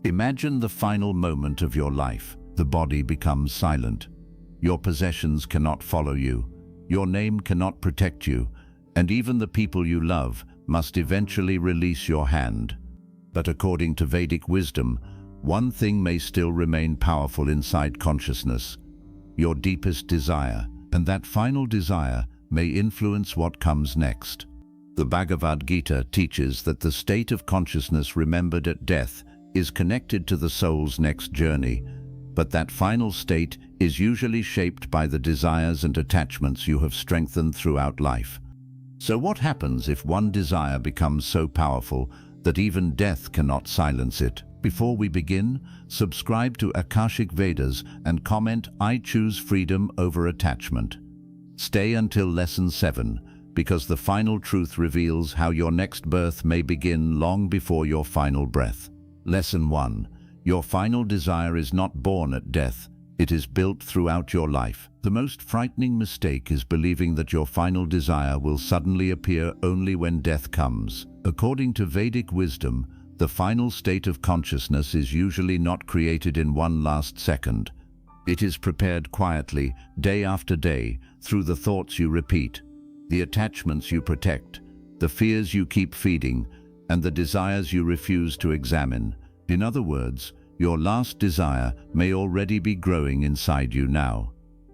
Imagine the final moment of your life. The body becomes silent. Your possessions cannot follow you. Your name cannot protect you. And even the people you love must eventually release your hand. But according to Vedic wisdom, one thing may still remain powerful inside consciousness: your deepest desire, and that final desire may influence what comes next. The Bhagavad Gita teaches that the state of consciousness remembered at death is connected to the soul's next journey, but that final state is usually shaped by the desires and attachments you have strengthened throughout life. So what happens if one desire becomes so powerful that even death cannot silence it? Before we begin, subscribe to AkashicVedas and comment "I choose freedom over attachment." Stay until Lesson 7, because the final truth reveals how your next birth may begin long before your final breath. Lesson 1. Your final desire is not born at death. It is built throughout your life. The most frightening mistake is believing that your final desire will suddenly appear only when death comes. According to Vedic wisdom, the final state of consciousness is usually not created in one last second. It is prepared quietly, day after day, through the thoughts you repeat, the attachments you protect, the fears you keep feeding, and the desires you refuse to examine. In other words, your last desire may already be growing inside you now.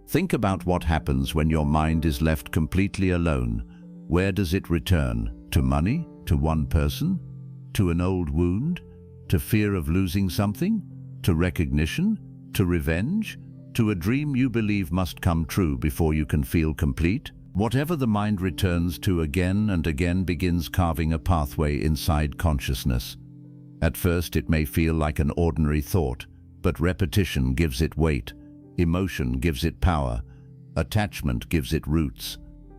Think about what happens when your mind is left completely alone. Where does it return? To money? To one person? To an old wound? To fear of losing something? To recognition? To revenge? To a dream you believe must come true before you can feel complete? Whatever the mind returns to again and again begins carving a pathway inside consciousness. At first it may feel like an ordinary thought, but repetition gives it weight, emotion gives it power, attachment gives it roots.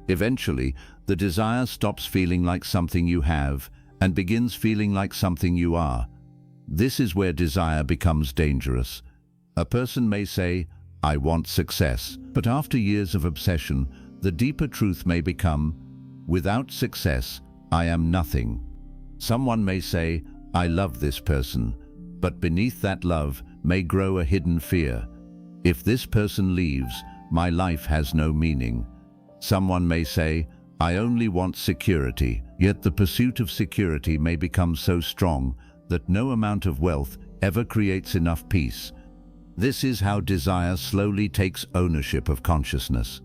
Eventually, the desire stops feeling like something you have and begins feeling like something you are. This is where desire becomes dangerous. A person may say, "I want success," but after years of obsession, the deeper truth may become, "Without success, I am nothing." Someone may say, "I love this person," but beneath that love may grow a hidden fear. "If this person leaves, my life has no meaning." Someone may say, "I only want security," yet the pursuit of security may become so strong that no amount of wealth ever creates enough peace. This is how desire slowly takes ownership of consciousness.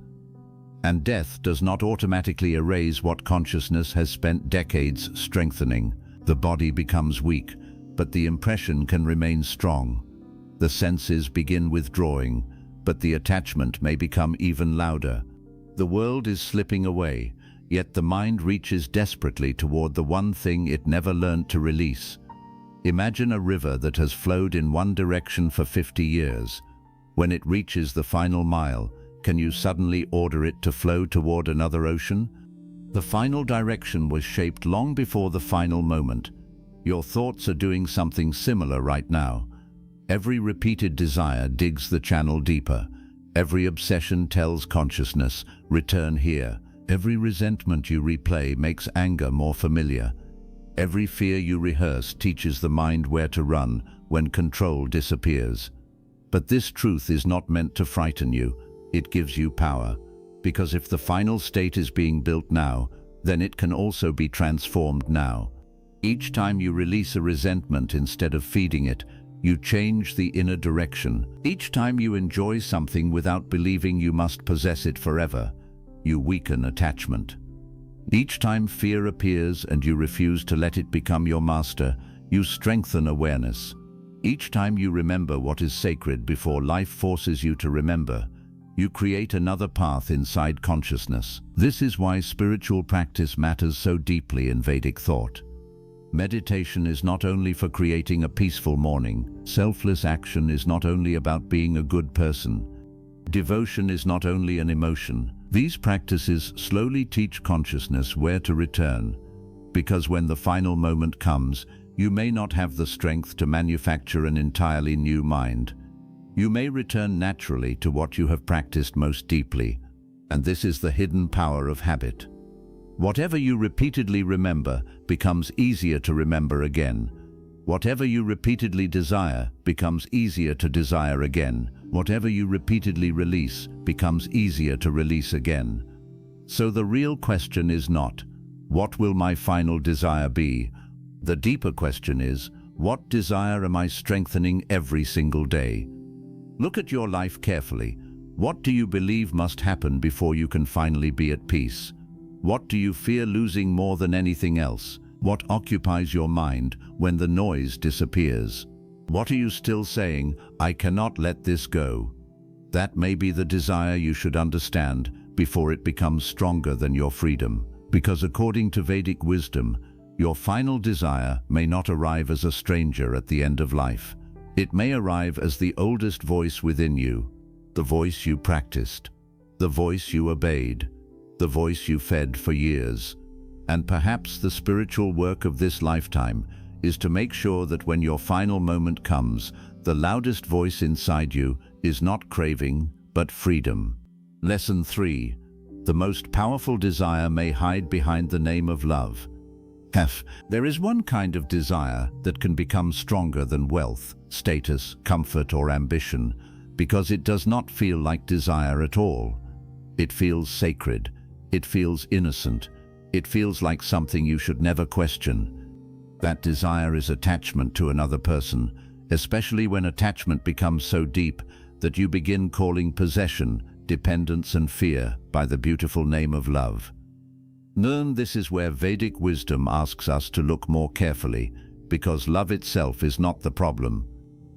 And death does not automatically erase what consciousness has spent decades strengthening. The body becomes weak, but the impression can remain strong. The senses begin withdrawing, but the attachment may become even louder. The world is slipping away, yet the mind reaches desperately toward the one thing it never learned to release. Imagine a river that has flowed in one direction for 50 years. When it reaches the final mile, can you suddenly order it to flow toward another ocean? The final direction was shaped long before the final moment. Your thoughts are doing something similar right now. Every repeated desire digs the channel deeper. Every obsession tells consciousness, "Return here." Every resentment you replay makes anger more familiar. Every fear you rehearse teaches the mind where to run when control disappears. But this truth is not meant to frighten you. It gives you power. Because if the final state is being built now, then it can also be transformed now. Each time you release a resentment instead of feeding it, you change the inner direction. Each time you enjoy something without believing you must possess it forever, you weaken attachment. Each time fear appears and you refuse to let it become your master, you strengthen awareness. Each time you remember what is sacred before life forces you to remember, you create another path inside consciousness. This is why spiritual practice matters so deeply in Vedic thought. Meditation is not only for creating a peaceful morning. Selfless action is not only about being a good person. Devotion is not only an emotion. These practices slowly teach consciousness where to return, because when the final moment comes, you may not have the strength to manufacture an entirely new mind. You may return naturally to what you have practiced most deeply, and this is the hidden power of habit. Whatever you repeatedly remember becomes easier to remember again. Whatever you repeatedly desire becomes easier to desire again. Whatever you repeatedly release becomes easier to release again. So the real question is not, what will my final desire be? The deeper question is, what desire am I strengthening every single day? Look at your life carefully. What do you believe must happen before you can finally be at peace? What do you fear losing more than anything else? What occupies your mind when the noise disappears? What are you still saying, I cannot let this go? That may be the desire you should understand before it becomes stronger than your freedom. Because according to Vedic wisdom, your final desire may not arrive as a stranger at the end of life. It may arrive as the oldest voice within you, the voice you practiced, the voice you obeyed, the voice you fed for years. And perhaps the spiritual work of this lifetime is to make sure that when your final moment comes, the loudest voice inside you is not craving, but freedom. Lesson 3. The most powerful desire may hide behind the name of love. There is one kind of desire that can become stronger than wealth, status, comfort, or ambition, because it does not feel like desire at all. It feels sacred. It feels innocent. It feels like something you should never question. That desire is attachment to another person, especially when attachment becomes so deep that you begin calling possession, dependence, and fear by the beautiful name of love. This is where Vedic wisdom asks us to look more carefully, because love itself is not the problem.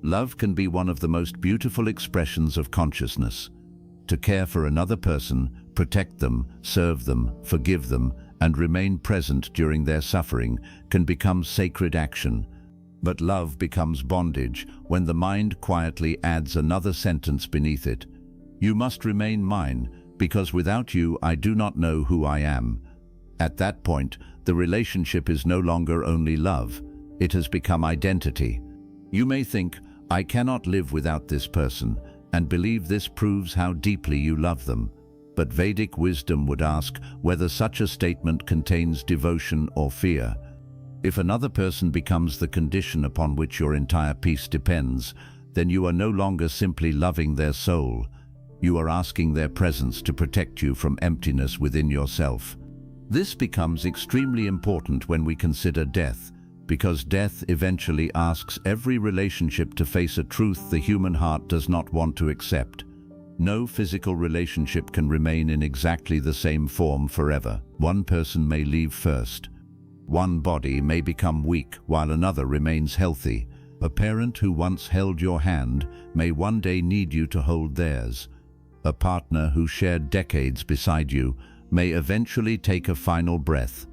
Love can be one of the most beautiful expressions of consciousness. To care for another person, protect them, serve them, forgive them, and remain present during their suffering can become sacred action. But love becomes bondage when the mind quietly adds another sentence beneath it. You must remain mine, because without you I do not know who I am. At that point, the relationship is no longer only love. It has become identity. You may think, I cannot live without this person, and believe this proves how deeply you love them. But Vedic wisdom would ask whether such a statement contains devotion or fear. If another person becomes the condition upon which your entire peace depends, then you are no longer simply loving their soul. You are asking their presence to protect you from emptiness within yourself. This becomes extremely important when we consider death, because death eventually asks every relationship to face a truth the human heart does not want to accept. No physical relationship can remain in exactly the same form forever. One person may leave first. One body may become weak while another remains healthy. A parent who once held your hand may one day need you to hold theirs. A partner who shared decades beside you may eventually take a final breath.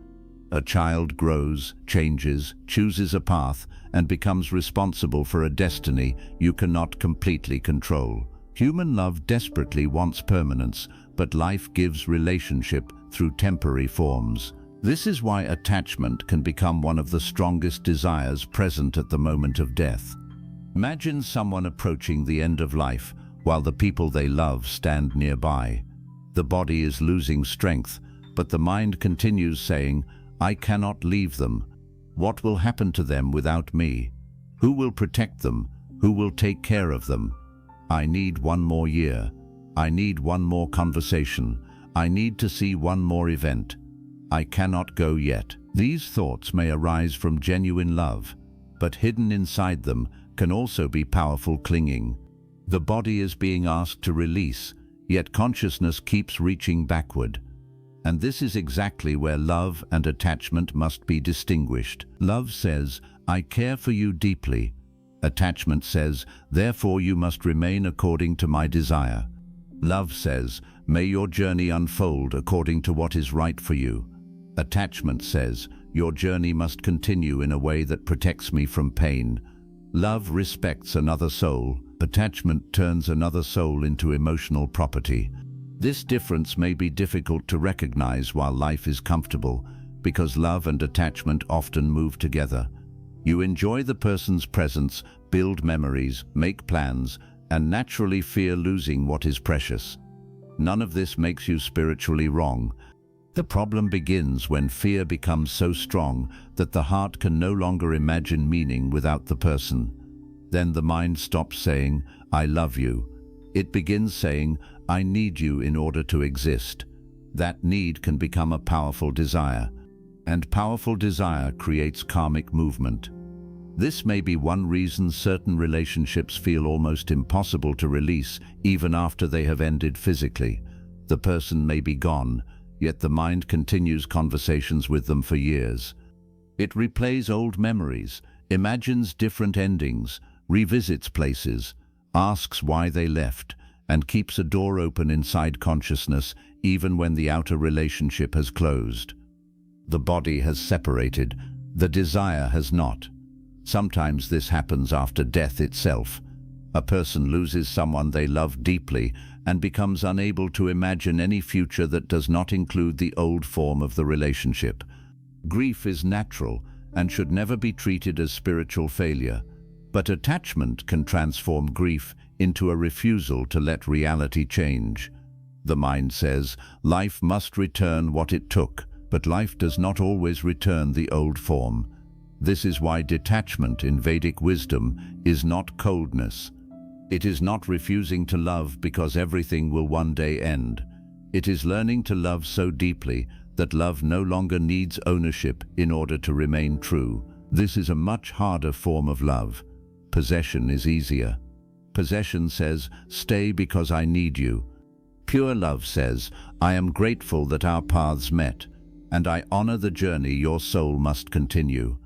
A child grows, changes, chooses a path, and becomes responsible for a destiny you cannot completely control. Human love desperately wants permanence, but life gives relationship through temporary forms. This is why attachment can become one of the strongest desires present at the moment of death. Imagine someone approaching the end of life while the people they love stand nearby. The body is losing strength, but the mind continues saying, I cannot leave them. What will happen to them without me? Who will protect them? Who will take care of them? I need one more year. I need one more conversation. I need to see one more event. I cannot go yet. These thoughts may arise from genuine love, but hidden inside them can also be powerful clinging. The body is being asked to release, yet consciousness keeps reaching backward. And this is exactly where love and attachment must be distinguished. Love says, I care for you deeply. Attachment says, therefore you must remain according to my desire. Love says, may your journey unfold according to what is right for you. Attachment says, your journey must continue in a way that protects me from pain. Love respects another soul. Attachment turns another soul into emotional property. This difference may be difficult to recognize while life is comfortable, because love and attachment often move together. You enjoy the person's presence, build memories, make plans, and naturally fear losing what is precious. None of this makes you spiritually wrong. The problem begins when fear becomes so strong that the heart can no longer imagine meaning without the person. Then the mind stops saying, "I love you." It begins saying, "I need you in order to exist." That need can become a powerful desire, and powerful desire creates karmic movement. This may be one reason certain relationships feel almost impossible to release even after they have ended physically. The person may be gone, yet the mind continues conversations with them for years. It replays old memories, imagines different endings, revisits places, asks why they left, and keeps a door open inside consciousness even when the outer relationship has closed. The body has separated, the desire has not. Sometimes this happens after death itself. A person loses someone they love deeply and becomes unable to imagine any future that does not include the old form of the relationship. Grief is natural and should never be treated as spiritual failure, but attachment can transform grief into a refusal to let reality change. The mind says, life must return what it took, but life does not always return the old form. This is why detachment in Vedic wisdom is not coldness. It is not refusing to love because everything will one day end. It is learning to love so deeply that love no longer needs ownership in order to remain true. This is a much harder form of love. Possession is easier. Possession says, "Stay because I need you." Pure love says, "I am grateful that our paths met, and I honor the journey your soul must continue."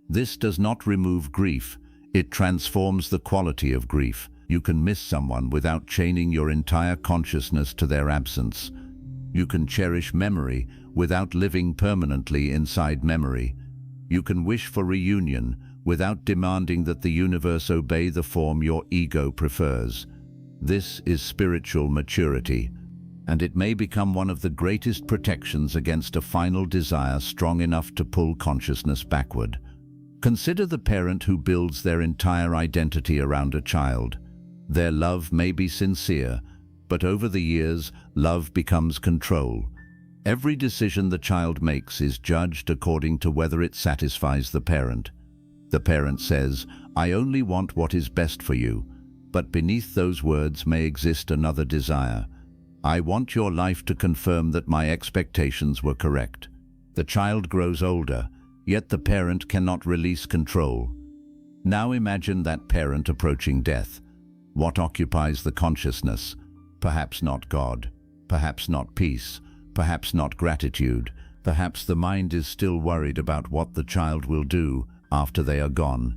This does not remove grief, it transforms the quality of grief. You can miss someone without chaining your entire consciousness to their absence. You can cherish memory without living permanently inside memory. You can wish for reunion without demanding that the universe obey the form your ego prefers. This is spiritual maturity, and it may become one of the greatest protections against a final desire strong enough to pull consciousness backward. Consider the parent who builds their entire identity around a child. Their love may be sincere, but over the years, love becomes control. Every decision the child makes is judged according to whether it satisfies the parent. The parent says, "I only want what is best for you," but beneath those words may exist another desire. "I want your life to confirm that my expectations were correct." The child grows older, yet the parent cannot release control. Now imagine that parent approaching death. What occupies the consciousness? Perhaps not God, perhaps not peace, perhaps not gratitude. Perhaps the mind is still worried about what the child will do after they are gone.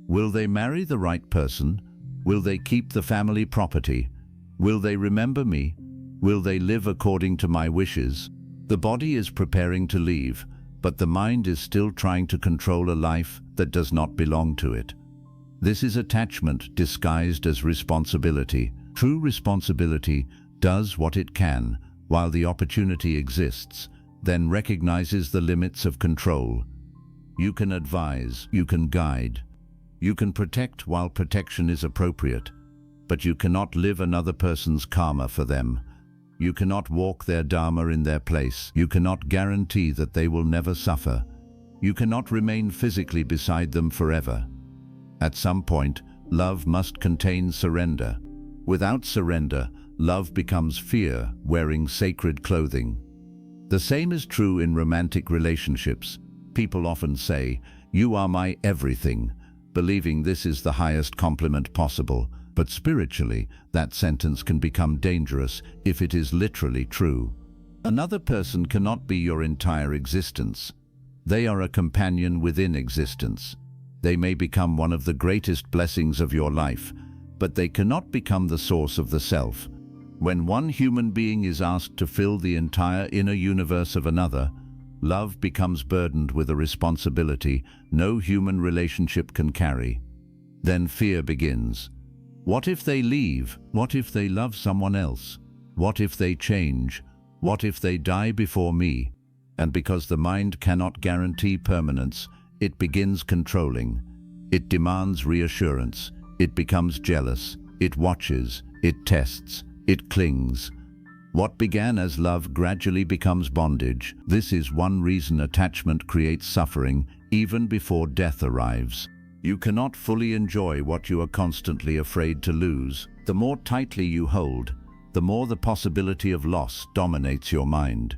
Will they marry the right person? Will they keep the family property? Will they remember me? Will they live according to my wishes? The body is preparing to leave, but the mind is still trying to control a life that does not belong to it. This is attachment disguised as responsibility. True responsibility does what it can while the opportunity exists, then recognizes the limits of control. You can advise, you can guide, you can protect while protection is appropriate, but you cannot live another person's karma for them. You cannot walk their dharma in their place. You cannot guarantee that they will never suffer. You cannot remain physically beside them forever. At some point, love must contain surrender. Without surrender, love becomes fear wearing sacred clothing. The same is true in romantic relationships. People often say, "You are my everything," believing this is the highest compliment possible. But spiritually, that sentence can become dangerous if it is literally true. Another person cannot be your entire existence. They are a companion within existence. They may become one of the greatest blessings of your life, but they cannot become the source of the self. When one human being is asked to fill the entire inner universe of another, love becomes burdened with a responsibility no human relationship can carry. Then fear begins. What if they leave? What if they love someone else? What if they change? What if they die before me? And because the mind cannot guarantee permanence, it begins controlling. It demands reassurance. It becomes jealous. It watches. It tests. It clings. What began as love gradually becomes bondage. This is one reason attachment creates suffering even before death arrives. You cannot fully enjoy what you are constantly afraid to lose. The more tightly you hold, the more the possibility of loss dominates your mind.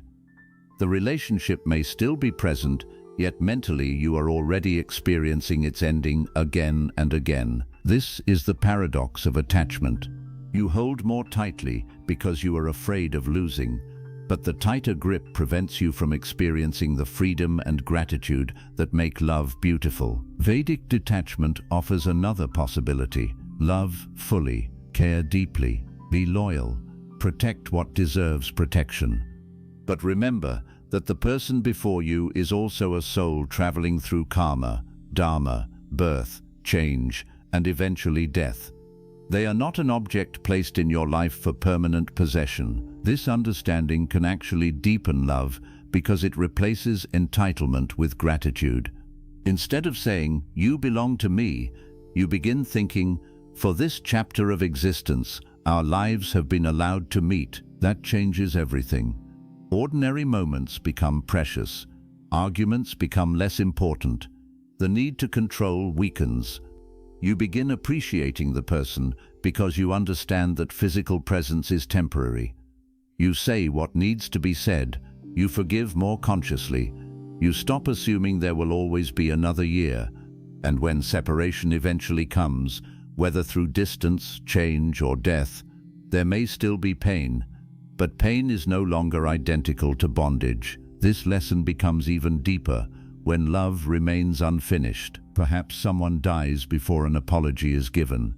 The relationship may still be present, yet mentally you are already experiencing its ending again and again. This is the paradox of attachment. You hold more tightly because you are afraid of losing, but the tighter grip prevents you from experiencing the freedom and gratitude that make love beautiful. Vedic detachment offers another possibility. Love fully, care deeply, be loyal, protect what deserves protection. But remember that the person before you is also a soul traveling through karma, dharma, birth, change, and eventually death. They are not an object placed in your life for permanent possession. This understanding can actually deepen love because it replaces entitlement with gratitude. Instead of saying, "You belong to me," you begin thinking, "For this chapter of existence, our lives have been allowed to meet." That changes everything. Ordinary moments become precious. Arguments become less important. The need to control weakens. You begin appreciating the person because you understand that physical presence is temporary. You say what needs to be said. You forgive more consciously. You stop assuming there will always be another year. And when separation eventually comes, whether through distance, change, or death, there may still be pain. But pain is no longer identical to bondage. This lesson becomes even deeper when love remains unfinished. Perhaps someone dies before an apology is given.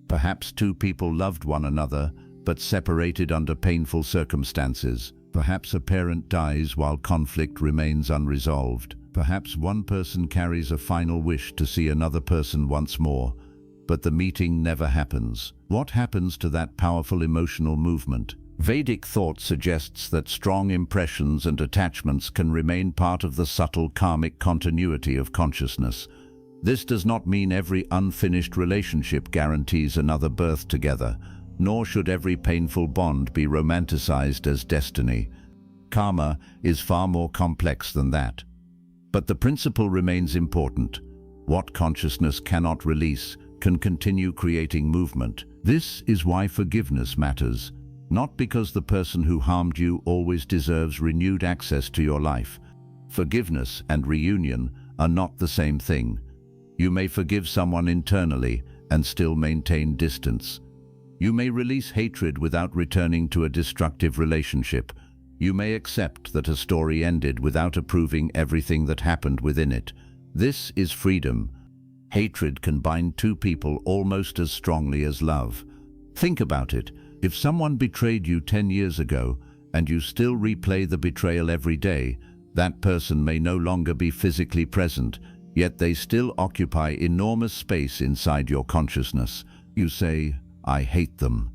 Perhaps two people loved one another but separated under painful circumstances. Perhaps a parent dies while conflict remains unresolved. Perhaps one person carries a final wish to see another person once more, but the meeting never happens. What happens to that powerful emotional movement? Vedic thought suggests that strong impressions and attachments can remain part of the subtle karmic continuity of consciousness. This does not mean every unfinished relationship guarantees another birth together, nor should every painful bond be romanticized as destiny. Karma is far more complex than that. But the principle remains important. What consciousness cannot release can continue creating movement. This is why forgiveness matters. Not because the person who harmed you always deserves renewed access to your life. Forgiveness and reunion are not the same thing. You may forgive someone internally and still maintain distance. You may release hatred without returning to a destructive relationship. You may accept that a story ended without approving everything that happened within it. This is freedom. Hatred can bind two people almost as strongly as love. Think about it. If someone betrayed you 10 years ago and you still replay the betrayal every day, that person may no longer be physically present, yet they still occupy enormous space inside your consciousness. You say, "I hate them,"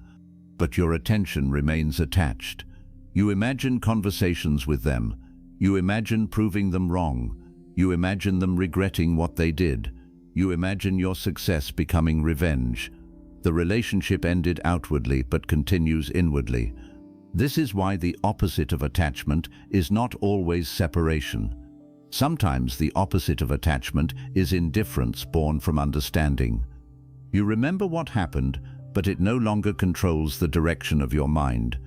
but your attention remains attached. You imagine conversations with them. You imagine proving them wrong. You imagine them regretting what they did. You imagine your success becoming revenge. The relationship ended outwardly but continues inwardly. This is why the opposite of attachment is not always separation. Sometimes the opposite of attachment is indifference born from understanding. You remember what happened, but it no longer controls the direction of your mind.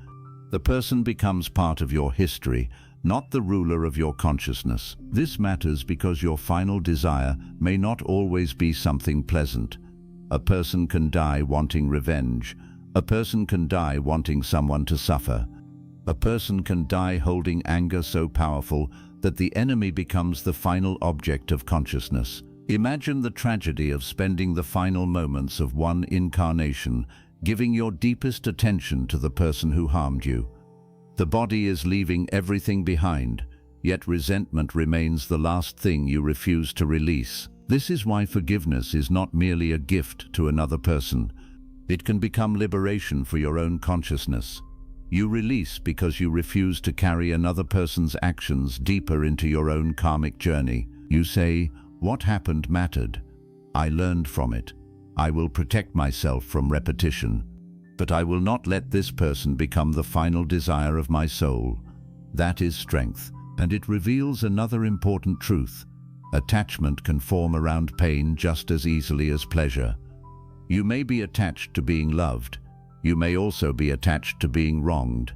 The person becomes part of your history, not the ruler of your consciousness. This matters because your final desire may not always be something pleasant. A person can die wanting revenge. A person can die wanting someone to suffer. A person can die holding anger so powerful that the enemy becomes the final object of consciousness. Imagine the tragedy of spending the final moments of one incarnation, giving your deepest attention to the person who harmed you. The body is leaving everything behind, yet resentment remains the last thing you refuse to release. This is why forgiveness is not merely a gift to another person. It can become liberation for your own consciousness. You release because you refuse to carry another person's actions deeper into your own karmic journey. You say, "What happened mattered. I learned from it. I will protect myself from repetition." But I will not let this person become the final desire of my soul. That is strength, and it reveals another important truth. Attachment can form around pain just as easily as pleasure. You may be attached to being loved. You may also be attached to being wronged.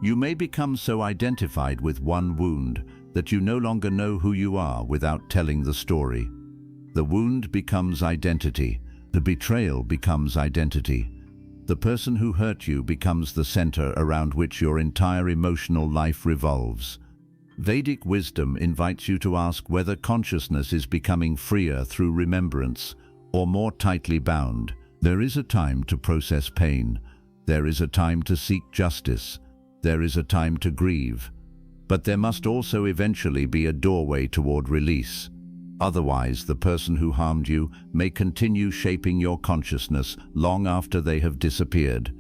You may become so identified with one wound that you no longer know who you are without telling the story. The wound becomes identity. The betrayal becomes identity. The person who hurt you becomes the center around which your entire emotional life revolves. Vedic wisdom invites you to ask whether consciousness is becoming freer through remembrance or more tightly bound. There is a time to process pain. There is a time to seek justice. There is a time to grieve. But there must also eventually be a doorway toward release. Otherwise, the person who harmed you may continue shaping your consciousness long after they have disappeared.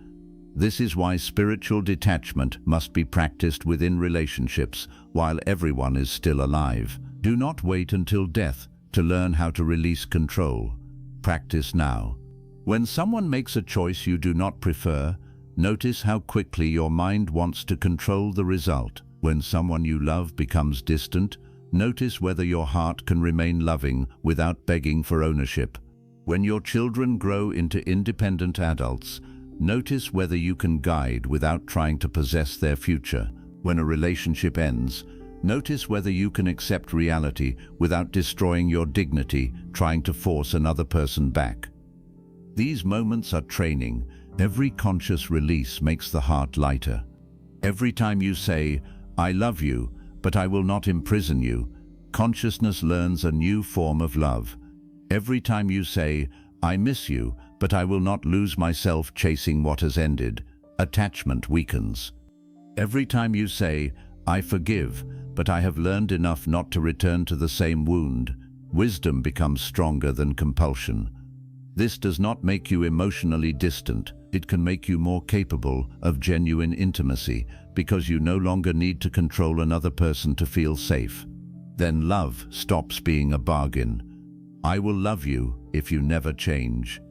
This is why spiritual detachment must be practiced within relationships while everyone is still alive. Do not wait until death to learn how to release control. Practice now. When someone makes a choice you do not prefer, notice how quickly your mind wants to control the result. When someone you love becomes distant, notice whether your heart can remain loving without begging for ownership. When your children grow into independent adults, notice whether you can guide without trying to possess their future. When a relationship ends, notice whether you can accept reality without destroying your dignity, trying to force another person back. These moments are training. Every conscious release makes the heart lighter. Every time you say, "I love you, but I will not imprison you," consciousness learns a new form of love. Every time you say, "I miss you, but I will not lose myself chasing what has ended," attachment weakens. Every time you say, "I forgive, but I have learned enough not to return to the same wound," wisdom becomes stronger than compulsion. This does not make you emotionally distant. It can make you more capable of genuine intimacy because you no longer need to control another person to feel safe. Then love stops being a bargain. I will love you if you never change.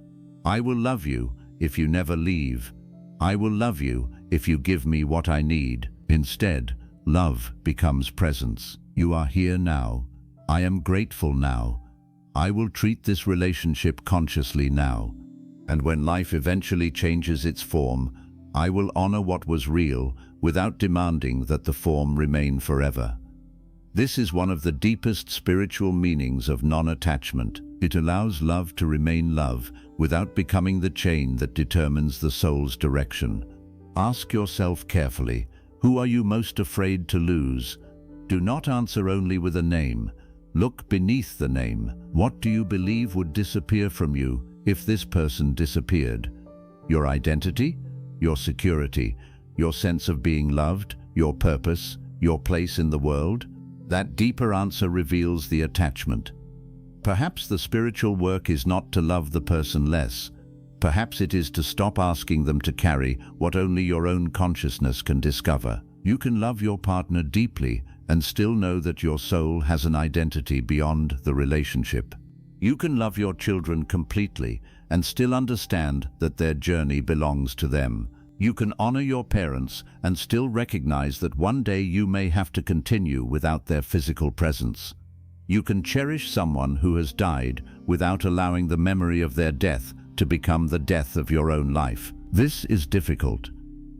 I will love you if you never leave. I will love you if you give me what I need. Instead, love becomes presence. You are here now. I am grateful now. I will treat this relationship consciously now. And when life eventually changes its form, I will honor what was real without demanding that the form remain forever. This is one of the deepest spiritual meanings of non-attachment. It allows love to remain love without becoming the chain that determines the soul's direction. Ask yourself carefully, who are you most afraid to lose? Do not answer only with a name. Look beneath the name. What do you believe would disappear from you if this person disappeared? Your identity? Your security? Your sense of being loved? Your purpose? Your place in the world? That deeper answer reveals the attachment. Perhaps the spiritual work is not to love the person less. Perhaps it is to stop asking them to carry what only your own consciousness can discover. You can love your partner deeply and still know that your soul has an identity beyond the relationship. You can love your children completely and still understand that their journey belongs to them. You can honor your parents and still recognize that one day you may have to continue without their physical presence. You can cherish someone who has died without allowing the memory of their death to become the death of your own life. This is difficult,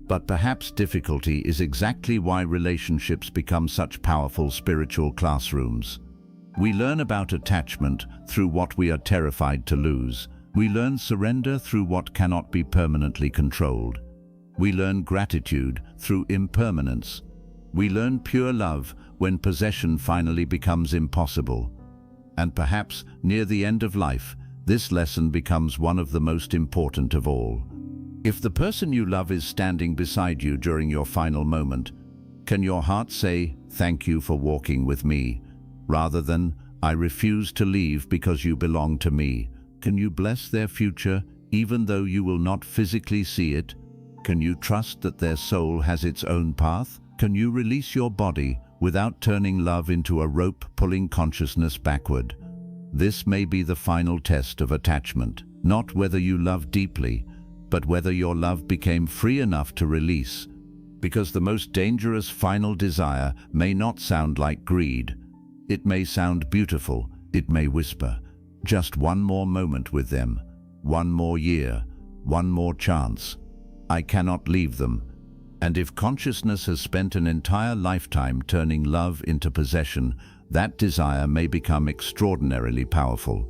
but perhaps difficulty is exactly why relationships become such powerful spiritual classrooms. We learn about attachment through what we are terrified to lose. We learn surrender through what cannot be permanently controlled. We learn gratitude through impermanence. We learn pure love when possession finally becomes impossible. And perhaps, near the end of life, this lesson becomes one of the most important of all. If the person you love is standing beside you during your final moment, can your heart say, "Thank you for walking with me," rather than, "I refuse to leave because you belong to me"? Can you bless their future even though you will not physically see it? Can you trust that their soul has its own path? Can you release your body without turning love into a rope pulling consciousness backward? This may be the final test of attachment, not whether you love deeply, but whether your love became free enough to release. Because the most dangerous final desire may not sound like greed. It may sound beautiful, it may whisper, just one more moment with them, one more year, one more chance. I cannot leave them. And if consciousness has spent an entire lifetime turning love into possession, that desire may become extraordinarily powerful.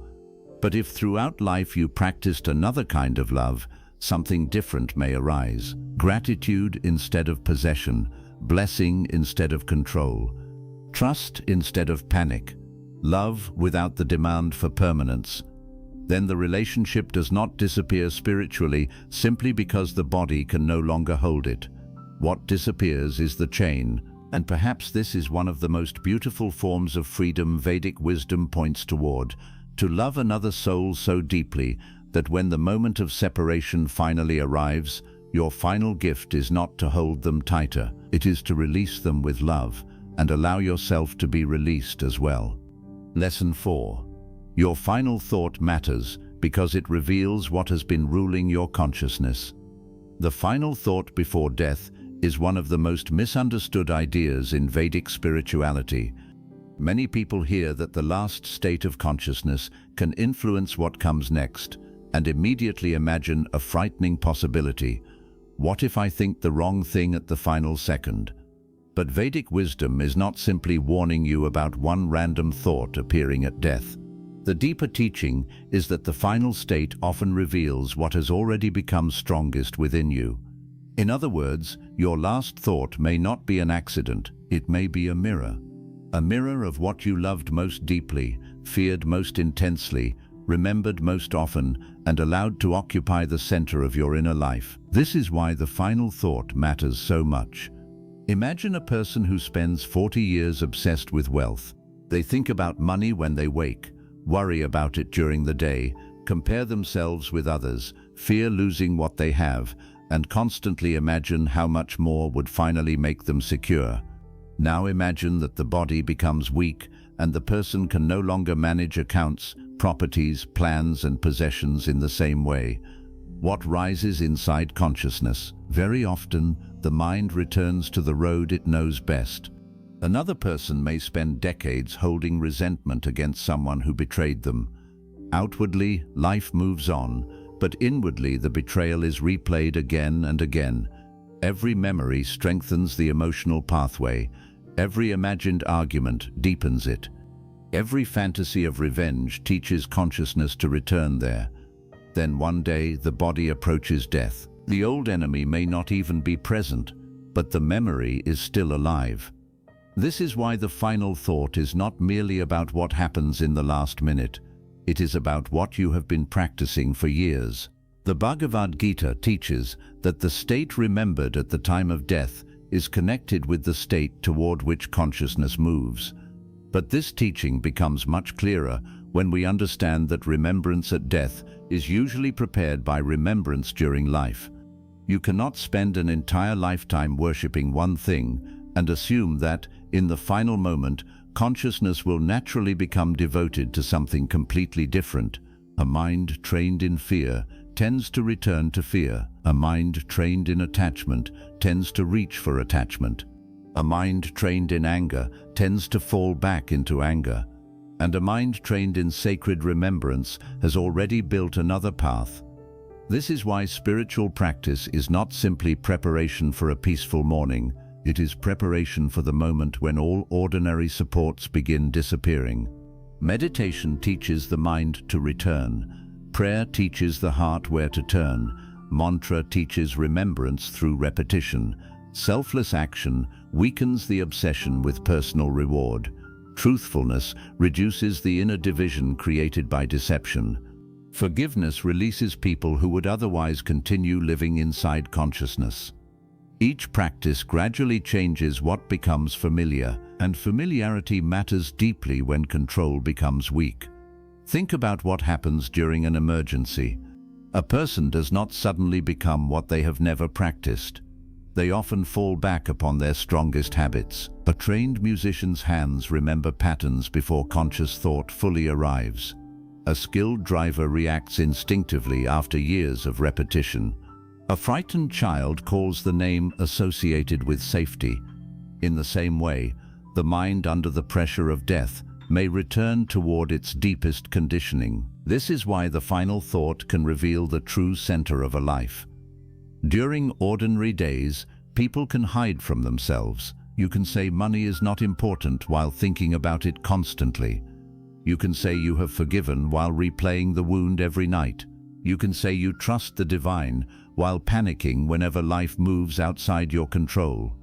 But if throughout life you practiced another kind of love, something different may arise. Gratitude instead of possession, blessing instead of control, trust instead of panic, love without the demand for permanence. Then the relationship does not disappear spiritually simply because the body can no longer hold it. What disappears is the chain, and perhaps this is one of the most beautiful forms of freedom Vedic wisdom points toward, to love another soul so deeply that when the moment of separation finally arrives, your final gift is not to hold them tighter, it is to release them with love and allow yourself to be released as well. Lesson 4. Your final thought matters because it reveals what has been ruling your consciousness. The final thought before death is one of the most misunderstood ideas in Vedic spirituality. Many people hear that the last state of consciousness can influence what comes next, and immediately imagine a frightening possibility. What if I think the wrong thing at the final second? But Vedic wisdom is not simply warning you about one random thought appearing at death. The deeper teaching is that the final state often reveals what has already become strongest within you. In other words, your last thought may not be an accident, it may be a mirror. A mirror of what you loved most deeply, feared most intensely, remembered most often, and allowed to occupy the center of your inner life. This is why the final thought matters so much. Imagine a person who spends 40 years obsessed with wealth. They think about money when they wake, worry about it during the day, compare themselves with others, fear losing what they have, and constantly imagine how much more would finally make them secure. Now imagine that the body becomes weak and the person can no longer manage accounts, properties, plans, and possessions in the same way. What rises inside consciousness? Very often, the mind returns to the road it knows best. Another person may spend decades holding resentment against someone who betrayed them. Outwardly, life moves on, but inwardly the betrayal is replayed again and again. Every memory strengthens the emotional pathway. Every imagined argument deepens it. Every fantasy of revenge teaches consciousness to return there. Then one day the body approaches death. The old enemy may not even be present, but the memory is still alive. This is why the final thought is not merely about what happens in the last minute. It is about what you have been practicing for years. The Bhagavad Gita teaches that the state remembered at the time of death is connected with the state toward which consciousness moves. But this teaching becomes much clearer when we understand that remembrance at death is usually prepared by remembrance during life. You cannot spend an entire lifetime worshipping one thing and assume that, in the final moment, consciousness will naturally become devoted to something completely different. A mind trained in fear tends to return to fear. A mind trained in attachment tends to reach for attachment. A mind trained in anger tends to fall back into anger. And a mind trained in sacred remembrance has already built another path. This is why spiritual practice is not simply preparation for a peaceful morning. It is preparation for the moment when all ordinary supports begin disappearing. Meditation teaches the mind to return. Prayer teaches the heart where to turn. Mantra teaches remembrance through repetition. Selfless action weakens the obsession with personal reward. Truthfulness reduces the inner division created by deception. Forgiveness releases people who would otherwise continue living inside consciousness. Each practice gradually changes what becomes familiar, and familiarity matters deeply when control becomes weak. Think about what happens during an emergency. A person does not suddenly become what they have never practiced. They often fall back upon their strongest habits. A trained musician's hands remember patterns before conscious thought fully arrives. A skilled driver reacts instinctively after years of repetition. A frightened child calls the name associated with safety. In the same way, the mind under the pressure of death may return toward its deepest conditioning. This is why the final thought can reveal the true center of a life. During ordinary days, people can hide from themselves. You can say money is not important while thinking about it constantly. You can say you have forgiven while replaying the wound every night. You can say you trust the divine while panicking whenever life moves outside your control.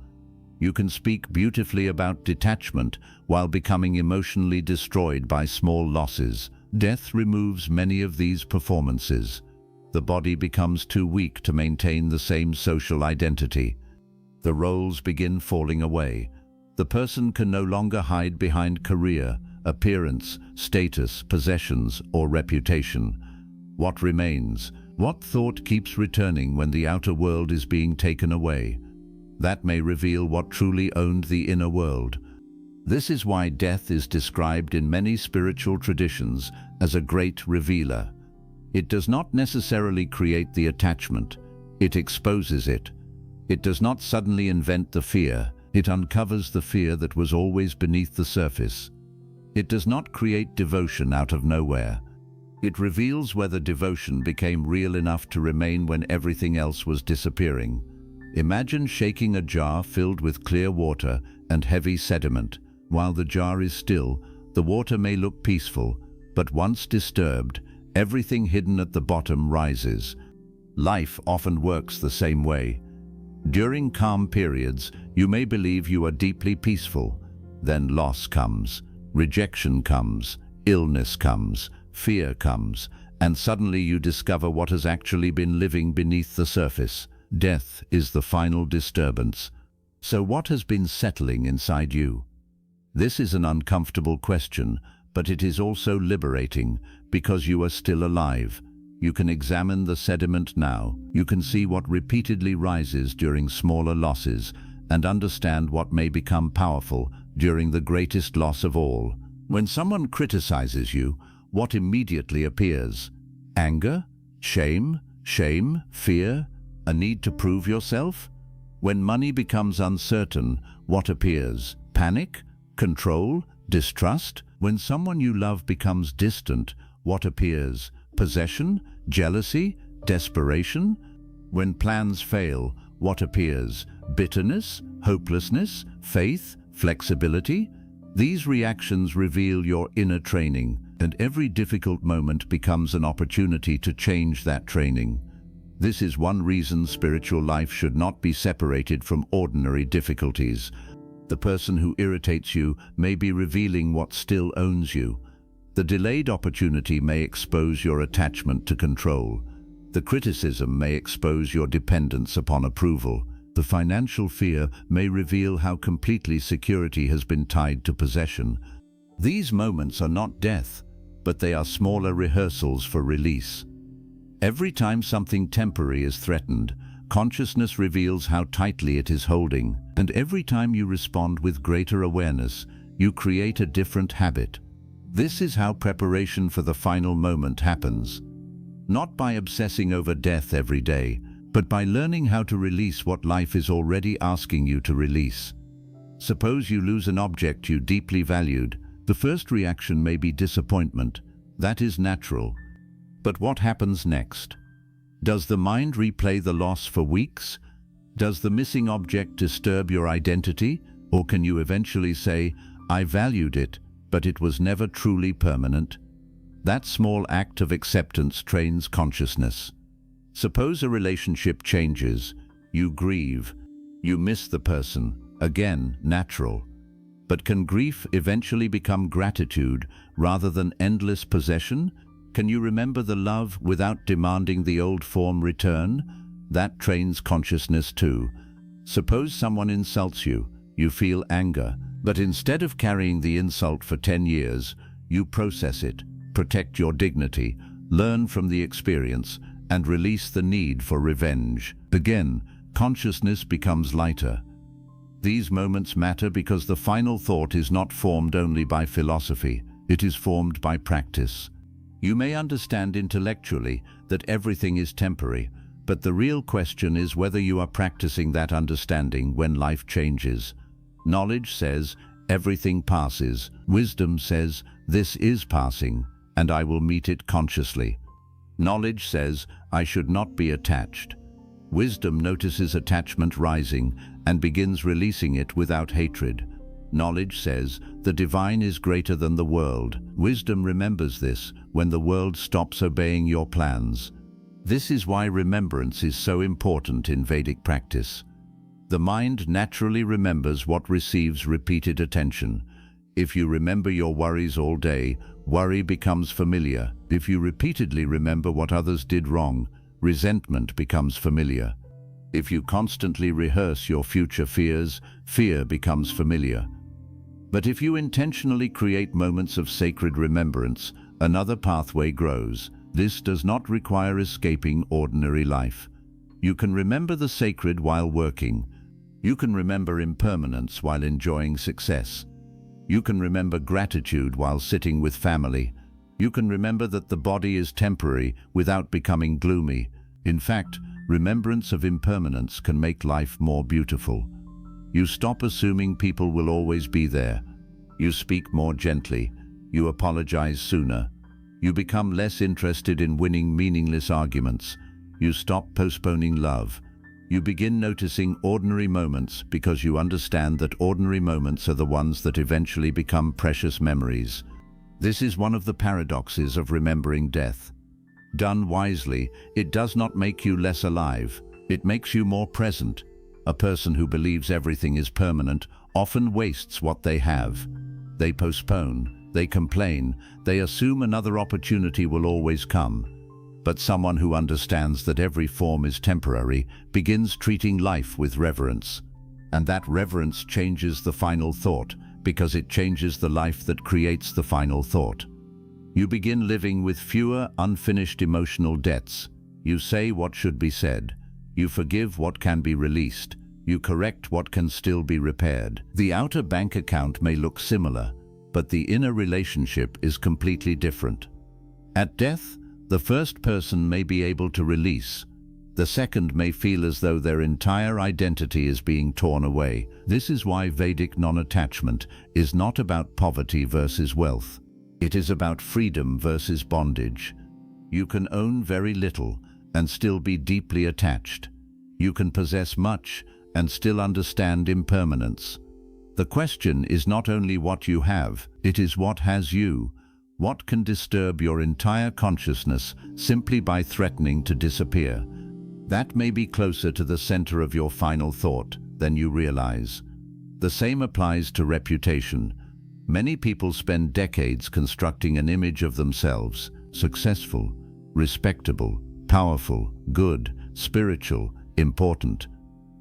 You can speak beautifully about detachment while becoming emotionally destroyed by small losses. Death removes many of these performances. The body becomes too weak to maintain the same social identity. The roles begin falling away. The person can no longer hide behind career, appearance, status, possessions, or reputation. What remains? What thought keeps returning when the outer world is being taken away? That may reveal what truly owned the inner world. This is why death is described in many spiritual traditions as a great revealer. It does not necessarily create the attachment, it exposes it. It does not suddenly invent the fear, it uncovers the fear that was always beneath the surface. It does not create devotion out of nowhere. It reveals whether devotion became real enough to remain when everything else was disappearing. Imagine shaking a jar filled with clear water and heavy sediment. While the jar is still, the water may look peaceful, but once disturbed, everything hidden at the bottom rises. Life often works the same way. During calm periods, you may believe you are deeply peaceful. Then loss comes, rejection comes, illness comes, fear comes, and suddenly you discover what has actually been living beneath the surface. Death is the final disturbance. So what has been settling inside you? This is an uncomfortable question, but it is also liberating because you are still alive. You can examine the sediment now. You can see what repeatedly rises during smaller losses and understand what may become powerful during the greatest loss of all. When someone criticizes you, what immediately appears? Anger? Shame? Fear? A need to prove yourself? When money becomes uncertain, what appears? Panic? Control? Distrust? When someone you love becomes distant, what appears? Possession? Jealousy? Desperation? When plans fail, what appears? Bitterness? Hopelessness? Faith? Flexibility? These reactions reveal your inner training, and every difficult moment becomes an opportunity to change that training. This is one reason spiritual life should not be separated from ordinary difficulties. The person who irritates you may be revealing what still owns you. The delayed opportunity may expose your attachment to control. The criticism may expose your dependence upon approval. The financial fear may reveal how completely security has been tied to possession. These moments are not death, but they are smaller rehearsals for release. Every time something temporary is threatened, consciousness reveals how tightly it is holding, and every time you respond with greater awareness, you create a different habit. This is how preparation for the final moment happens. Not by obsessing over death every day, but by learning how to release what life is already asking you to release. Suppose you lose an object you deeply valued. The first reaction may be disappointment. That is natural. But what happens next? Does the mind replay the loss for weeks? Does the missing object disturb your identity? Or can you eventually say, I valued it, but it was never truly permanent? That small act of acceptance trains consciousness. Suppose a relationship changes, you grieve, you miss the person, again, natural. But can grief eventually become gratitude rather than endless possession? Can you remember the love without demanding the old form return? That trains consciousness too. Suppose someone insults you, you feel anger, but instead of carrying the insult for 10 years, you process it, protect your dignity, learn from the experience, and release the need for revenge. Again, consciousness becomes lighter. These moments matter because the final thought is not formed only by philosophy, it is formed by practice. You may understand intellectually that everything is temporary, But the real question is whether you are practicing that understanding when life changes. Knowledge says, everything passes. Wisdom says, this is passing, and I will meet it consciously. Knowledge says, I should not be attached. Wisdom notices attachment rising and begins releasing it without hatred. Knowledge says, the divine is greater than the world. Wisdom remembers this when the world stops obeying your plans. This is why remembrance is so important in Vedic practice. The mind naturally remembers what receives repeated attention. If you remember your worries all day, worry becomes familiar. If you repeatedly remember what others did wrong, resentment becomes familiar. If you constantly rehearse your future fears, fear becomes familiar. But if you intentionally create moments of sacred remembrance, another pathway grows. This does not require escaping ordinary life. You can remember the sacred while working. You can remember impermanence while enjoying success. You can remember gratitude while sitting with family. You can remember that the body is temporary without becoming gloomy. In fact, remembrance of impermanence can make life more beautiful. You stop assuming people will always be there. You speak more gently. You apologize sooner. You become less interested in winning meaningless arguments. You stop postponing love. You begin noticing ordinary moments because you understand that ordinary moments are the ones that eventually become precious memories. This is one of the paradoxes of remembering death. Done wisely, it does not make you less alive. It makes you more present. A person who believes everything is permanent often wastes what they have. They postpone, they complain, they assume another opportunity will always come. But someone who understands that every form is temporary begins treating life with reverence. And that reverence changes the final thought, because it changes the life that creates the final thought. You begin living with fewer unfinished emotional debts. You say what should be said. You forgive what can be released. You correct what can still be repaired. The outer bank account may look similar, but the inner relationship is completely different. At death, the first person may be able to release. The second may feel as though their entire identity is being torn away. This is why Vedic non-attachment is not about poverty versus wealth. It is about freedom versus bondage. You can own very little and still be deeply attached. You can possess much and still understand impermanence. The question is not only what you have, it is what has you. What can disturb your entire consciousness simply by threatening to disappear? That may be closer to the center of your final thought than you realize. The same applies to reputation. Many people spend decades constructing an image of themselves, successful, respectable, powerful, good, spiritual, important.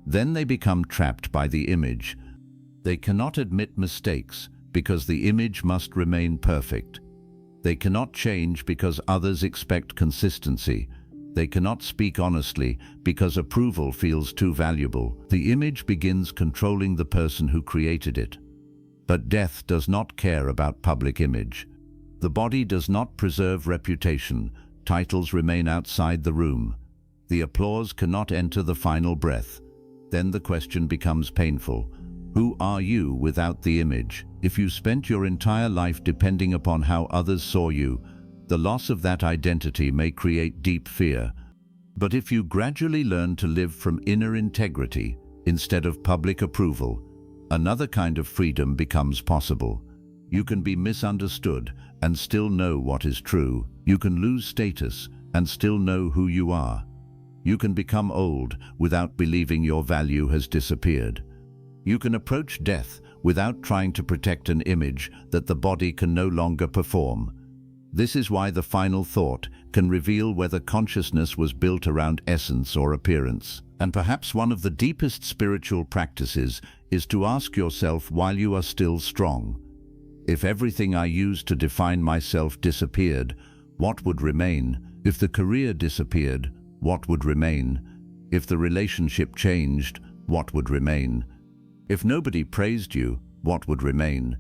Then they become trapped by the image. They cannot admit mistakes because the image must remain perfect. They cannot change because others expect consistency. They cannot speak honestly because approval feels too valuable. The image begins controlling the person who created it. But death does not care about public image. The body does not preserve reputation. Titles remain outside the room. The applause cannot enter the final breath. Then the question becomes painful. Who are you without the image? If you spent your entire life depending upon how others saw you, the loss of that identity may create deep fear. But if you gradually learn to live from inner integrity instead of public approval, another kind of freedom becomes possible. You can be misunderstood and still know what is true. You can lose status and still know who you are. You can become old without believing your value has disappeared. You can approach death without trying to protect an image that the body can no longer perform. This is why the final thought can reveal whether consciousness was built around essence or appearance. And perhaps one of the deepest spiritual practices is to ask yourself while you are still strong. If everything I used to define myself disappeared, what would remain? If the career disappeared, what would remain? If the relationship changed, what would remain? If nobody praised you, what would remain?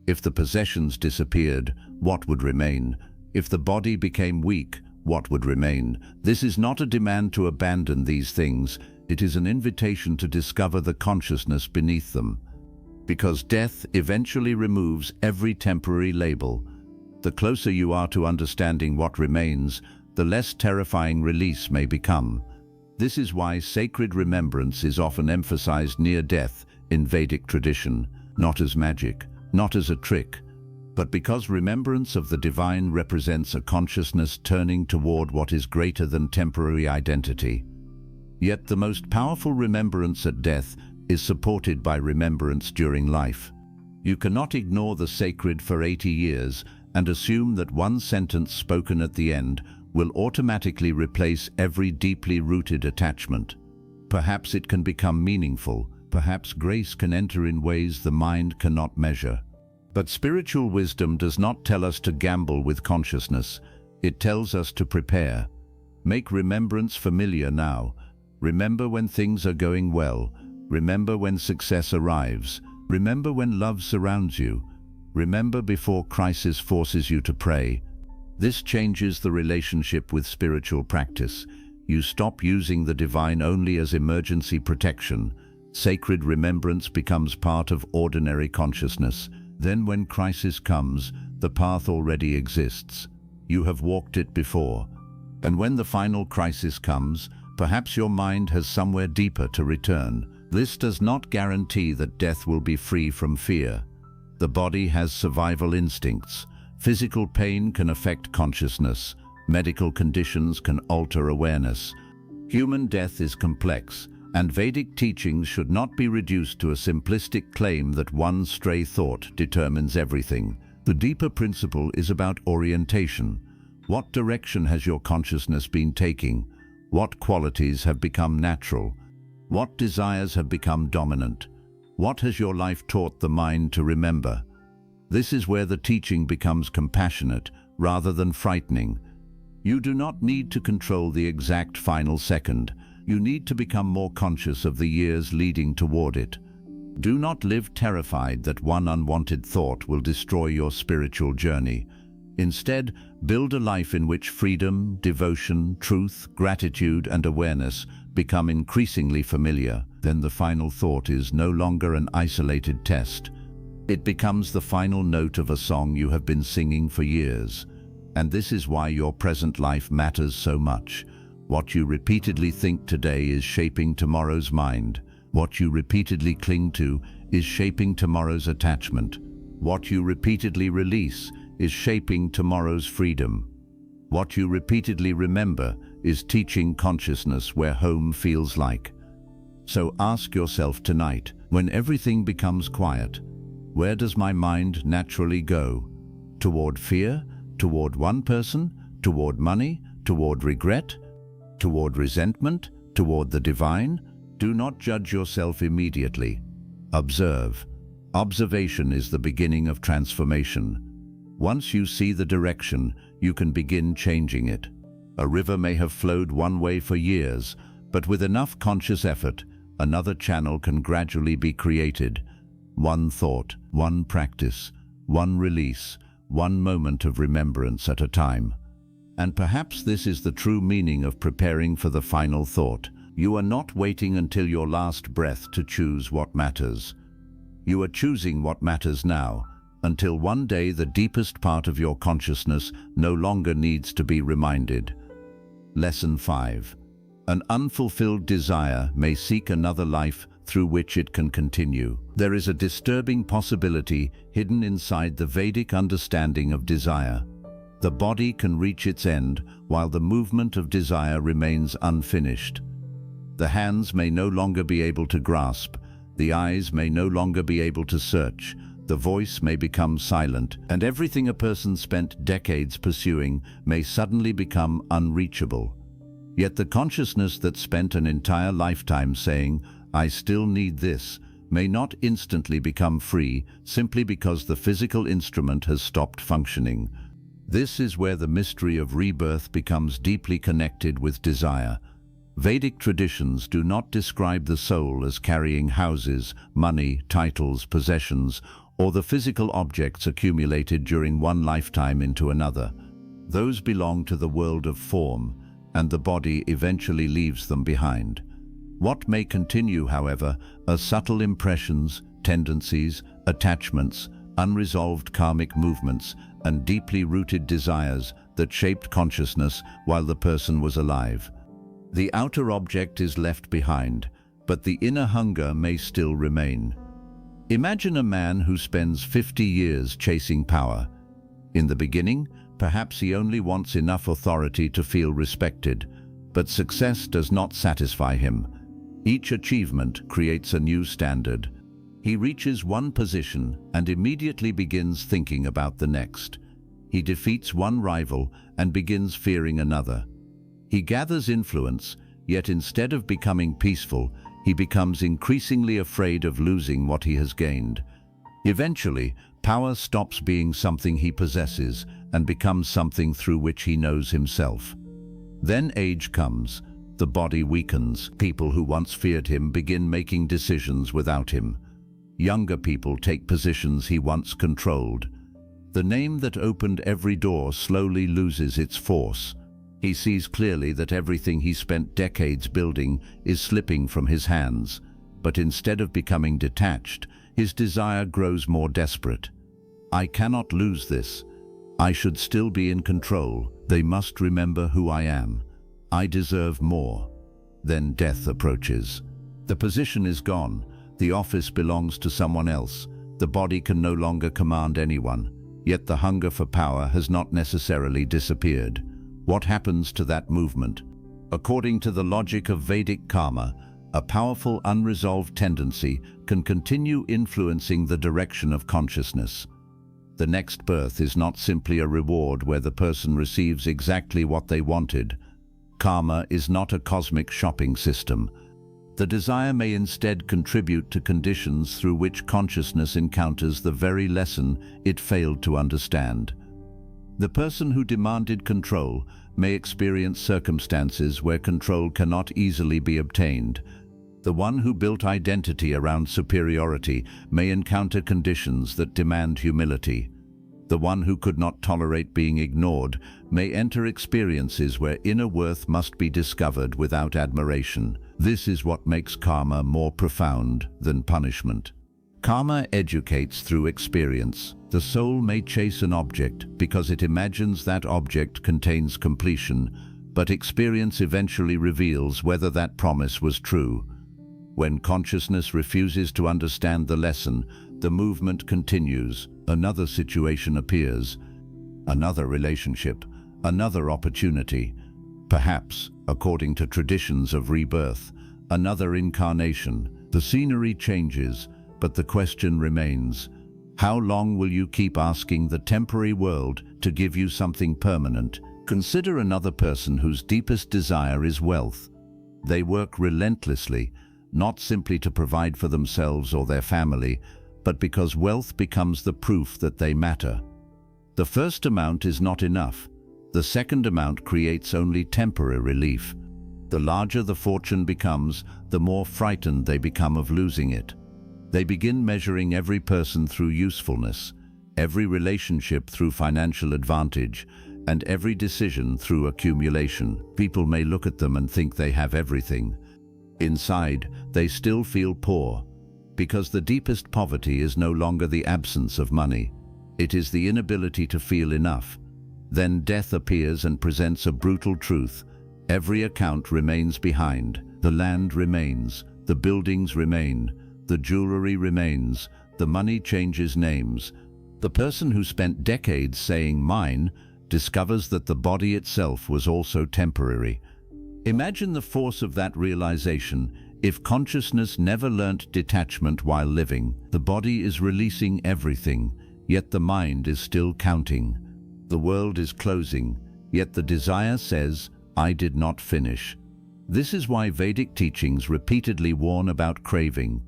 If the possessions disappeared, what would remain? If the body became weak, what would remain? This is not a demand to abandon these things, it is an invitation to discover the consciousness beneath them. Because death eventually removes every temporary label. The closer you are to understanding what remains, the less terrifying release may become. This is why sacred remembrance is often emphasized near death in Vedic tradition, not as magic, not as a trick, but because remembrance of the divine represents a consciousness turning toward what is greater than temporary identity. Yet the most powerful remembrance at death is supported by remembrance during life. You cannot ignore the sacred for 80 years and assume that one sentence spoken at the end will automatically replace every deeply rooted attachment. Perhaps it can become meaningful, perhaps grace can enter in ways the mind cannot measure. But spiritual wisdom does not tell us to gamble with consciousness, it tells us to prepare. Make remembrance familiar now. Remember when things are going well. Remember when success arrives. Remember when love surrounds you. Remember before crisis forces you to pray. This changes the relationship with spiritual practice. You stop using the divine only as emergency protection. Sacred remembrance becomes part of ordinary consciousness. Then when crisis comes, the path already exists. You have walked it before. And when the final crisis comes, perhaps your mind has somewhere deeper to return. This does not guarantee that death will be free from fear. The body has survival instincts. Physical pain can affect consciousness. Medical conditions can alter awareness. Human death is complex, and Vedic teachings should not be reduced to a simplistic claim that one stray thought determines everything. The deeper principle is about orientation. What direction has your consciousness been taking? What qualities have become natural? What desires have become dominant? What has your life taught the mind to remember? This is where the teaching becomes compassionate rather than frightening. You do not need to control the exact final second. You need to become more conscious of the years leading toward it. Do not live terrified that one unwanted thought will destroy your spiritual journey. Instead, build a life in which freedom, devotion, truth, gratitude, and awareness become increasingly familiar. Then the final thought is no longer an isolated test. It becomes the final note of a song you have been singing for years. And this is why your present life matters so much. What you repeatedly think today is shaping tomorrow's mind. What you repeatedly cling to is shaping tomorrow's attachment. What you repeatedly release is shaping tomorrow's freedom. What you repeatedly remember is teaching consciousness where home feels like. So ask yourself tonight, when everything becomes quiet, where does my mind naturally go? Toward fear? Toward one person? Toward money? Toward regret? Toward resentment? Toward the divine? Do not judge yourself immediately. Observe. Observation is the beginning of transformation. Once you see the direction, you can begin changing it. A river may have flowed one way for years, but with enough conscious effort, another channel can gradually be created. One thought, one practice, one release, one moment of remembrance at a time. And perhaps this is the true meaning of preparing for the final thought. You are not waiting until your last breath to choose what matters. You are choosing what matters now, until one day the deepest part of your consciousness no longer needs to be reminded. Lesson 5. An unfulfilled desire may seek another life through which it can continue. There is a disturbing possibility hidden inside the Vedic understanding of desire. The body can reach its end while the movement of desire remains unfinished. The hands may no longer be able to grasp, the eyes may no longer be able to search, the voice may become silent, and everything a person spent decades pursuing may suddenly become unreachable. Yet the consciousness that spent an entire lifetime saying, "I still need this," may not instantly become free simply because the physical instrument has stopped functioning. This is where the mystery of rebirth becomes deeply connected with desire. Vedic traditions do not describe the soul as carrying houses, money, titles, possessions, or the physical objects accumulated during one lifetime into another. Those belong to the world of form, and the body eventually leaves them behind. What may continue, however, are subtle impressions, tendencies, attachments, unresolved karmic movements, and deeply rooted desires that shaped consciousness while the person was alive. The outer object is left behind, but the inner hunger may still remain. Imagine a man who spends 50 years chasing power. In the beginning, perhaps he only wants enough authority to feel respected, but success does not satisfy him. Each achievement creates a new standard. He reaches one position and immediately begins thinking about the next. He defeats one rival and begins fearing another. He gathers influence, yet instead of becoming peaceful, he becomes increasingly afraid of losing what he has gained. Eventually, power stops being something he possesses and becomes something through which he knows himself. Then age comes. The body weakens. People who once feared him begin making decisions without him. Younger people take positions he once controlled. The name that opened every door slowly loses its force. He sees clearly that everything he spent decades building is slipping from his hands, but instead of becoming detached, his desire grows more desperate. I cannot lose this. I should still be in control. They must remember who I am. I deserve more. Then death approaches. The position is gone. The office belongs to someone else. The body can no longer command anyone. Yet the hunger for power has not necessarily disappeared. What happens to that movement? According to the logic of Vedic karma, a powerful unresolved tendency can continue influencing the direction of consciousness. The next birth is not simply a reward where the person receives exactly what they wanted. Karma is not a cosmic shopping system. The desire may instead contribute to conditions through which consciousness encounters the very lesson it failed to understand. The person who demanded control may experience circumstances where control cannot easily be obtained. The one who built identity around superiority may encounter conditions that demand humility. The one who could not tolerate being ignored may enter experiences where inner worth must be discovered without admiration. This is what makes karma more profound than punishment. Karma educates through experience. The soul may chase an object because it imagines that object contains completion, but experience eventually reveals whether that promise was true. When consciousness refuses to understand the lesson, the movement continues. Another situation appears, another relationship, another opportunity. Perhaps, according to traditions of rebirth, another incarnation. The scenery changes, but the question remains. How long will you keep asking the temporary world to give you something permanent? Consider another person whose deepest desire is wealth. They work relentlessly, not simply to provide for themselves or their family, but because wealth becomes the proof that they matter. The first amount is not enough. The second amount creates only temporary relief. The larger the fortune becomes, the more frightened they become of losing it. They begin measuring every person through usefulness, every relationship through financial advantage, and every decision through accumulation. People may look at them and think they have everything. Inside, they still feel poor, because the deepest poverty is no longer the absence of money. It is the inability to feel enough. Then death appears and presents a brutal truth. Every account remains behind. The land remains, the buildings remain, the jewelry remains, the money changes names. The person who spent decades saying mine discovers that the body itself was also temporary. Imagine the force of that realization. If consciousness never learnt detachment while living, the body is releasing everything, yet the mind is still counting. The world is closing, yet the desire says, I did not finish. This is why Vedic teachings repeatedly warn about craving.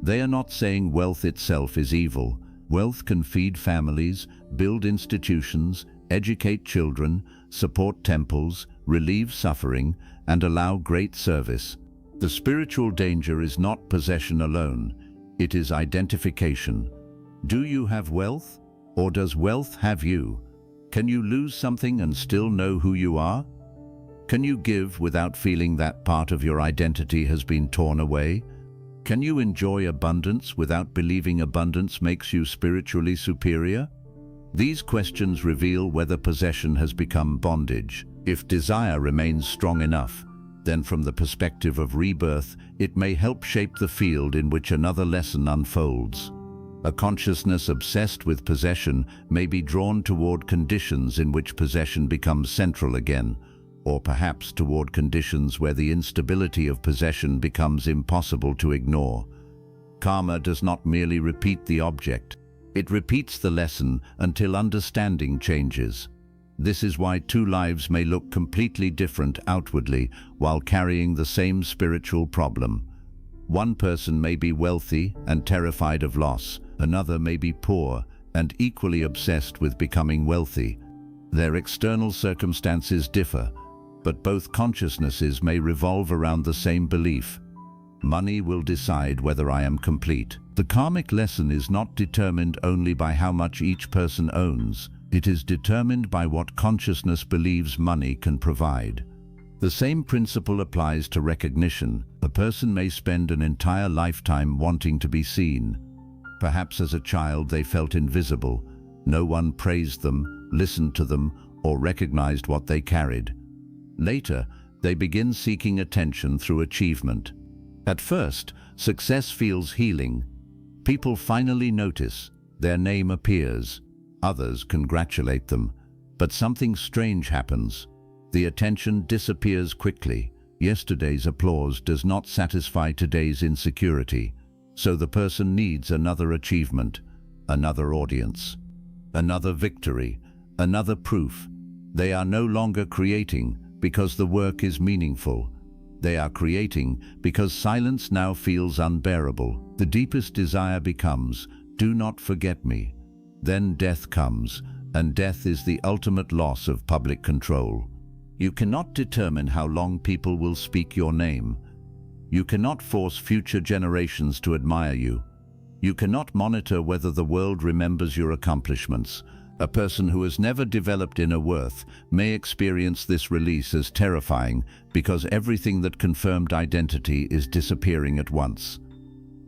They are not saying wealth itself is evil. Wealth can feed families, build institutions, educate children, support temples, relieve suffering, and allow great service. The spiritual danger is not possession alone, it is identification. Do you have wealth, or does wealth have you? Can you lose something and still know who you are? Can you give without feeling that part of your identity has been torn away? Can you enjoy abundance without believing abundance makes you spiritually superior? These questions reveal whether possession has become bondage. If desire remains strong enough, then from the perspective of rebirth, it may help shape the field in which another lesson unfolds. A consciousness obsessed with possession may be drawn toward conditions in which possession becomes central again, or perhaps toward conditions where the instability of possession becomes impossible to ignore. Karma does not merely repeat the object, it repeats the lesson until understanding changes. This is why two lives may look completely different outwardly while carrying the same spiritual problem. One person may be wealthy and terrified of loss, another may be poor and equally obsessed with becoming wealthy. Their external circumstances differ, but both consciousnesses may revolve around the same belief. Money will decide whether I am complete. The karmic lesson is not determined only by how much each person owns. It is determined by what consciousness believes money can provide. The same principle applies to recognition. A person may spend an entire lifetime wanting to be seen. Perhaps as a child they felt invisible. No one praised them, listened to them, or recognized what they carried. Later, they begin seeking attention through achievement. At first, success feels healing. People finally notice, their name appears. Others congratulate them, but something strange happens. The attention disappears quickly. Yesterday's applause does not satisfy today's insecurity, so the person needs another achievement, another audience, another victory, another proof. They are no longer creating because the work is meaningful. They are creating because silence now feels unbearable. The deepest desire becomes, "Do not forget me." Then death comes, and death is the ultimate loss of public control. You cannot determine how long people will speak your name. You cannot force future generations to admire you. You cannot monitor whether the world remembers your accomplishments. A person who has never developed inner worth may experience this release as terrifying because everything that confirmed identity is disappearing at once.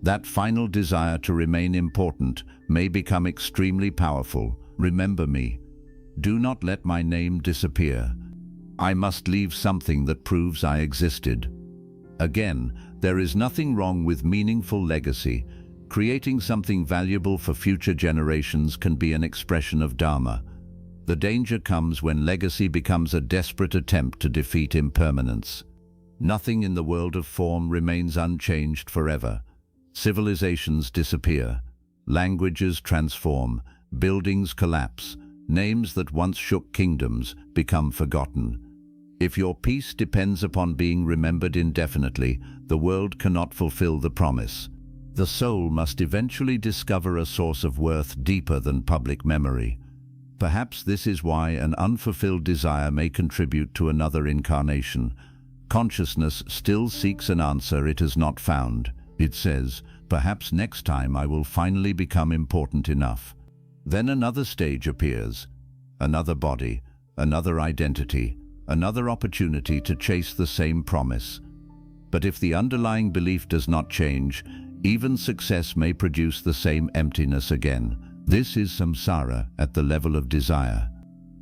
That final desire to remain important may become extremely powerful. Remember me. Do not let my name disappear. I must leave something that proves I existed. Again, there is nothing wrong with meaningful legacy. Creating something valuable for future generations can be an expression of Dharma. The danger comes when legacy becomes a desperate attempt to defeat impermanence. Nothing in the world of form remains unchanged forever. Civilizations disappear, languages transform, buildings collapse, names that once shook kingdoms become forgotten. If your peace depends upon being remembered indefinitely, the world cannot fulfill the promise. The soul must eventually discover a source of worth deeper than public memory. Perhaps this is why an unfulfilled desire may contribute to another incarnation. Consciousness still seeks an answer it has not found. It says, "Perhaps next time I will finally become important enough." Then another stage appears, another body, another identity, another opportunity to chase the same promise. But if the underlying belief does not change, even success may produce the same emptiness again. This is samsara at the level of desire.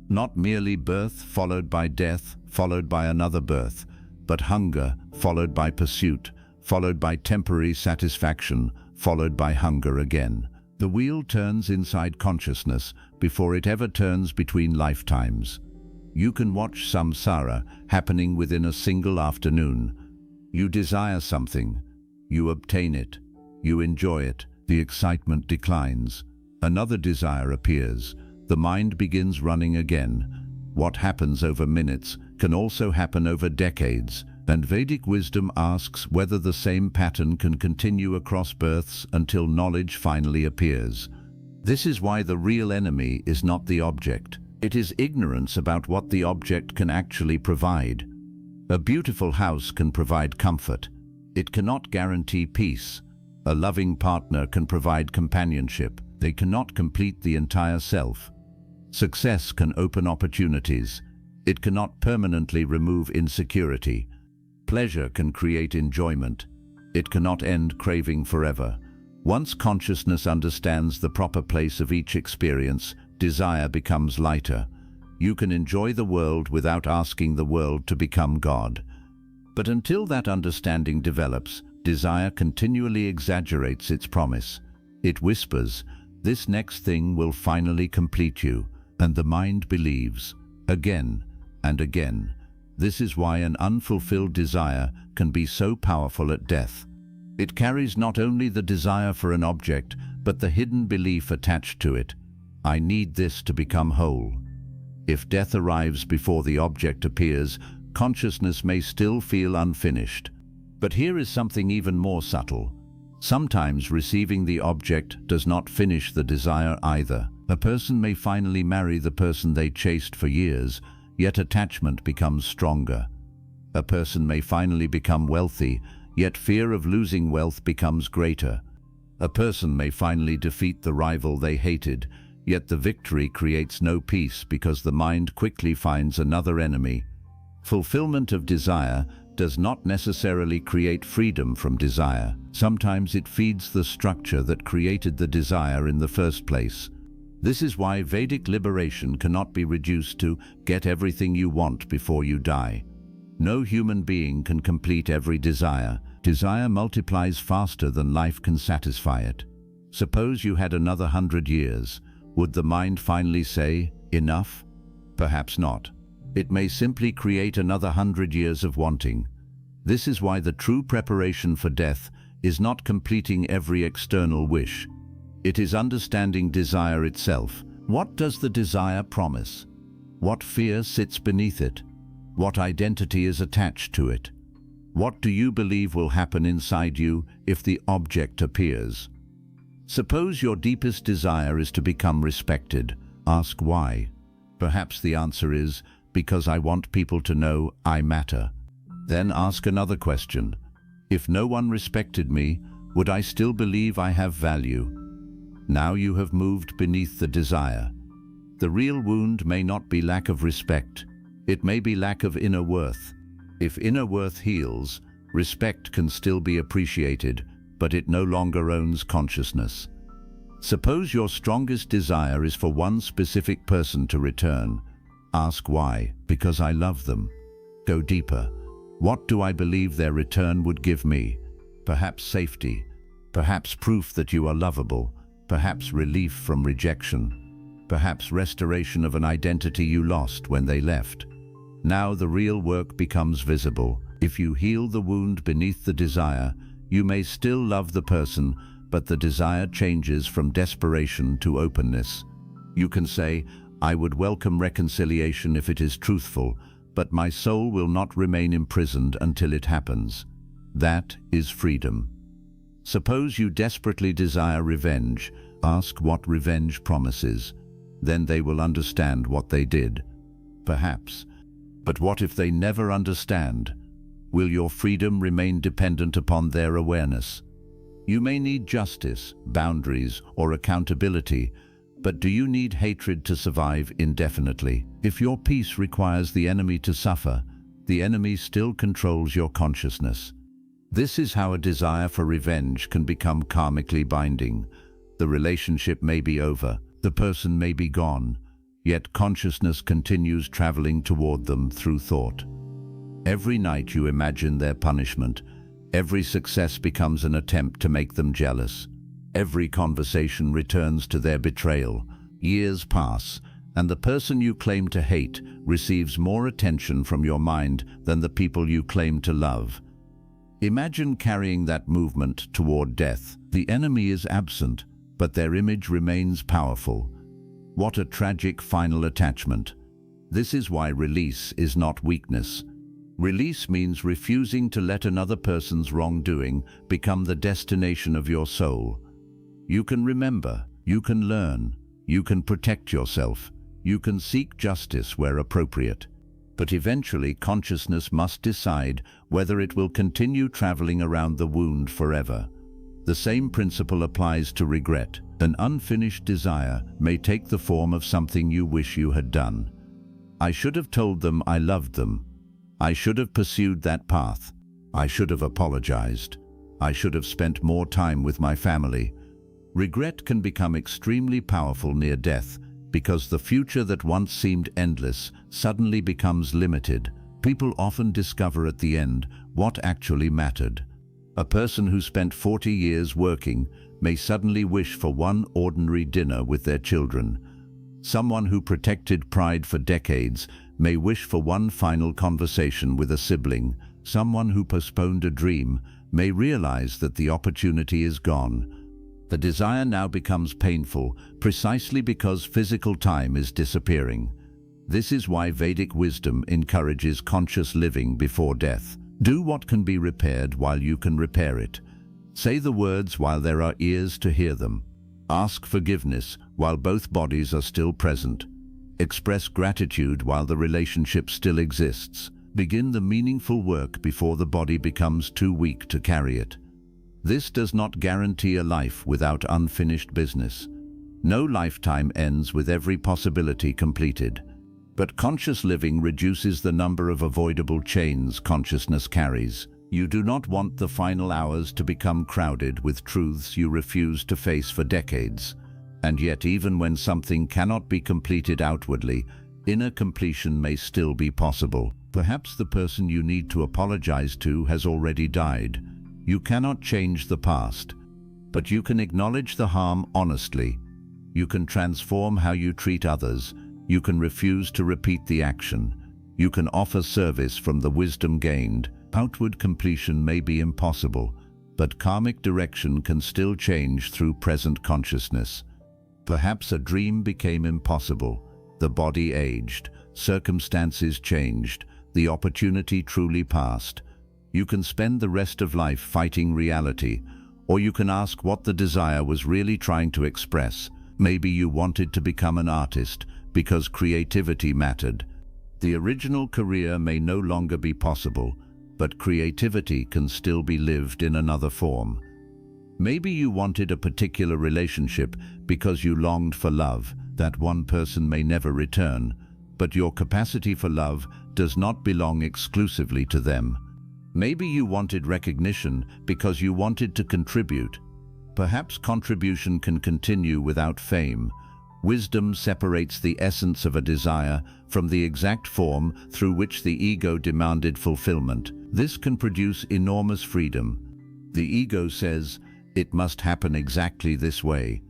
Not merely birth followed by death, followed by another birth, but hunger followed by pursuit, followed by temporary satisfaction, followed by hunger again. The wheel turns inside consciousness before it ever turns between lifetimes. You can watch samsara happening within a single afternoon. You desire something, you obtain it, you enjoy it, the excitement declines. Another desire appears, the mind begins running again. What happens over minutes can also happen over decades. And Vedic wisdom asks whether the same pattern can continue across births until knowledge finally appears. This is why the real enemy is not the object. It is ignorance about what the object can actually provide. A beautiful house can provide comfort. It cannot guarantee peace. A loving partner can provide companionship. They cannot complete the entire self. Success can open opportunities. It cannot permanently remove insecurity. Pleasure can create enjoyment. It cannot end craving forever. Once consciousness understands the proper place of each experience, desire becomes lighter. You can enjoy the world without asking the world to become God. But until that understanding develops, desire continually exaggerates its promise. It whispers, "This next thing will finally complete you," and the mind believes, again and again. This is why an unfulfilled desire can be so powerful at death. It carries not only the desire for an object, but the hidden belief attached to it. I need this to become whole. If death arrives before the object appears, consciousness may still feel unfinished. But here is something even more subtle. Sometimes receiving the object does not finish the desire either. A person may finally marry the person they chased for years, yet attachment becomes stronger. A person may finally become wealthy, yet fear of losing wealth becomes greater. A person may finally defeat the rival they hated, yet the victory creates no peace because the mind quickly finds another enemy. Fulfillment of desire does not necessarily create freedom from desire. Sometimes it feeds the structure that created the desire in the first place. This is why Vedic liberation cannot be reduced to get everything you want before you die. No human being can complete every desire. Desire multiplies faster than life can satisfy it. Suppose you had another 100 years. Would the mind finally say, "Enough"? Perhaps not. It may simply create another 100 years of wanting. This is why the true preparation for death is not completing every external wish. It is understanding desire itself. What does the desire promise? What fear sits beneath it? What identity is attached to it? What do you believe will happen inside you if the object appears? Suppose your deepest desire is to become respected. Ask why. Perhaps the answer is, because I want people to know I matter. Then ask another question. If no one respected me, would I still believe I have value? Now you have moved beneath the desire. The real wound may not be lack of respect. It may be lack of inner worth. If inner worth heals, respect can still be appreciated, but it no longer owns consciousness. Suppose your strongest desire is for one specific person to return. Ask why. Because I love them. Go deeper. What do I believe their return would give me? Perhaps safety. Perhaps proof that you are lovable. Perhaps relief from rejection. Perhaps restoration of an identity you lost when they left. Now the real work becomes visible. If you heal the wound beneath the desire, you may still love the person, but the desire changes from desperation to openness. You can say, "I would welcome reconciliation if it is truthful, but my soul will not remain imprisoned until it happens." That is freedom. Suppose you desperately desire revenge. Ask what revenge promises. Then they will understand what they did. Perhaps. But what if they never understand? Will your freedom remain dependent upon their awareness? You may need justice, boundaries, or accountability, but do you need hatred to survive indefinitely? If your peace requires the enemy to suffer, the enemy still controls your consciousness. This is how a desire for revenge can become karmically binding. The relationship may be over, the person may be gone, yet consciousness continues traveling toward them through thought. Every night you imagine their punishment. Every success becomes an attempt to make them jealous. Every conversation returns to their betrayal. Years pass, and the person you claim to hate receives more attention from your mind than the people you claim to love. Imagine carrying that movement toward death. The enemy is absent, but their image remains powerful. What a tragic final attachment. This is why release is not weakness. Release means refusing to let another person's wrongdoing become the destination of your soul. You can remember, you can learn, you can protect yourself, you can seek justice where appropriate. But eventually consciousness must decide whether it will continue traveling around the wound forever. The same principle applies to regret. An unfinished desire may take the form of something you wish you had done. I should have told them I loved them. I should have pursued that path. I should have apologized. I should have spent more time with my family. Regret can become extremely powerful near death because the future that once seemed endless suddenly becomes limited. People often discover at the end what actually mattered. A person who spent 40 years working may suddenly wish for one ordinary dinner with their children. Someone who protected pride for decades may wish for one final conversation with a sibling. Someone who postponed a dream may realize that the opportunity is gone. The desire now becomes painful precisely because physical time is disappearing. This is why Vedic wisdom encourages conscious living before death. Do what can be repaired while you can repair it. Say the words while there are ears to hear them. Ask forgiveness while both bodies are still present. Express gratitude while the relationship still exists. Begin the meaningful work before the body becomes too weak to carry it. This does not guarantee a life without unfinished business. No lifetime ends with every possibility completed. But conscious living reduces the number of avoidable chains consciousness carries. You do not want the final hours to become crowded with truths you refuse to face for decades. And yet, even when something cannot be completed outwardly, inner completion may still be possible. Perhaps the person you need to apologize to has already died. You cannot change the past, but you can acknowledge the harm honestly. You can transform how you treat others. You can refuse to repeat the action. You can offer service from the wisdom gained. Outward completion may be impossible, but karmic direction can still change through present consciousness. Perhaps a dream became impossible. The body aged. Circumstances changed. The opportunity truly passed. You can spend the rest of life fighting reality, or you can ask what the desire was really trying to express. Maybe you wanted to become an artist because creativity mattered. The original career may no longer be possible, but creativity can still be lived in another form. Maybe you wanted a particular relationship because you longed for love. That one person may never return, but your capacity for love does not belong exclusively to them. Maybe you wanted recognition because you wanted to contribute. Perhaps contribution can continue without fame. Wisdom separates the essence of a desire from the exact form through which the ego demanded fulfillment. This can produce enormous freedom. The ego says, "It must happen exactly this way."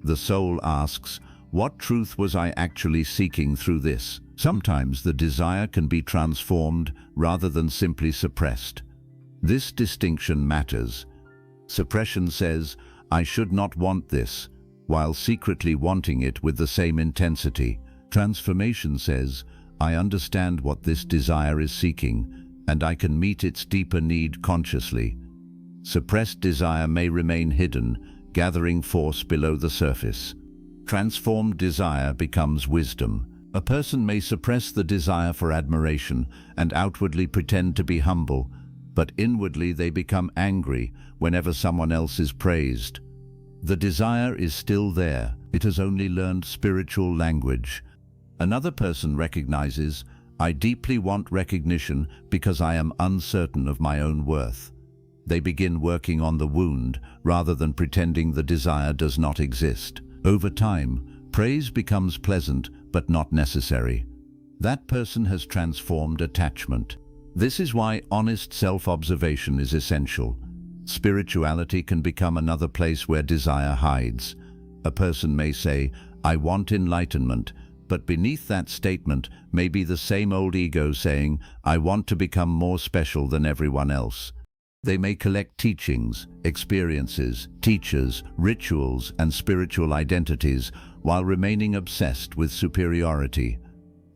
The soul asks, "What truth was I actually seeking through this?" Sometimes the desire can be transformed rather than simply suppressed. This distinction matters. Suppression says, "I should not want this," while secretly wanting it with the same intensity. Transformation says, "I understand what this desire is seeking, and I can meet its deeper need consciously." Suppressed desire may remain hidden, gathering force below the surface. Transformed desire becomes wisdom. A person may suppress the desire for admiration and outwardly pretend to be humble, but inwardly they become angry whenever someone else is praised. The desire is still there. It has only learned spiritual language. Another person recognizes, "I deeply want recognition because I am uncertain of my own worth." They begin working on the wound rather than pretending the desire does not exist. Over time, praise becomes pleasant but not necessary. That person has transformed attachment. This is why honest self-observation is essential. Spirituality can become another place where desire hides. A person may say, "I want enlightenment," but beneath that statement may be the same old ego saying, "I want to become more special than everyone else." They may collect teachings, experiences, teachers, rituals, and spiritual identities while remaining obsessed with superiority.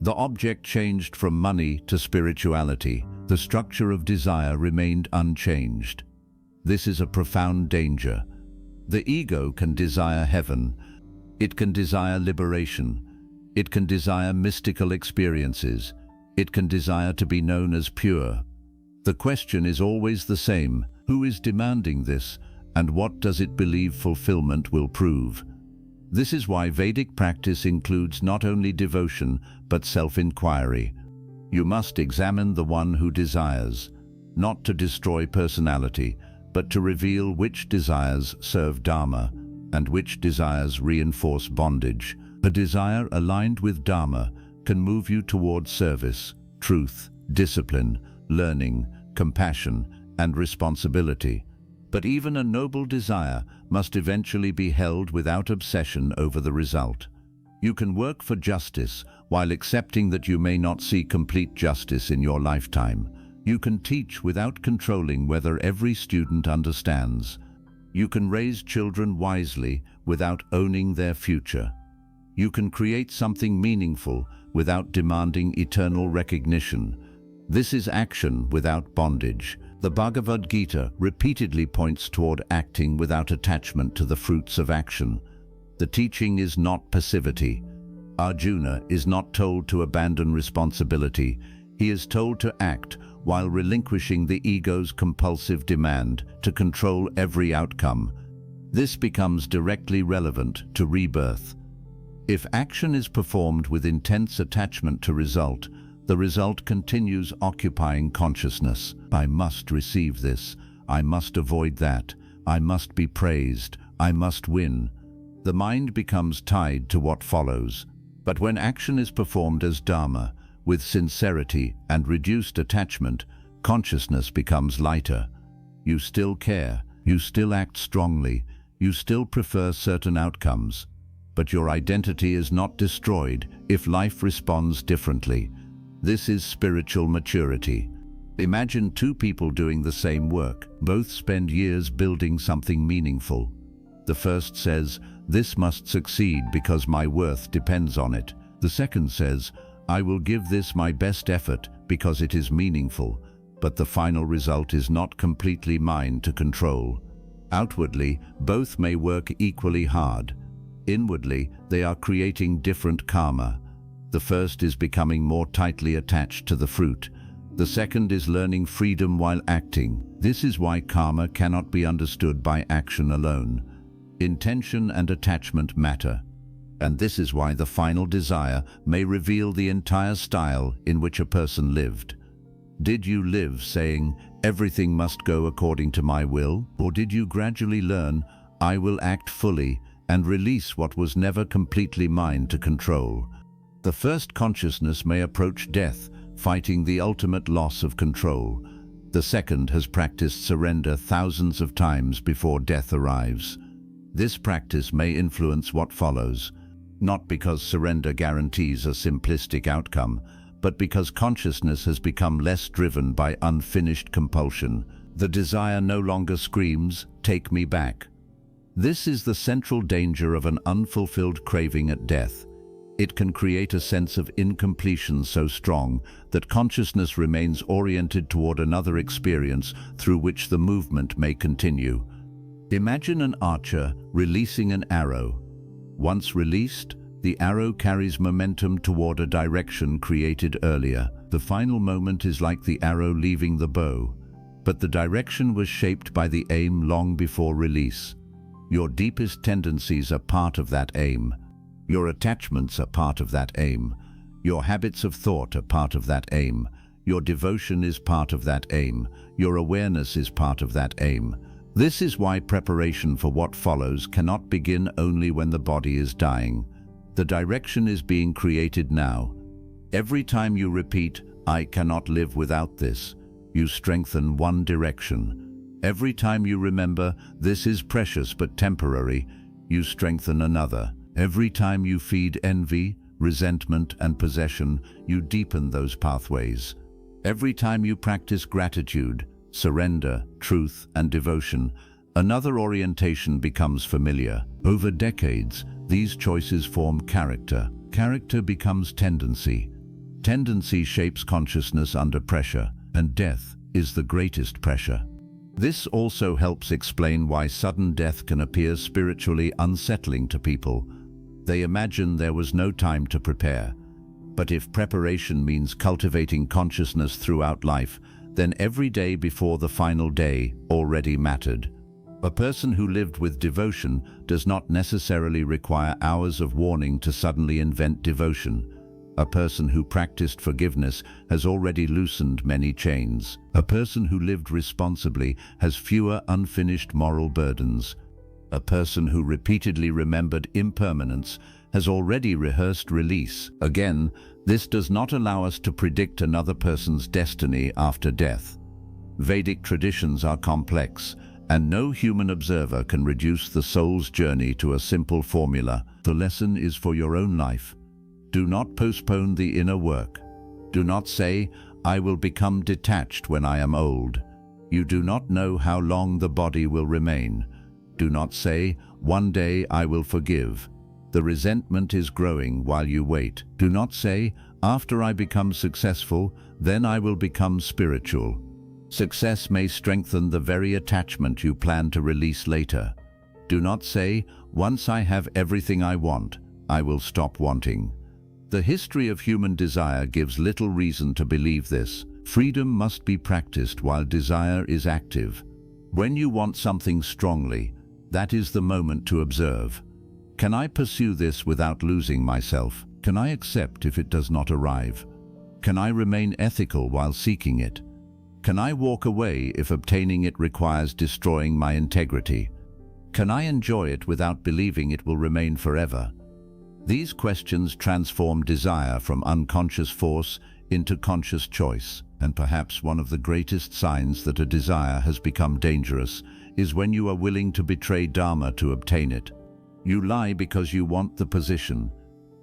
The object changed from money to spirituality. The structure of desire remained unchanged. This is a profound danger. The ego can desire heaven. It can desire liberation. It can desire mystical experiences. It can desire to be known as pure. The question is always the same: who is demanding this, and what does it believe fulfillment will prove? This is why Vedic practice includes not only devotion, but self-inquiry. You must examine the one who desires, not to destroy personality, but to reveal which desires serve Dharma and which desires reinforce bondage. A desire aligned with Dharma can move you toward service, truth, discipline, learning, compassion, and responsibility. But even a noble desire must eventually be held without obsession over the result. You can work for justice while accepting that you may not see complete justice in your lifetime. You can teach without controlling whether every student understands. You can raise children wisely without owning their future. You can create something meaningful without demanding eternal recognition. This is action without bondage. The Bhagavad Gita repeatedly points toward acting without attachment to the fruits of action. The teaching is not passivity. Arjuna is not told to abandon responsibility. He is told to act while relinquishing the ego's compulsive demand to control every outcome. This becomes directly relevant to rebirth. If action is performed with intense attachment to result, the result continues occupying consciousness. I must receive this. I must avoid that. I must be praised. I must win. The mind becomes tied to what follows. But when action is performed as Dharma, with sincerity and reduced attachment, consciousness becomes lighter. You still care. You still act strongly. You still prefer certain outcomes. But your identity is not destroyed if life responds differently. This is spiritual maturity. Imagine two people doing the same work. Both spend years building something meaningful. The first says, "This must succeed because my worth depends on it." The second says, "I will give this my best effort because it is meaningful, but the final result is not completely mine to control." Outwardly, both may work equally hard. Inwardly, they are creating different karma. The first is becoming more tightly attached to the fruit. The second is learning freedom while acting. This is why karma cannot be understood by action alone. Intention and attachment matter. And this is why the final desire may reveal the entire style in which a person lived. Did you live saying, "Everything must go according to my will"? Or did you gradually learn, "I will act fully and release what was never completely mine to control"? The first consciousness may approach death, fighting the ultimate loss of control. The second has practiced surrender thousands of times before death arrives. This practice may influence what follows, not because surrender guarantees a simplistic outcome, but because consciousness has become less driven by unfinished compulsion. The desire no longer screams, "Take me back." This is the central danger of an unfulfilled craving at death. It can create a sense of incompletion so strong that consciousness remains oriented toward another experience through which the movement may continue. Imagine an archer releasing an arrow. Once released, the arrow carries momentum toward a direction created earlier. The final moment is like the arrow leaving the bow, but the direction was shaped by the aim long before release. Your deepest tendencies are part of that aim. Your attachments are part of that aim. Your habits of thought are part of that aim. Your devotion is part of that aim. Your awareness is part of that aim. This is why preparation for what follows cannot begin only when the body is dying. The direction is being created now. Every time you repeat, "I cannot live without this," you strengthen one direction. Every time you remember, "This is precious but temporary," you strengthen another. Every time you feed envy, resentment, and possession, you deepen those pathways. Every time you practice gratitude, surrender, truth, and devotion, another orientation becomes familiar. Over decades, these choices form character. Character becomes tendency. Tendency shapes consciousness under pressure, and death is the greatest pressure. This also helps explain why sudden death can appear spiritually unsettling to people. They imagine there was no time to prepare. But if preparation means cultivating consciousness throughout life, then every day before the final day already mattered. A person who lived with devotion does not necessarily require hours of warning to suddenly invent devotion. A person who practiced forgiveness has already loosened many chains. A person who lived responsibly has fewer unfinished moral burdens. A person who repeatedly remembered impermanence has already rehearsed release. Again, this does not allow us to predict another person's destiny after death. Vedic traditions are complex, and no human observer can reduce the soul's journey to a simple formula. The lesson is for your own life. Do not postpone the inner work. Do not say, "I will become detached when I am old." You do not know how long the body will remain. Do not say, "One day I will forgive." The resentment is growing while you wait. Do not say, "After I become successful, then I will become spiritual." Success may strengthen the very attachment you plan to release later. Do not say, "Once I have everything I want, I will stop wanting." The history of human desire gives little reason to believe this. Freedom must be practiced while desire is active. When you want something strongly, that is the moment to observe. Can I pursue this without losing myself? Can I accept if it does not arrive? Can I remain ethical while seeking it? Can I walk away if obtaining it requires destroying my integrity? Can I enjoy it without believing it will remain forever? These questions transform desire from unconscious force into conscious choice. And perhaps one of the greatest signs that a desire has become dangerous is when you are willing to betray Dharma to obtain it. You lie because you want the position.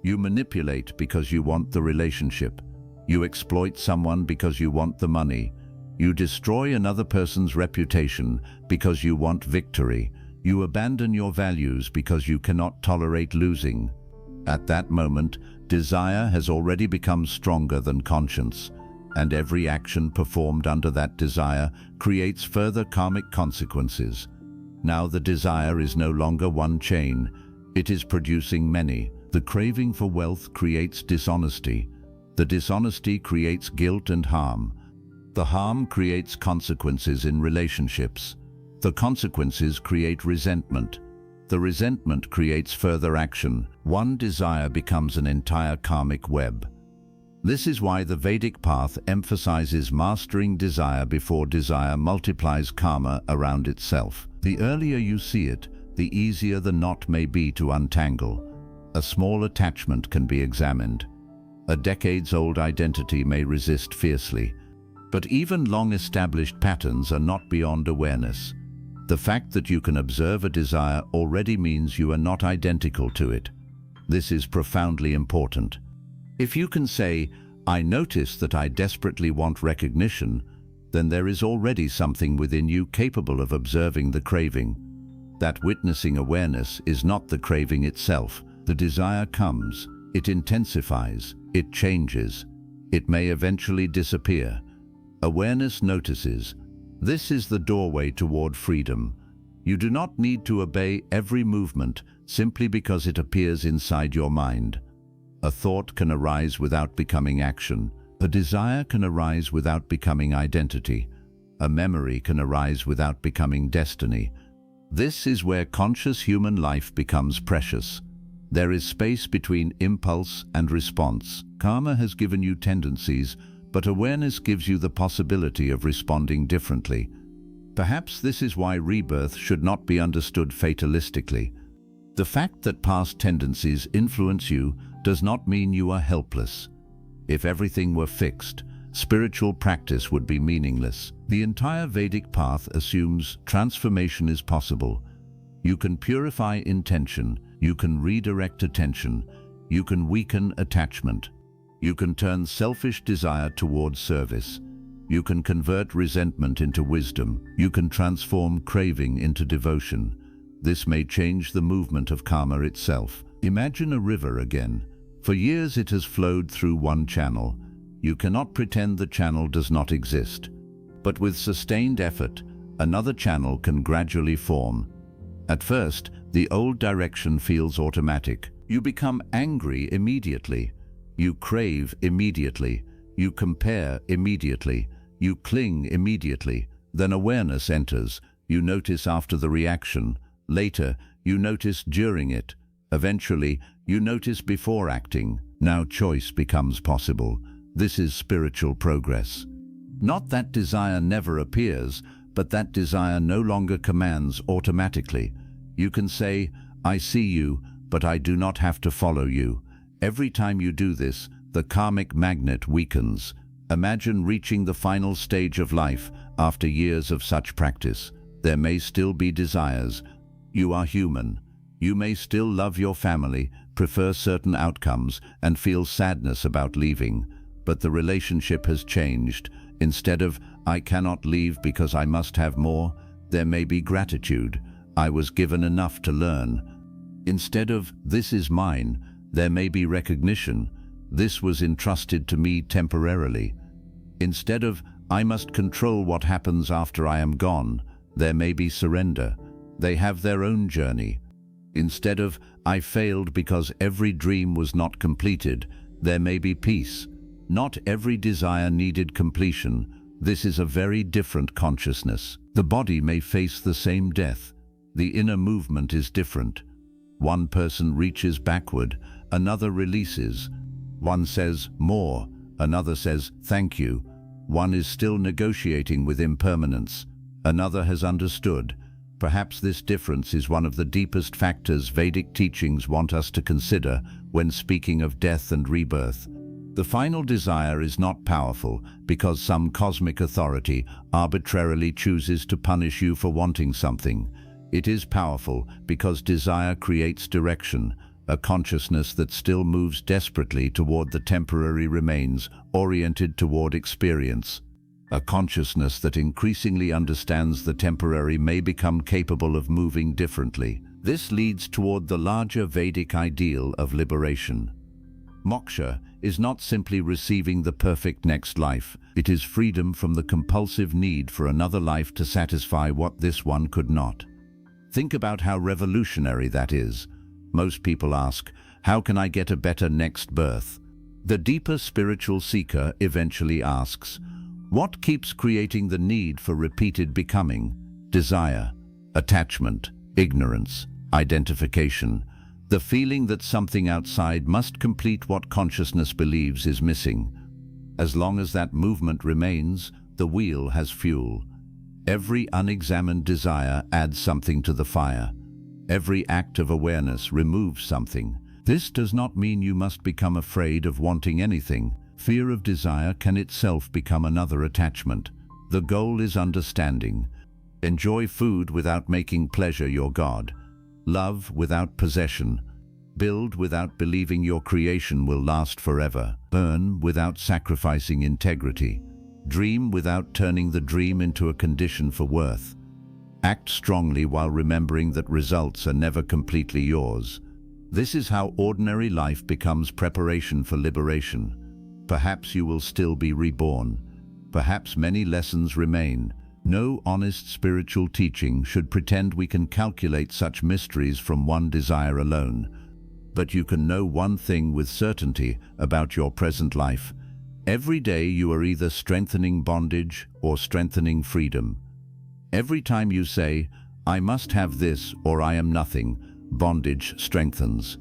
You manipulate because you want the relationship. You exploit someone because you want the money. You destroy another person's reputation because you want victory. You abandon your values because you cannot tolerate losing. At that moment, desire has already become stronger than conscience, and every action performed under that desire creates further karmic consequences. Now the desire is no longer one chain, it is producing many. The craving for wealth creates dishonesty. The dishonesty creates guilt and harm. The harm creates consequences in relationships. The consequences create resentment. The resentment creates further action. One desire becomes an entire karmic web. This is why the Vedic path emphasizes mastering desire before desire multiplies karma around itself. The earlier you see it, the easier the knot may be to untangle. A small attachment can be examined. A decades-old identity may resist fiercely. But even long-established patterns are not beyond awareness. The fact that you can observe a desire already means you are not identical to it. This is profoundly important. If you can say, "I notice that I desperately want recognition," then there is already something within you capable of observing the craving. That witnessing awareness is not the craving itself. The desire comes, it intensifies, it changes. It may eventually disappear. Awareness notices. This is the doorway toward freedom. You do not need to obey every movement simply because it appears inside your mind. A thought can arise without becoming action. A desire can arise without becoming identity. A memory can arise without becoming destiny. This is where conscious human life becomes precious. There is space between impulse and response. Karma has given you tendencies, but awareness gives you the possibility of responding differently. Perhaps this is why rebirth should not be understood fatalistically. The fact that past tendencies influence you does not mean you are helpless. If everything were fixed, spiritual practice would be meaningless. The entire Vedic path assumes transformation is possible. You can purify intention, you can redirect attention, you can weaken attachment. You can turn selfish desire towards service. You can convert resentment into wisdom. You can transform craving into devotion. This may change the movement of karma itself. Imagine a river again. For years it has flowed through one channel. You cannot pretend the channel does not exist. But with sustained effort, another channel can gradually form. At first, the old direction feels automatic. You become angry immediately. You crave immediately. You compare immediately. You cling immediately. Then awareness enters. You notice after the reaction. Later, you notice during it. Eventually, you notice before acting. Now choice becomes possible. This is spiritual progress. Not that desire never appears, but that desire no longer commands automatically. You can say, I see you, but I do not have to follow you. Every time you do this, the karmic magnet weakens. Imagine reaching the final stage of life after years of such practice. There may still be desires. You are human. You may still love your family, prefer certain outcomes, and feel sadness about leaving. But the relationship has changed. Instead of, I cannot leave because I must have more, there may be gratitude. I was given enough to learn. Instead of, this is mine, there may be recognition. This was entrusted to me temporarily. Instead of, I must control what happens after I am gone, there may be surrender. They have their own journey. Instead of, I failed because every dream was not completed, there may be peace. Not every desire needed completion. This is a very different consciousness. The body may face the same death. The inner movement is different. One person reaches backward, another releases. One says, more, another says, thank you. One is still negotiating with impermanence. Another has understood. Perhaps this difference is one of the deepest factors Vedic teachings want us to consider when speaking of death and rebirth. The final desire is not powerful because some cosmic authority arbitrarily chooses to punish you for wanting something. It is powerful because desire creates direction, a consciousness that still moves desperately toward the temporary remains, oriented toward experience. A consciousness that increasingly understands the temporary may become capable of moving differently. This leads toward the larger Vedic ideal of liberation. Moksha is not simply receiving the perfect next life. It is freedom from the compulsive need for another life to satisfy what this one could not. Think about how revolutionary that is. Most people ask, how can I get a better next birth? The deeper spiritual seeker eventually asks, what keeps creating the need for repeated becoming? Desire, attachment, ignorance, identification. The feeling that something outside must complete what consciousness believes is missing. As long as that movement remains, the wheel has fuel. Every unexamined desire adds something to the fire. Every act of awareness removes something. This does not mean you must become afraid of wanting anything. Fear of desire can itself become another attachment. The goal is understanding. Enjoy food without making pleasure your God. Love without possession. Build without believing your creation will last forever. Earn without sacrificing integrity. Dream without turning the dream into a condition for worth. Act strongly while remembering that results are never completely yours. This is how ordinary life becomes preparation for liberation. Perhaps you will still be reborn. Perhaps many lessons remain. No honest spiritual teaching should pretend we can calculate such mysteries from one desire alone. But you can know one thing with certainty about your present life. Every day you are either strengthening bondage or strengthening freedom. Every time you say, I must have this or I am nothing, bondage strengthens.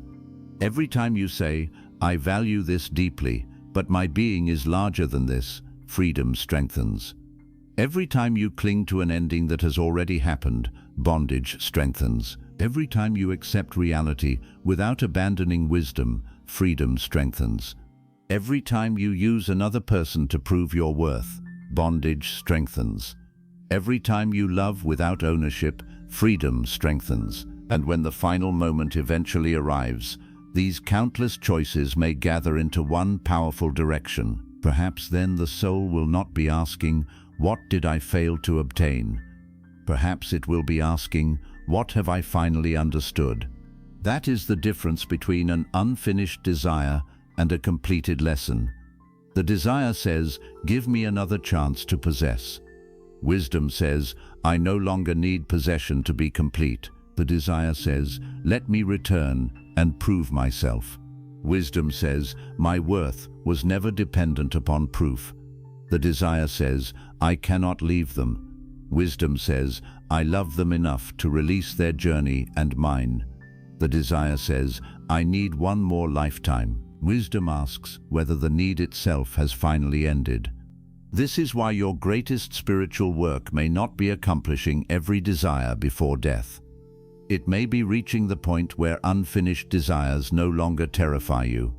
Every time you say, I value this deeply, but my being is larger than this, freedom strengthens. Every time you cling to an ending that has already happened, bondage strengthens. Every time you accept reality without abandoning wisdom, freedom strengthens. Every time you use another person to prove your worth, bondage strengthens. Every time you love without ownership, freedom strengthens. And when the final moment eventually arrives, these countless choices may gather into one powerful direction. Perhaps then the soul will not be asking, what did I fail to obtain? Perhaps it will be asking, what have I finally understood? That is the difference between an unfinished desire and a completed lesson. The desire says, give me another chance to possess. Wisdom says, I no longer need possession to be complete. The desire says, let me return and prove myself. Wisdom says, my worth was never dependent upon proof. The desire says, I cannot leave them. Wisdom says, I love them enough to release their journey and mine. The desire says, I need one more lifetime. Wisdom asks whether the need itself has finally ended. This is why your greatest spiritual work may not be accomplishing every desire before death. It may be reaching the point where unfinished desires no longer terrify you.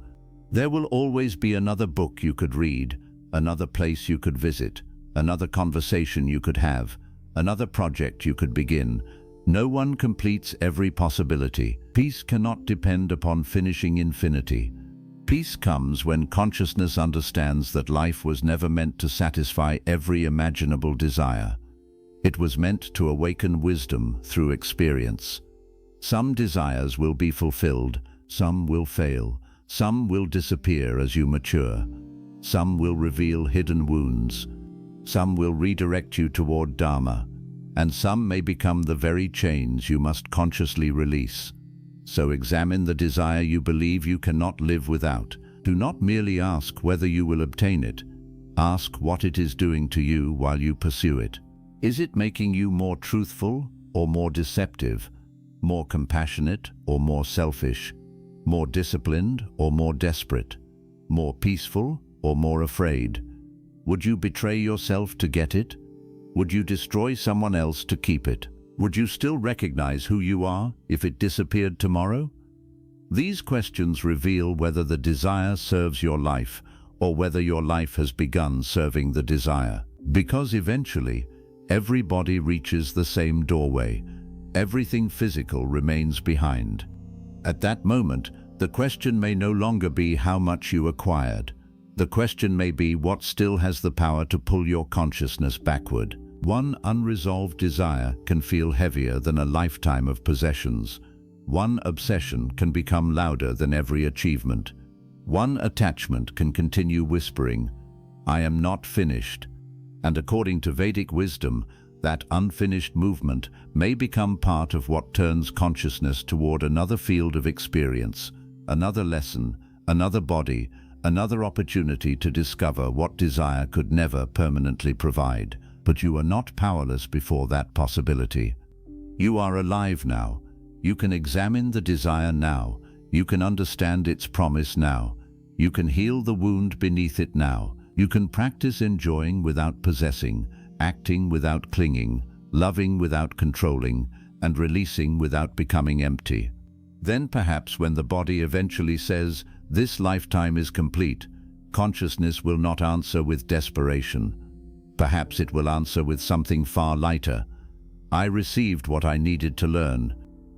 There will always be another book you could read, another place you could visit, another conversation you could have, another project you could begin. No one completes every possibility. Peace cannot depend upon finishing infinity. Peace comes when consciousness understands that life was never meant to satisfy every imaginable desire. It was meant to awaken wisdom through experience. Some desires will be fulfilled, some will fail, some will disappear as you mature. Some will reveal hidden wounds. Some will redirect you toward Dharma, and some may become the very chains you must consciously release. So examine the desire you believe you cannot live without. Do not merely ask whether you will obtain it. Ask what it is doing to you while you pursue it. Is it making you more truthful or more deceptive, more compassionate or more selfish, more disciplined or more desperate, more peaceful or more afraid? Would you betray yourself to get it? Would you destroy someone else to keep it? Would you still recognize who you are if it disappeared tomorrow? These questions reveal whether the desire serves your life or whether your life has begun serving the desire. Because eventually, every body reaches the same doorway. Everything physical remains behind. At that moment, the question may no longer be how much you acquired. The question may be what still has the power to pull your consciousness backward. One unresolved desire can feel heavier than a lifetime of possessions. One obsession can become louder than every achievement. One attachment can continue whispering, I am not finished. And according to Vedic wisdom, that unfinished movement may become part of what turns consciousness toward another field of experience, another lesson, another body, another opportunity to discover what desire could never permanently provide. But you are not powerless before that possibility. You are alive now. You can examine the desire now. You can understand its promise now. You can heal the wound beneath it now. You can practice enjoying without possessing, acting without clinging, loving without controlling, and releasing without becoming empty. Then perhaps when the body eventually says, this lifetime is complete, consciousness will not answer with desperation. Perhaps it will answer with something far lighter. I received what I needed to learn.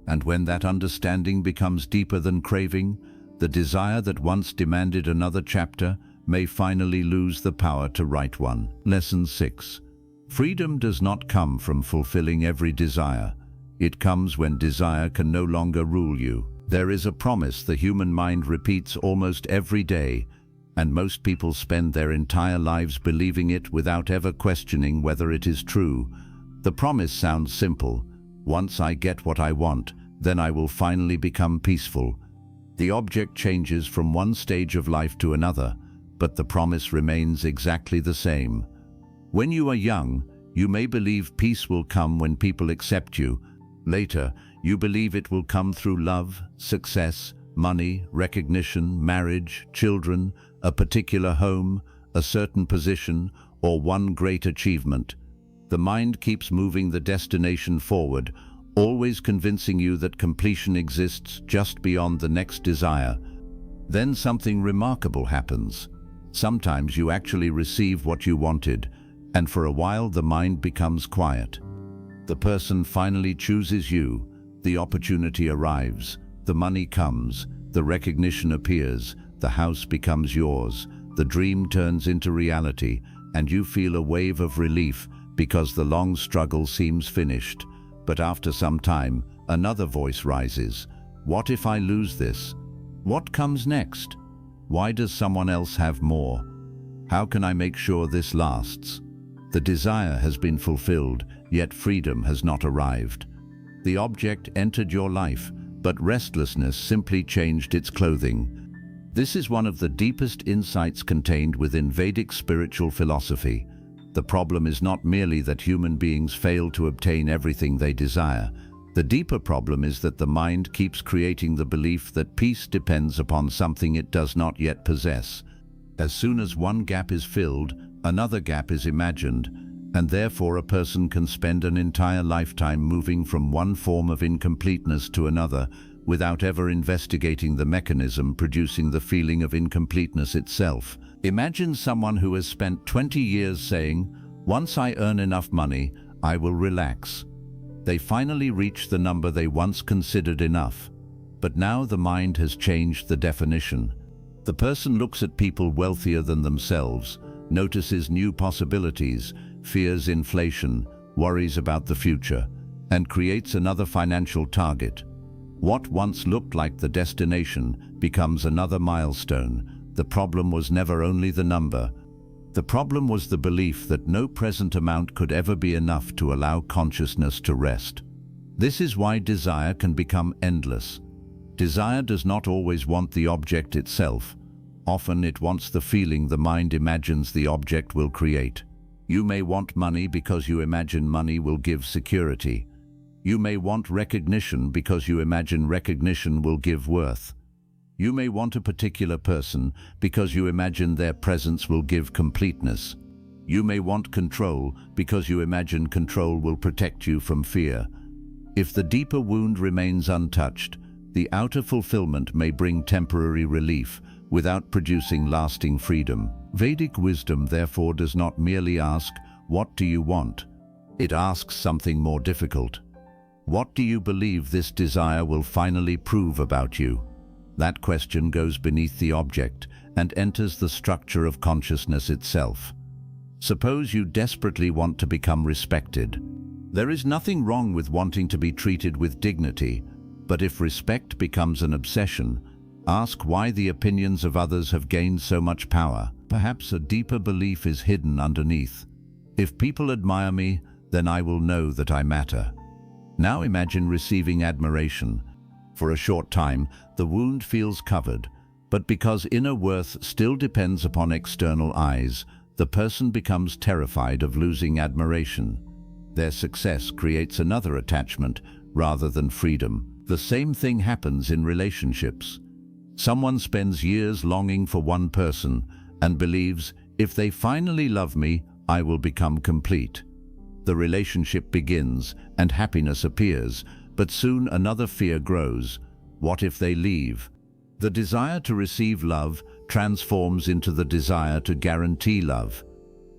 And when that understanding becomes deeper than craving, the desire that once demanded another chapter may finally lose the power to write one. Lesson 6. Freedom does not come from fulfilling every desire. It comes when desire can no longer rule you. There is a promise the human mind repeats almost every day, and most people spend their entire lives believing it without ever questioning whether it is true. The promise sounds simple. Once I get what I want, then I will finally become peaceful. The object changes from one stage of life to another, but the promise remains exactly the same. When you are young, you may believe peace will come when people accept you. Later, you believe it will come through love, success, money, recognition, marriage, children, a particular home, a certain position, or one great achievement. The mind keeps moving the destination forward, always convincing you that completion exists just beyond the next desire. Then something remarkable happens. Sometimes you actually receive what you wanted, and for a while the mind becomes quiet. The person finally chooses you, the opportunity arrives, the money comes, the recognition appears, the house becomes yours, the dream turns into reality, and you feel a wave of relief because the long struggle seems finished. But after some time, another voice rises. What if I lose this? What comes next? Why does someone else have more? How can I make sure this lasts? The desire has been fulfilled, yet freedom has not arrived. The object entered your life, but restlessness simply changed its clothing. This is one of the deepest insights contained within Vedic spiritual philosophy. The problem is not merely that human beings fail to obtain everything they desire. The deeper problem is that the mind keeps creating the belief that peace depends upon something it does not yet possess. As soon as one gap is filled, another gap is imagined, and therefore a person can spend an entire lifetime moving from one form of incompleteness to another without ever investigating the mechanism producing the feeling of incompleteness itself. Imagine someone who has spent 20 years saying, "Once I earn enough money, I will relax." They finally reach the number they once considered enough. But now the mind has changed the definition. The person looks at people wealthier than themselves, notices new possibilities, fears inflation, worries about the future, and creates another financial target. What once looked like the destination becomes another milestone. The problem was never only the number. The problem was the belief that no present amount could ever be enough to allow consciousness to rest. This is why desire can become endless. Desire does not always want the object itself. Often it wants the feeling the mind imagines the object will create. You may want money because you imagine money will give security. You may want recognition because you imagine recognition will give worth. You may want a particular person because you imagine their presence will give completeness. You may want control because you imagine control will protect you from fear. If the deeper wound remains untouched, the outer fulfillment may bring temporary relief without producing lasting freedom. Vedic wisdom, therefore, does not merely ask, "What do you want?" It asks something more difficult. What do you believe this desire will finally prove about you? That question goes beneath the object and enters the structure of consciousness itself. Suppose you desperately want to become respected. There is nothing wrong with wanting to be treated with dignity, but if respect becomes an obsession, ask why the opinions of others have gained so much power. Perhaps a deeper belief is hidden underneath. If people admire me, then I will know that I matter. Now imagine receiving admiration. For a short time, the wound feels covered, but because inner worth still depends upon external eyes, the person becomes terrified of losing admiration. Their success creates another attachment rather than freedom. The same thing happens in relationships. Someone spends years longing for one person and believes, if they finally love me, I will become complete. The relationship begins and happiness appears, but soon another fear grows. What if they leave? The desire to receive love transforms into the desire to guarantee love.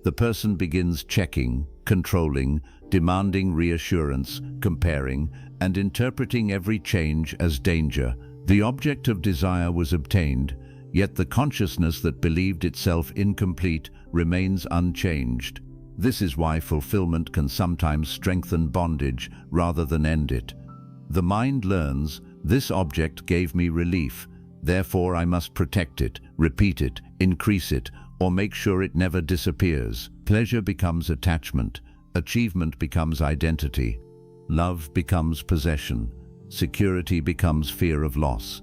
The person begins checking, controlling, demanding reassurance, comparing, and interpreting every change as danger. The object of desire was obtained, yet the consciousness that believed itself incomplete remains unchanged. This is why fulfillment can sometimes strengthen bondage rather than end it. The mind learns, this object gave me relief, therefore I must protect it, repeat it, increase it, or make sure it never disappears. Pleasure becomes attachment, achievement becomes identity, love becomes possession, security becomes fear of loss.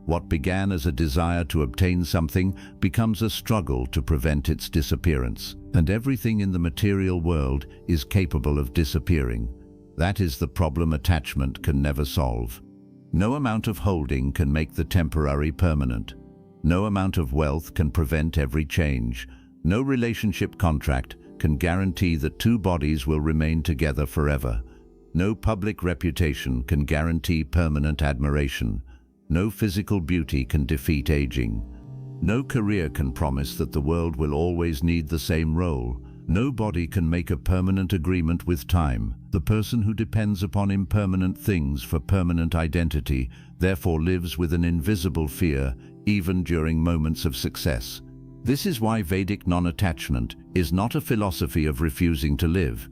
What began as a desire to obtain something becomes a struggle to prevent its disappearance. And everything in the material world is capable of disappearing. That is the problem attachment can never solve. No amount of holding can make the temporary permanent. No amount of wealth can prevent every change. No relationship contract can guarantee that two bodies will remain together forever. No public reputation can guarantee permanent admiration. No physical beauty can defeat aging. No career can promise that the world will always need the same role. No body can make a permanent agreement with time. The person who depends upon impermanent things for permanent identity therefore lives with an invisible fear even during moments of success. This is why Vedic non-attachment is not a philosophy of refusing to live.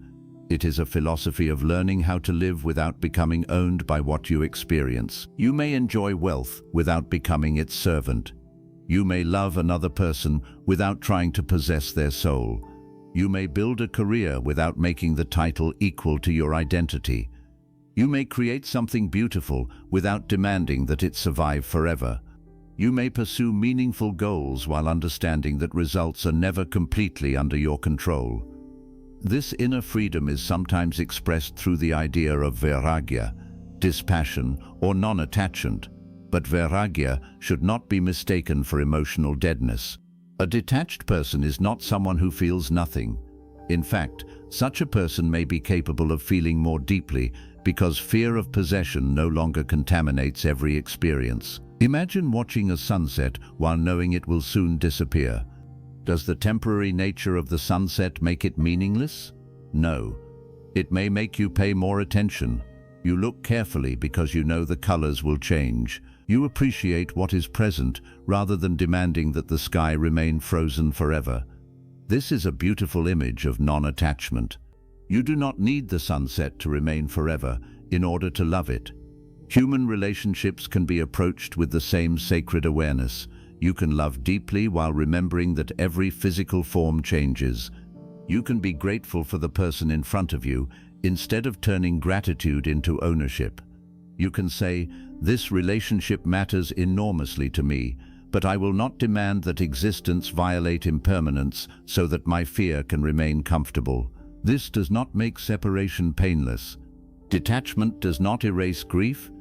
It is a philosophy of learning how to live without becoming owned by what you experience. You may enjoy wealth without becoming its servant. You may love another person without trying to possess their soul. You may build a career without making the title equal to your identity. You may create something beautiful without demanding that it survive forever. You may pursue meaningful goals while understanding that results are never completely under your control. This inner freedom is sometimes expressed through the idea of vairagya, dispassion or non-attachment, but vairagya should not be mistaken for emotional deadness. A detached person is not someone who feels nothing. In fact, such a person may be capable of feeling more deeply because fear of possession no longer contaminates every experience. Imagine watching a sunset while knowing it will soon disappear. Does the temporary nature of the sunset make it meaningless? No. It may make you pay more attention. You look carefully because you know the colors will change. You appreciate what is present rather than demanding that the sky remain frozen forever. This is a beautiful image of non-attachment. You do not need the sunset to remain forever in order to love it. Human relationships can be approached with the same sacred awareness. You can love deeply while remembering that every physical form changes. You can be grateful for the person in front of you instead of turning gratitude into ownership. You can say, "This relationship matters enormously to me, but I will not demand that existence violate impermanence so that my fear can remain comfortable." This does not make separation painless. Detachment does not erase grief.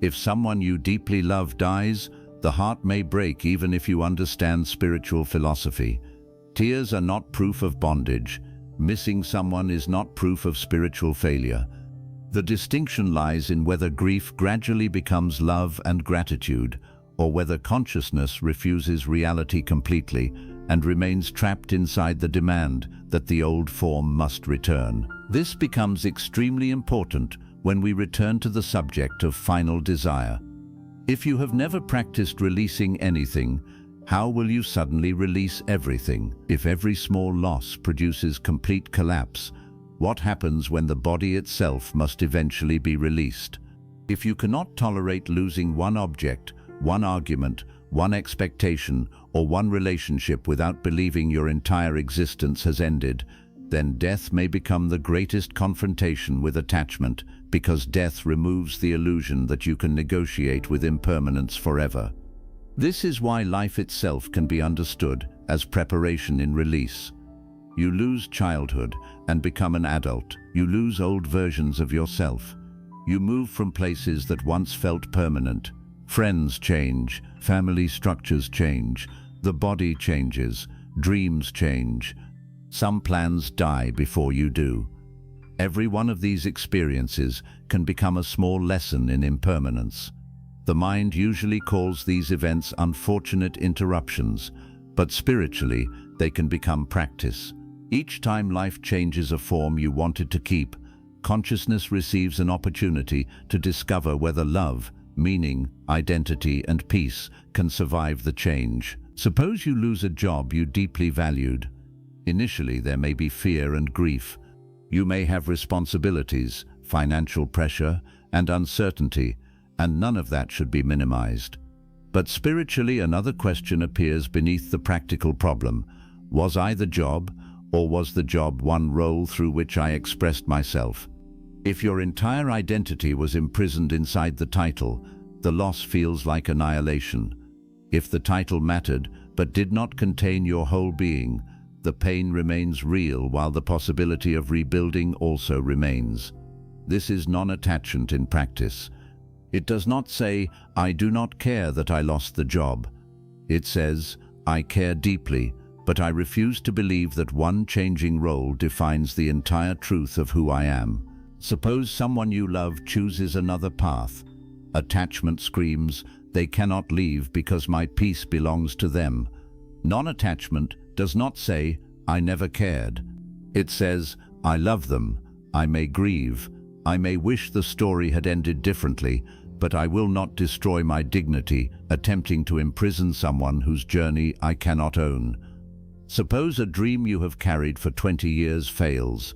If someone you deeply love dies, the heart may break even if you understand spiritual philosophy. Tears are not proof of bondage. Missing someone is not proof of spiritual failure. The distinction lies in whether grief gradually becomes love and gratitude, or whether consciousness refuses reality completely and remains trapped inside the demand that the old form must return. This becomes extremely important when we return to the subject of final desire. If you have never practiced releasing anything, how will you suddenly release everything? If every small loss produces complete collapse, what happens when the body itself must eventually be released? If you cannot tolerate losing one object, one argument, one expectation, or one relationship without believing your entire existence has ended, then death may become the greatest confrontation with attachment, because death removes the illusion that you can negotiate with impermanence forever. This is why life itself can be understood as preparation in release. You lose childhood and become an adult. You lose old versions of yourself. You move from places that once felt permanent. Friends change, family structures change, the body changes, dreams change. Some plans die before you do. Every one of these experiences can become a small lesson in impermanence. The mind usually calls these events unfortunate interruptions, but spiritually they can become practice. Each time life changes a form you wanted to keep, consciousness receives an opportunity to discover whether love, meaning, identity, and peace can survive the change. Suppose you lose a job you deeply valued. Initially, there may be fear and grief. You may have responsibilities, financial pressure, and uncertainty, and none of that should be minimized. But spiritually, another question appears beneath the practical problem. Was I the job, or was the job one role through which I expressed myself? If your entire identity was imprisoned inside the title, the loss feels like annihilation. If the title mattered but did not contain your whole being, the pain remains real while the possibility of rebuilding also remains. This is non-attachment in practice. It does not say, "I do not care that I lost the job." It says, "I care deeply, but I refuse to believe that one changing role defines the entire truth of who I am." Suppose someone you love chooses another path. Attachment screams, "They cannot leave because my peace belongs to them." Non-attachment does not say, "I never cared." It says, "I love them. I may grieve. I may wish the story had ended differently, but I will not destroy my dignity attempting to imprison someone whose journey I cannot own." Suppose a dream you have carried for 20 years fails.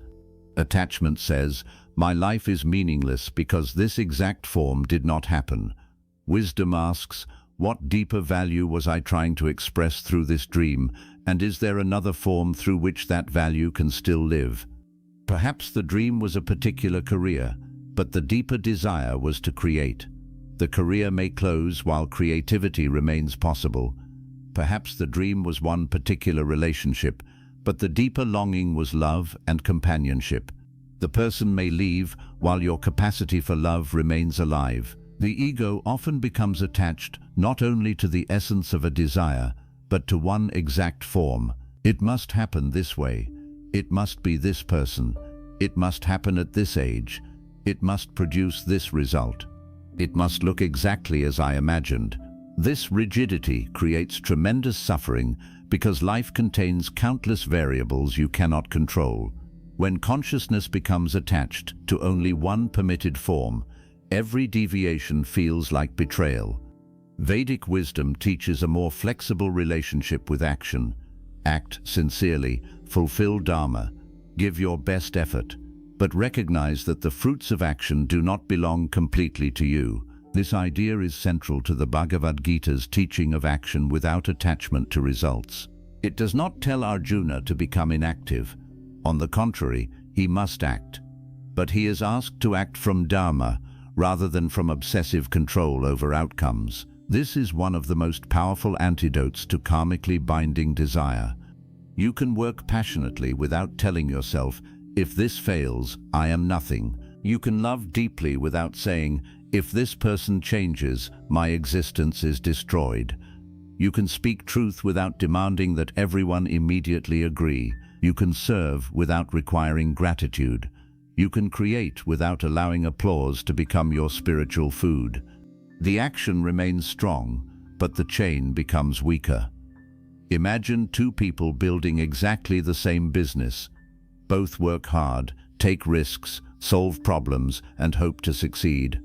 Attachment says, "My life is meaningless because this exact form did not happen." Wisdom asks, "What deeper value was I trying to express through this dream, and is there another form through which that value can still live?" Perhaps the dream was a particular career, but the deeper desire was to create. The career may close while creativity remains possible. Perhaps the dream was one particular relationship, but the deeper longing was love and companionship. The person may leave while your capacity for love remains alive. The ego often becomes attached not only to the essence of a desire, but to one exact form. It must happen this way. It must be this person. It must happen at this age. It must produce this result. It must look exactly as I imagined. This rigidity creates tremendous suffering because life contains countless variables you cannot control. When consciousness becomes attached to only one permitted form, every deviation feels like betrayal. Vedic wisdom teaches a more flexible relationship with action. Act sincerely, fulfill dharma, give your best effort, but recognize that the fruits of action do not belong completely to you. This idea is central to the Bhagavad Gita's teaching of action without attachment to results. It does not tell Arjuna to become inactive. On the contrary, he must act. But he is asked to act from dharma rather than from obsessive control over outcomes. This is one of the most powerful antidotes to karmically binding desire. You can work passionately without telling yourself, if this fails, I am nothing. You can love deeply without saying, if this person changes, my existence is destroyed. You can speak truth without demanding that everyone immediately agree. You can serve without requiring gratitude. You can create without allowing applause to become your spiritual food. The action remains strong, but the chain becomes weaker. Imagine two people building exactly the same business. Both work hard, take risks, solve problems, and hope to succeed.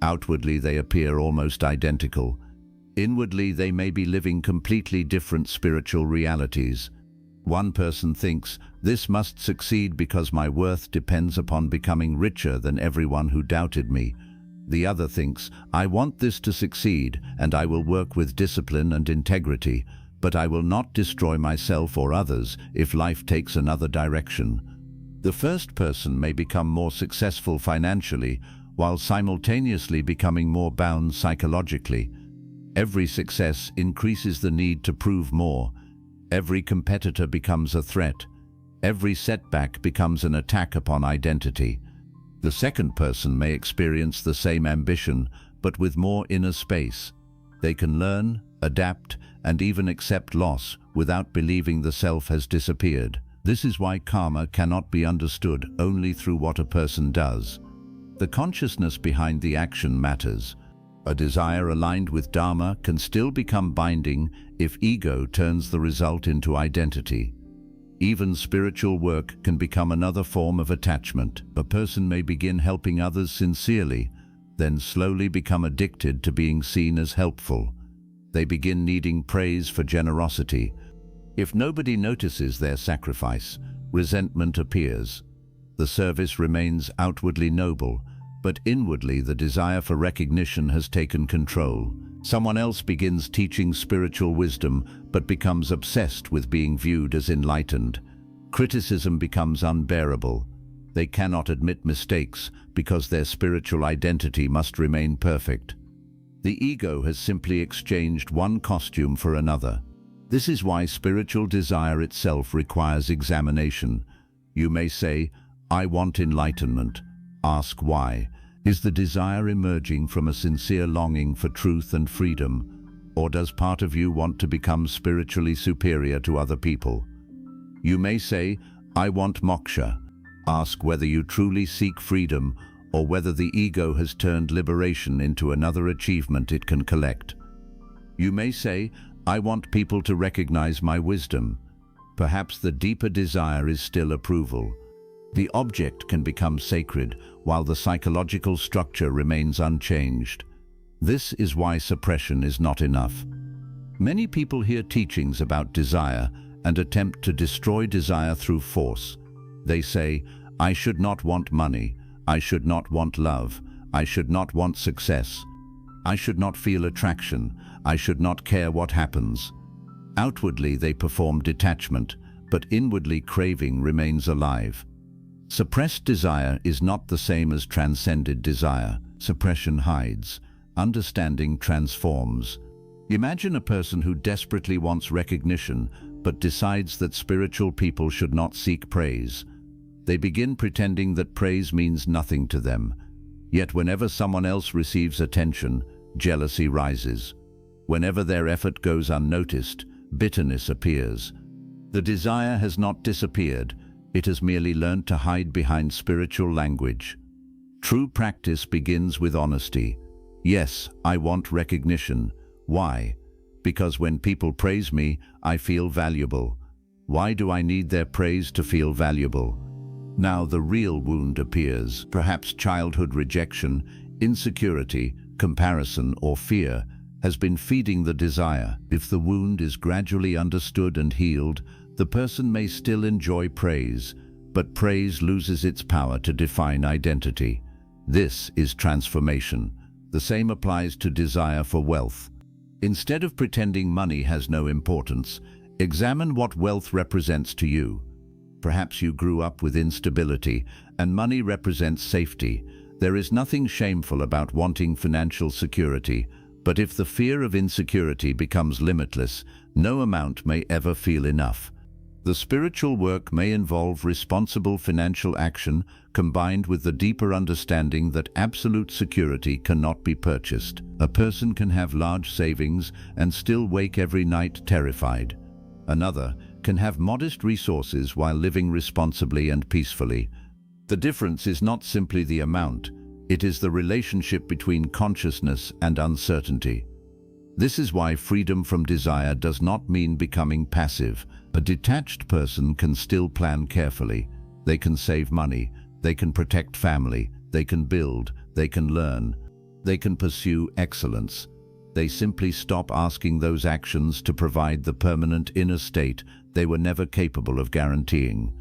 Outwardly, they appear almost identical. Inwardly, they may be living completely different spiritual realities. One person thinks, this must succeed because my worth depends upon becoming richer than everyone who doubted me. The other thinks, I want this to succeed, and I will work with discipline and integrity, but I will not destroy myself or others if life takes another direction. The first person may become more successful financially, while simultaneously becoming more bound psychologically. Every success increases the need to prove more. Every competitor becomes a threat. Every setback becomes an attack upon identity. The second person may experience the same ambition, but with more inner space. They can learn, adapt, and even accept loss without believing the self has disappeared. This is why karma cannot be understood only through what a person does. The consciousness behind the action matters. A desire aligned with dharma can still become binding if ego turns the result into identity. Even spiritual work can become another form of attachment. A person may begin helping others sincerely, then slowly become addicted to being seen as helpful. They begin needing praise for generosity. If nobody notices their sacrifice, resentment appears. The service remains outwardly noble, but inwardly the desire for recognition has taken control. Someone else begins teaching spiritual wisdom, but becomes obsessed with being viewed as enlightened. Criticism becomes unbearable. They cannot admit mistakes because their spiritual identity must remain perfect. The ego has simply exchanged one costume for another. This is why spiritual desire itself requires examination. You may say, I want enlightenment. Ask why. Is the desire emerging from a sincere longing for truth and freedom, or does part of you want to become spiritually superior to other people? You may say, I want moksha. Ask whether you truly seek freedom or whether the ego has turned liberation into another achievement it can collect. You may say, I want people to recognize my wisdom. Perhaps the deeper desire is still approval. The object can become sacred while the psychological structure remains unchanged. This is why suppression is not enough. Many people hear teachings about desire and attempt to destroy desire through force. They say, I should not want money, I should not want love, I should not want success, I should not feel attraction, I should not care what happens. Outwardly they perform detachment, but inwardly craving remains alive. Suppressed desire is not the same as transcended desire. Suppression hides. Understanding transforms. Imagine a person who desperately wants recognition, but decides that spiritual people should not seek praise. They begin pretending that praise means nothing to them. Yet whenever someone else receives attention, jealousy rises. Whenever their effort goes unnoticed, bitterness appears. The desire has not disappeared, it has merely learned to hide behind spiritual language. True practice begins with honesty. Yes, I want recognition. Why? Because when people praise me, I feel valuable. Why do I need their praise to feel valuable? Now the real wound appears, perhaps childhood rejection, insecurity, comparison, or fear has been feeding the desire. If the wound is gradually understood and healed, the person may still enjoy praise, but praise loses its power to define identity. This is transformation. The same applies to desire for wealth. Instead of pretending money has no importance, examine what wealth represents to you. Perhaps you grew up with instability, and money represents safety. There is nothing shameful about wanting financial security, but if the fear of insecurity becomes limitless, no amount may ever feel enough. The spiritual work may involve responsible financial action combined with the deeper understanding that absolute security cannot be purchased. A person can have large savings and still wake every night terrified. Another can have modest resources while living responsibly and peacefully. The difference is not simply the amount, it is the relationship between consciousness and uncertainty. This is why freedom from desire does not mean becoming passive. A detached person can still plan carefully. They can save money, they can protect family, they can build, they can learn, they can pursue excellence. They simply stop asking those actions to provide the permanent inner state they were never capable of guaranteeing.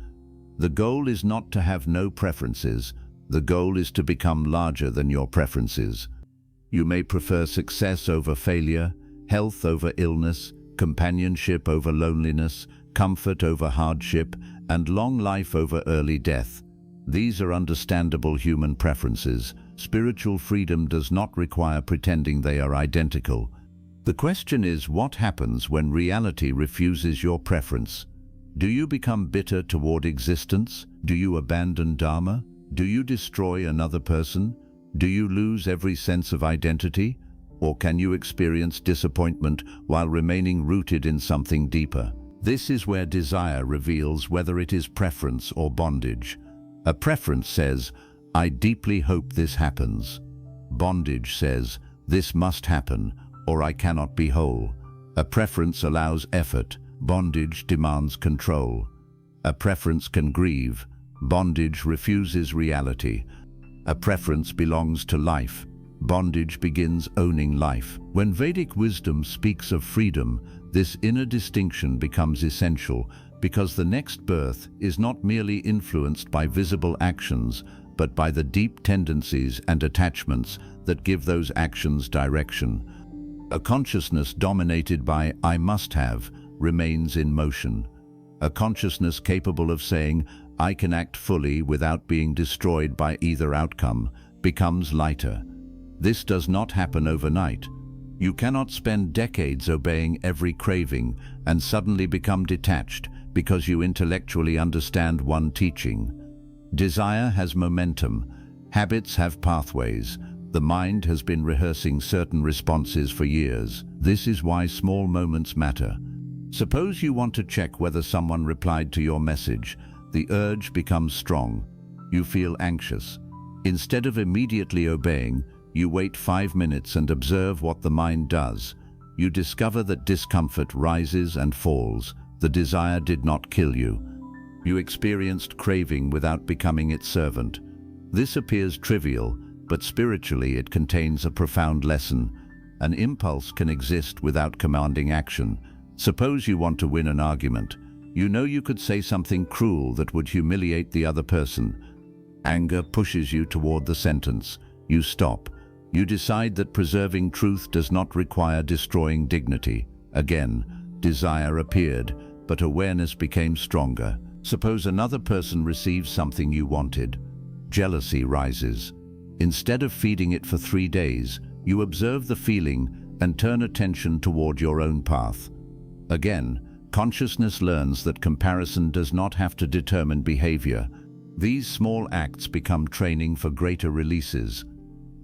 The goal is not to have no preferences. The goal is to become larger than your preferences. You may prefer success over failure, health over illness, companionship over loneliness, comfort over hardship, and long life over early death. These are understandable human preferences. Spiritual freedom does not require pretending they are identical. The question is, what happens when reality refuses your preference? Do you become bitter toward existence? Do you abandon Dharma? Do you destroy another person? Do you lose every sense of identity? Or can you experience disappointment while remaining rooted in something deeper? This is where desire reveals whether it is preference or bondage. A preference says, I deeply hope this happens. Bondage says, this must happen, or I cannot be whole. A preference allows effort. Bondage demands control. A preference can grieve. Bondage refuses reality. A preference belongs to life. Bondage begins owning life. When Vedic wisdom speaks of freedom, this inner distinction becomes essential because the next birth is not merely influenced by visible actions, but by the deep tendencies and attachments that give those actions direction. A consciousness dominated by I must have remains in motion. A consciousness capable of saying I can act fully without being destroyed by either outcome becomes lighter. This does not happen overnight. You cannot spend decades obeying every craving and suddenly become detached because you intellectually understand one teaching. Desire has momentum. Habits have pathways. The mind has been rehearsing certain responses for years. This is why small moments matter. Suppose you want to check whether someone replied to your message. The urge becomes strong. You feel anxious. Instead of immediately obeying, you wait 5 minutes and observe what the mind does. You discover that discomfort rises and falls. The desire did not kill you. You experienced craving without becoming its servant. This appears trivial, but spiritually it contains a profound lesson. An impulse can exist without commanding action. Suppose you want to win an argument. You know you could say something cruel that would humiliate the other person. Anger pushes you toward the sentence. You stop. You decide that preserving truth does not require destroying dignity. Again, desire appeared, but awareness became stronger. Suppose another person receives something you wanted. Jealousy rises. Instead of feeding it for 3 days, you observe the feeling and turn attention toward your own path. Again, Consciousness learns that comparison does not have to determine behavior. These small acts become training for greater releases.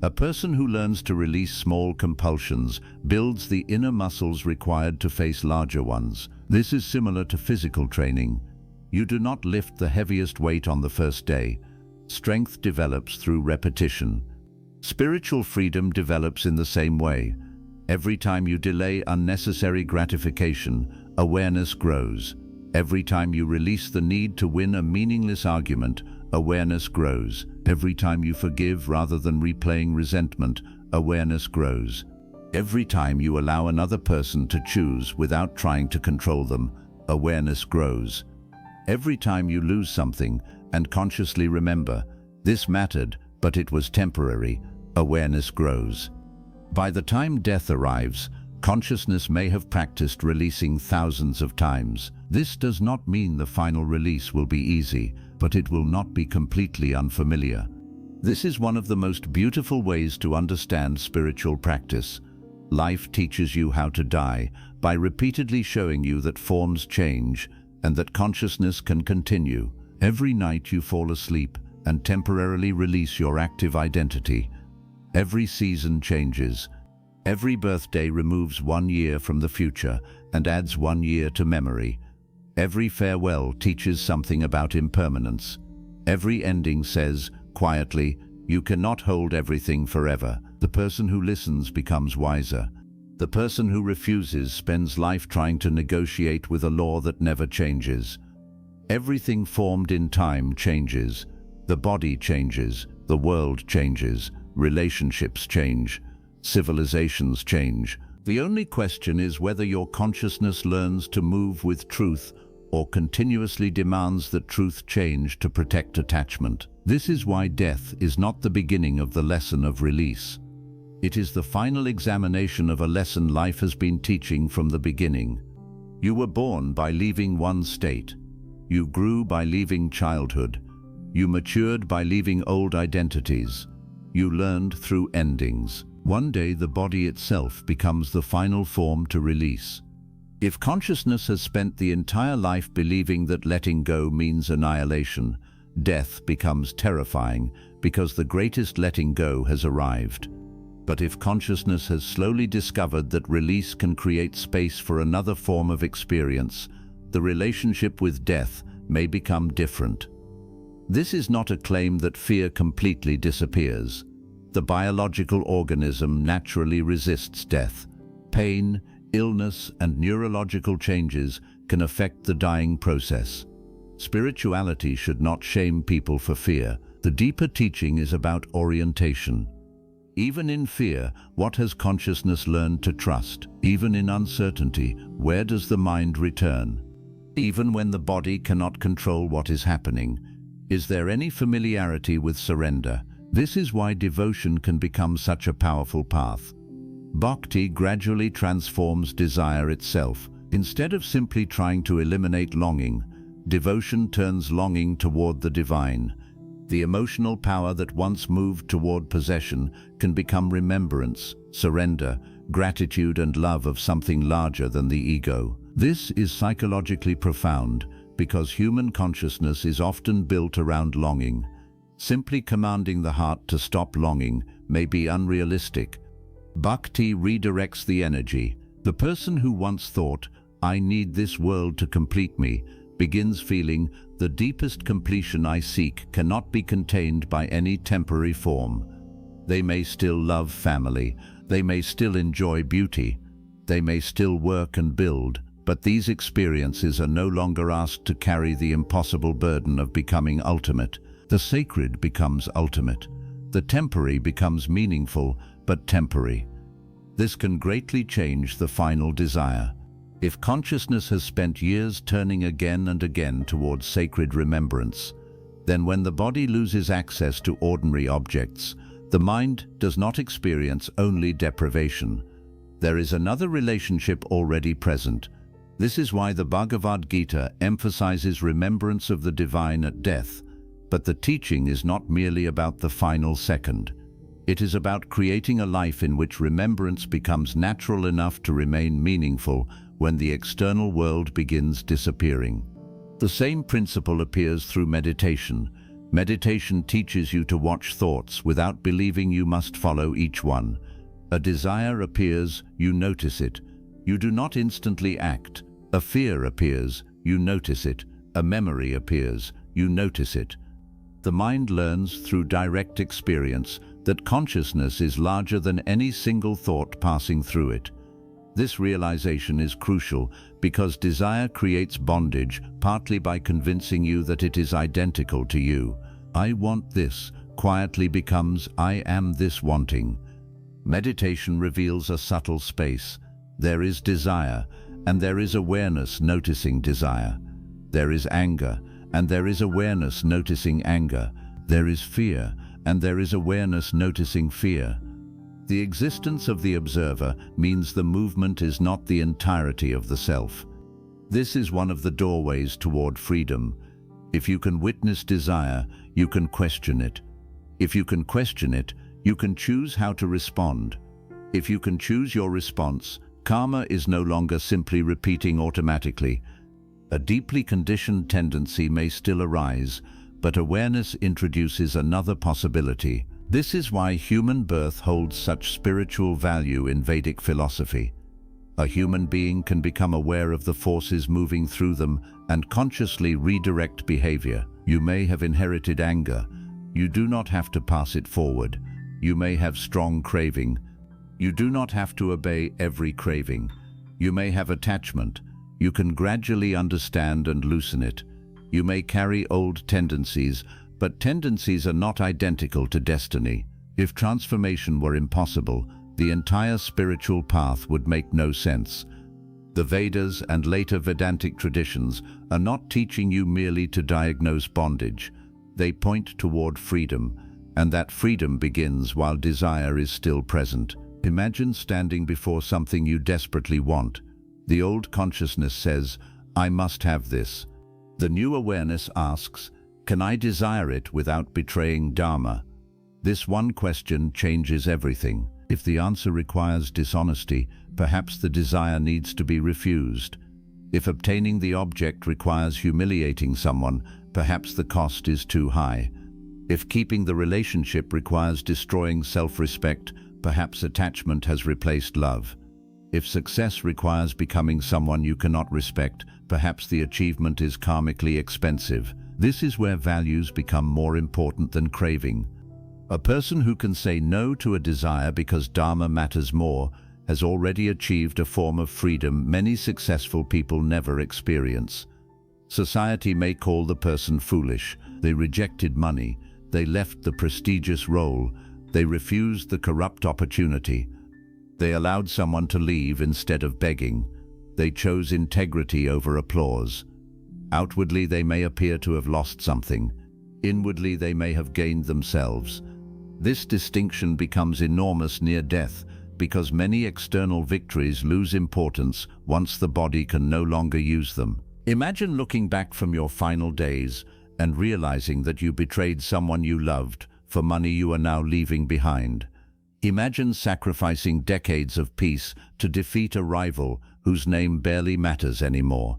A person who learns to release small compulsions builds the inner muscles required to face larger ones. This is similar to physical training. You do not lift the heaviest weight on the first day. Strength develops through repetition. Spiritual freedom develops in the same way. Every time you delay unnecessary gratification, awareness grows. Every time you release the need to win a meaningless argument, awareness grows. Every time you forgive rather than replaying resentment, awareness grows. Every time you allow another person to choose without trying to control them, awareness grows. Every time you lose something and consciously remember, this mattered, but it was temporary, awareness grows. By the time death arrives, consciousness may have practiced releasing thousands of times. This does not mean the final release will be easy, but it will not be completely unfamiliar. This is one of the most beautiful ways to understand spiritual practice. Life teaches you how to die by repeatedly showing you that forms change and that consciousness can continue. Every night you fall asleep and temporarily release your active identity. Every season changes. Every birthday removes 1 year from the future and adds 1 year to memory. Every farewell teaches something about impermanence. Every ending says, quietly, you cannot hold everything forever. The person who listens becomes wiser. The person who refuses spends life trying to negotiate with a law that never changes. Everything formed in time changes. The body changes. The world changes. Relationships change. Civilizations change. The only question is whether your consciousness learns to move with truth or continuously demands that truth change to protect attachment. This is why death is not the beginning of the lesson of release. It is the final examination of a lesson life has been teaching from the beginning. You were born by leaving one state. You grew by leaving childhood. You matured by leaving old identities. You learned through endings. One day the body itself becomes the final form to release. If consciousness has spent the entire life believing that letting go means annihilation, death becomes terrifying because the greatest letting go has arrived. But if consciousness has slowly discovered that release can create space for another form of experience, the relationship with death may become different. This is not a claim that fear completely disappears. The biological organism naturally resists death. Pain, illness, and neurological changes can affect the dying process. Spirituality should not shame people for fear. The deeper teaching is about orientation. Even in fear, what has consciousness learned to trust? Even in uncertainty, where does the mind return? Even when the body cannot control what is happening, is there any familiarity with surrender? This is why devotion can become such a powerful path. Bhakti gradually transforms desire itself. Instead of simply trying to eliminate longing, devotion turns longing toward the divine. The emotional power that once moved toward possession can become remembrance, surrender, gratitude, and love of something larger than the ego. This is psychologically profound because human consciousness is often built around longing. Simply commanding the heart to stop longing may be unrealistic. Bhakti redirects the energy. The person who once thought, "I need this world to complete me," begins feeling, "The deepest completion I seek cannot be contained by any temporary form." They may still love family, they may still enjoy beauty, they may still work and build, but these experiences are no longer asked to carry the impossible burden of becoming ultimate. The sacred becomes ultimate. The temporary becomes meaningful, but temporary. This can greatly change the final desire. If consciousness has spent years turning again and again towards sacred remembrance, then when the body loses access to ordinary objects, the mind does not experience only deprivation. There is another relationship already present. This is why the Bhagavad Gita emphasizes remembrance of the divine at death. But the teaching is not merely about the final second. It is about creating a life in which remembrance becomes natural enough to remain meaningful when the external world begins disappearing. The same principle appears through meditation. Meditation teaches you to watch thoughts without believing you must follow each one. A desire appears, you notice it. You do not instantly act. A fear appears, you notice it. A memory appears, you notice it. The mind learns through direct experience that consciousness is larger than any single thought passing through it. This realization is crucial because desire creates bondage, partly by convincing you that it is identical to you. I want this quietly becomes I am this wanting. Meditation reveals a subtle space. There is desire, and there is awareness noticing desire. There is anger, and there is awareness noticing anger. There is fear, and there is awareness noticing fear. The existence of the observer means the movement is not the entirety of the self. This is one of the doorways toward freedom. If you can witness desire, you can question it. If you can question it, you can choose how to respond. If you can choose your response, karma is no longer simply repeating automatically. A deeply conditioned tendency may still arise, but awareness introduces another possibility. This is why human birth holds such spiritual value in Vedic philosophy. A human being can become aware of the forces moving through them and consciously redirect behavior. You may have inherited anger. You do not have to pass it forward. You may have strong craving. You do not have to obey every craving. You may have attachment. You can gradually understand and loosen it. You may carry old tendencies, but tendencies are not identical to destiny. If transformation were impossible, the entire spiritual path would make no sense. The Vedas and later Vedantic traditions are not teaching you merely to diagnose bondage. They point toward freedom, and that freedom begins while desire is still present. Imagine standing before something you desperately want. The old consciousness says, I must have this. The new awareness asks, can I desire it without betraying Dharma? This one question changes everything. If the answer requires dishonesty, perhaps the desire needs to be refused. If obtaining the object requires humiliating someone, perhaps the cost is too high. If keeping the relationship requires destroying self-respect, perhaps attachment has replaced love. If success requires becoming someone you cannot respect, perhaps the achievement is karmically expensive. This is where values become more important than craving. A person who can say no to a desire because Dharma matters more has already achieved a form of freedom many successful people never experience. Society may call the person foolish. They rejected money. They left the prestigious role. They refused the corrupt opportunity. They allowed someone to leave instead of begging. They chose integrity over applause. Outwardly, they may appear to have lost something. Inwardly, they may have gained themselves. This distinction becomes enormous near death because many external victories lose importance once the body can no longer use them. Imagine looking back from your final days and realizing that you betrayed someone you loved for money you are now leaving behind. Imagine sacrificing decades of peace to defeat a rival whose name barely matters anymore.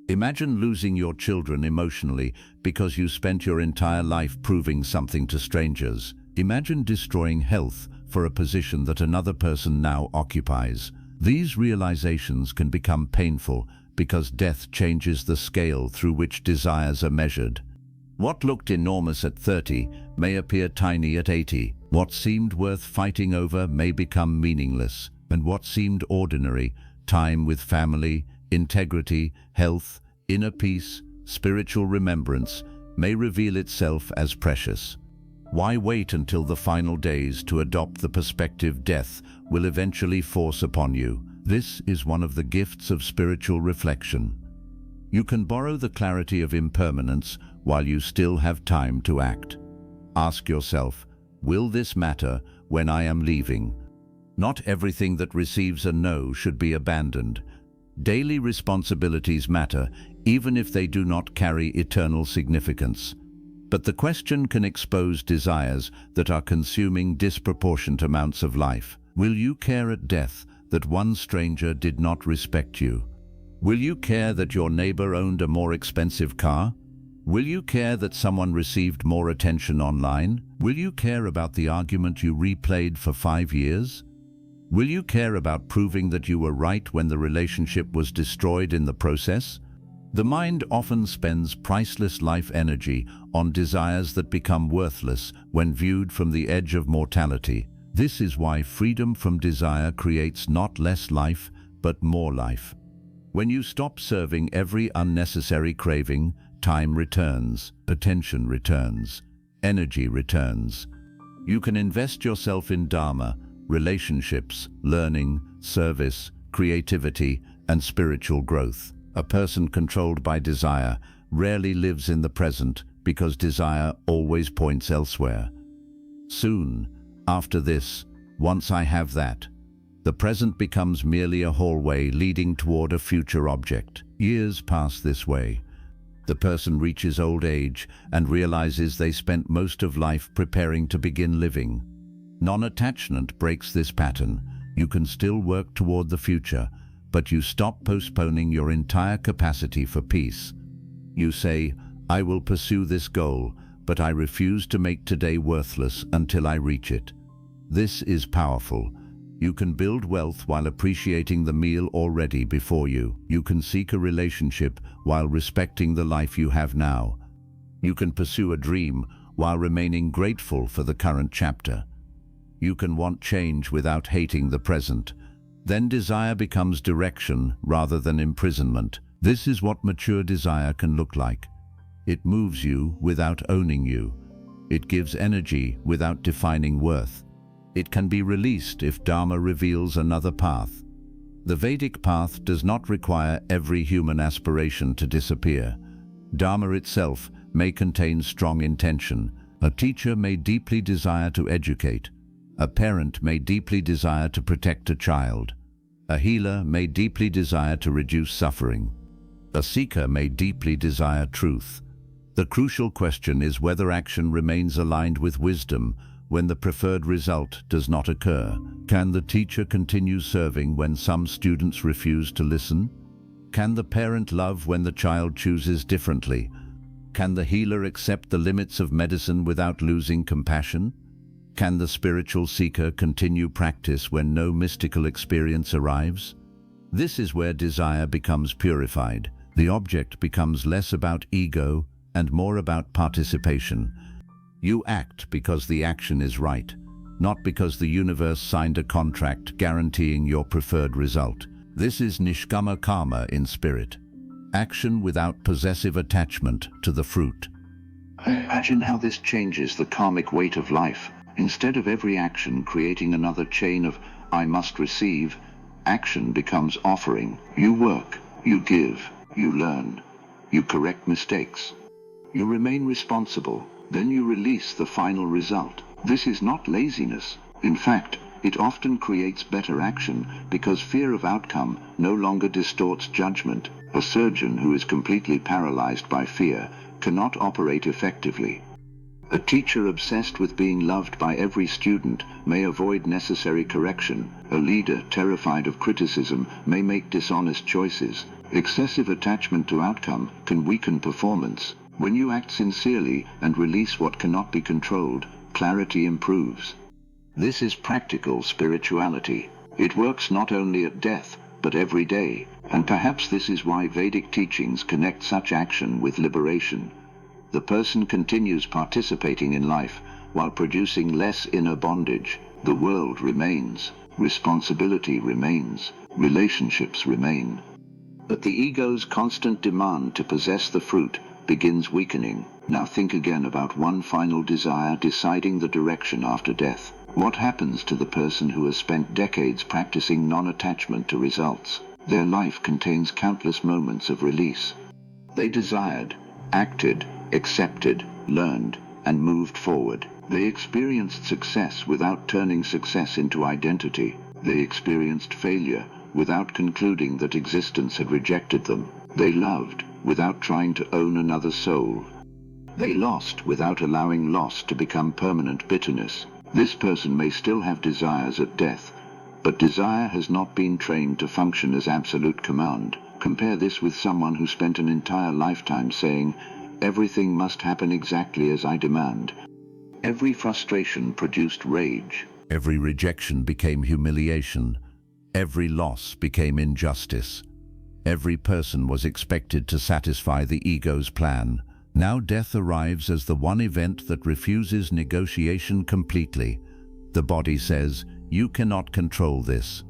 Imagine losing your children emotionally because you spent your entire life proving something to strangers. Imagine destroying health for a position that another person now occupies. These realizations can become painful because death changes the scale through which desires are measured. What looked enormous at 30 may appear tiny at 80. What seemed worth fighting over may become meaningless, and what seemed ordinary, time with family, integrity, health, inner peace, spiritual remembrance, may reveal itself as precious. Why wait until the final days to adopt the perspective death will eventually force upon you? This is one of the gifts of spiritual reflection. You can borrow the clarity of impermanence while you still have time to act. Ask yourself, will this matter when I am leaving? Not everything that receives a no should be abandoned. Daily responsibilities matter, even if they do not carry eternal significance. But the question can expose desires that are consuming disproportionate amounts of life. Will you care at death that one stranger did not respect you? Will you care that your neighbor owned a more expensive car? Will you care that someone received more attention online? Will you care about the argument you replayed for 5 years? Will you care about proving that you were right when the relationship was destroyed in the process? The mind often spends priceless life energy on desires that become worthless when viewed from the edge of mortality. This is why freedom from desire creates not less life, but more life. When you stop serving every unnecessary craving, time returns, attention returns, energy returns. You can invest yourself in Dharma, relationships, learning, service, creativity, and spiritual growth. A person controlled by desire rarely lives in the present because desire always points elsewhere. Soon, after this, once I have that, the present becomes merely a hallway leading toward a future object. Years pass this way. The person reaches old age and realizes they spent most of life preparing to begin living. Non-attachment breaks this pattern. You can still work toward the future, but you stop postponing your entire capacity for peace. You say, I will pursue this goal, but I refuse to make today worthless until I reach it. This is powerful. You can build wealth while appreciating the meal already before you. You can seek a relationship while respecting the life you have now. You can pursue a dream while remaining grateful for the current chapter. You can want change without hating the present. Then desire becomes direction rather than imprisonment. This is what mature desire can look like. It moves you without owning you. It gives energy without defining worth. It can be released if Dharma reveals another path. The Vedic path does not require every human aspiration to disappear. Dharma itself may contain strong intention. A teacher may deeply desire to educate. A parent may deeply desire to protect a child. A healer may deeply desire to reduce suffering. A seeker may deeply desire truth. The crucial question is whether action remains aligned with wisdom when the preferred result does not occur. Can the teacher continue serving when some students refuse to listen? Can the parent love when the child chooses differently? Can the healer accept the limits of medicine without losing compassion? Can the spiritual seeker continue practice when no mystical experience arrives? This is where desire becomes purified. The object becomes less about ego and more about participation. You act because the action is right, not because the universe signed a contract guaranteeing your preferred result. This is nishkama karma in spirit. Action without possessive attachment to the fruit. Imagine how this changes the karmic weight of life. Instead of every action creating another chain of I must receive, action becomes offering. You work, you give, you learn, you correct mistakes. You remain responsible, then you release the final result. This is not laziness. In fact, it often creates better action because fear of outcome no longer distorts judgment. A surgeon who is completely paralyzed by fear cannot operate effectively. A teacher obsessed with being loved by every student may avoid necessary correction. A leader terrified of criticism may make dishonest choices. Excessive attachment to outcome can weaken performance. When you act sincerely and release what cannot be controlled, clarity improves. This is practical spirituality. It works not only at death, but every day, and perhaps this is why Vedic teachings connect such action with liberation. The person continues participating in life while producing less inner bondage. The world remains, responsibility remains, relationships remain. But the ego's constant demand to possess the fruit begins weakening. Now think again about one final desire deciding the direction after death. What happens to the person who has spent decades practicing non-attachment to results? Their life contains countless moments of release. They desired, acted, accepted, learned, and moved forward. They experienced success without turning success into identity. They experienced failure without concluding that existence had rejected them. They loved without trying to own another soul. They lost without allowing loss to become permanent bitterness. This person may still have desires at death, But desire has not been trained to function as absolute command. Compare this with someone who spent an entire lifetime saying, "Everything must happen exactly as I demand." Every frustration produced rage. Every rejection became humiliation. Every loss became injustice. Every person was expected to satisfy the ego's plan. Now death arrives as the one event that refuses negotiation completely. The body says, "You cannot control this."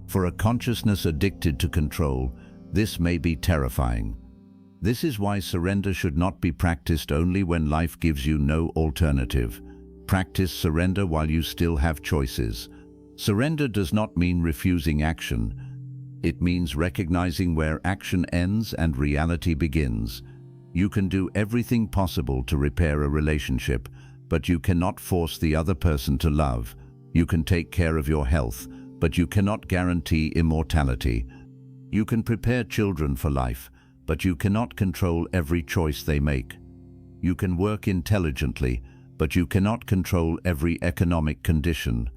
For a consciousness addicted to control, this may be terrifying. This is why surrender should not be practiced only when life gives you no alternative. Practice surrender while you still have choices. Surrender does not mean refusing action. It means recognizing where action ends and reality begins. You can do everything possible to repair a relationship, but you cannot force the other person to love. You can take care of your health, but you cannot guarantee immortality. You can prepare children for life, but you cannot control every choice they make. You can work intelligently, but you cannot control every economic condition.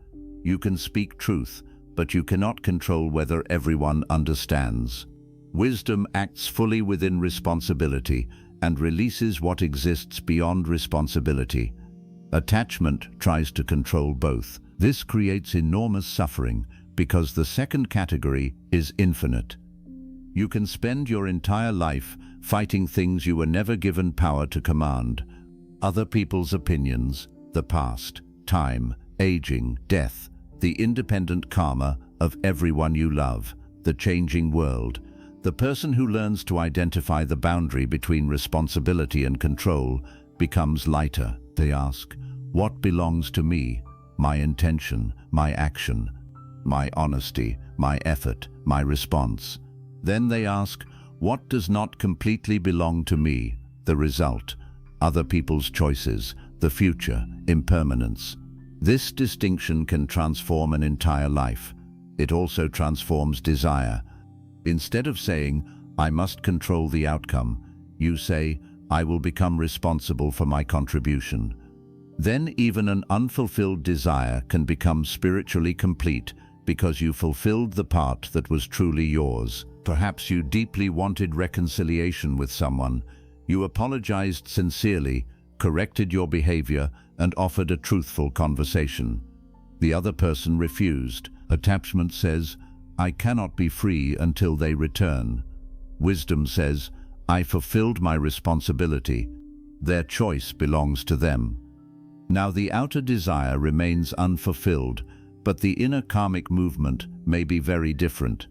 You can speak truth, but you cannot control whether everyone understands. Wisdom acts fully within responsibility and releases what exists beyond responsibility. Attachment tries to control both. This creates enormous suffering because the second category is infinite. You can spend your entire life fighting things you were never given power to command. Other people's opinions, the past, time, aging, death, the independent karma of everyone you love, the changing world. The person who learns to identify the boundary between responsibility and control becomes lighter. They ask, what belongs to me? My intention, my action, my honesty, my effort, my response. Then they ask, what does not completely belong to me? The result, other people's choices, the future, impermanence. This distinction can transform an entire life. It also transforms desire. Instead of saying, I must control the outcome, you say, I will become responsible for my contribution. Then even an unfulfilled desire can become spiritually complete because you fulfilled the part that was truly yours. Perhaps you deeply wanted reconciliation with someone. You apologized sincerely, corrected your behavior, and offered a truthful conversation. The other person refused. Attachment says, I cannot be free until they return. Wisdom says, I fulfilled my responsibility. Their choice belongs to them. Now the outer desire remains unfulfilled, but the inner karmic movement may be very different.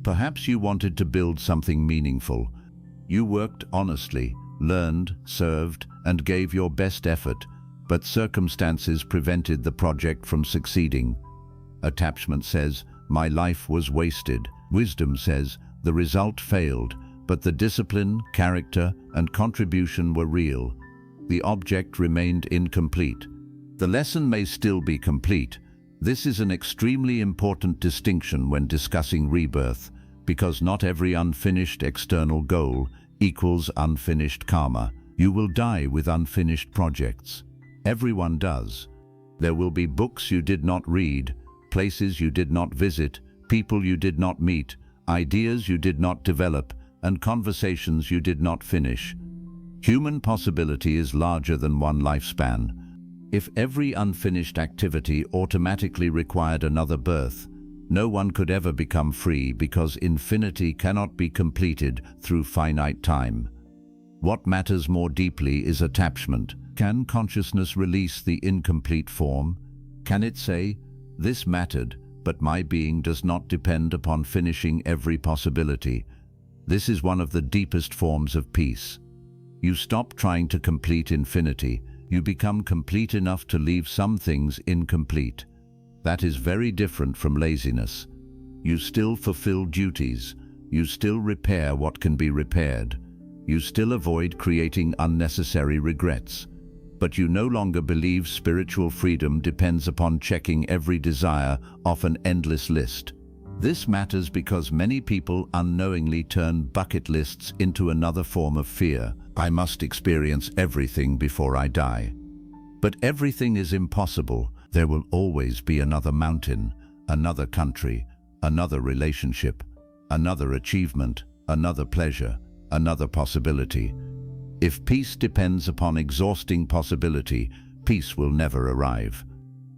Perhaps you wanted to build something meaningful. You worked honestly, learned, served, and gave your best effort, but circumstances prevented the project from succeeding. Attachment says, my life was wasted. Wisdom says, the result failed, but the discipline, character, and contribution were real. The object remained incomplete. The lesson may still be complete. This is an extremely important distinction when discussing rebirth, because not every unfinished external goal equals unfinished karma. You will die with unfinished projects. Everyone does. There will be books you did not read, places you did not visit, people you did not meet, ideas you did not develop, and conversations you did not finish. Human possibility is larger than one lifespan. If every unfinished activity automatically required another birth, no one could ever become free because infinity cannot be completed through finite time. What matters more deeply is attachment. Can consciousness release the incomplete form? Can it say, this mattered, but my being does not depend upon finishing every possibility? This is one of the deepest forms of peace. You stop trying to complete infinity. You become complete enough to leave some things incomplete. That is very different from laziness. You still fulfill duties. You still repair what can be repaired. You still avoid creating unnecessary regrets. But you no longer believe spiritual freedom depends upon checking every desire off an endless list. This matters because many people unknowingly turn bucket lists into another form of fear. I must experience everything before I die. But everything is impossible. There will always be another mountain, another country, another relationship, another achievement, another pleasure, another possibility. If peace depends upon exhausting possibility, peace will never arrive.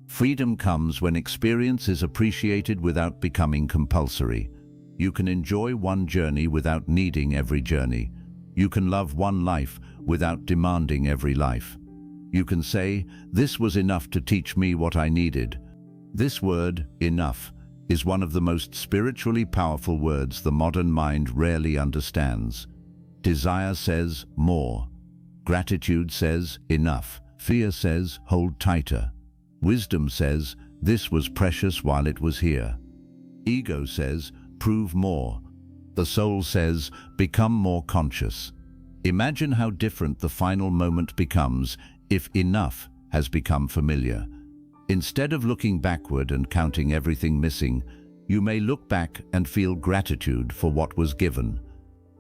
Freedom comes when experience is appreciated without becoming compulsory. You can enjoy one journey without needing every journey. You can love one life without demanding every life. You can say, "This was enough to teach me what I needed." This word, enough, is one of the most spiritually powerful words the modern mind rarely understands. Desire says, more. Gratitude says, enough. Fear says, hold tighter. Wisdom says, this was precious while it was here. Ego says, prove more. The soul says, become more conscious. Imagine how different the final moment becomes if enough has become familiar. Instead of looking backward and counting everything missing, you may look back and feel gratitude for what was given.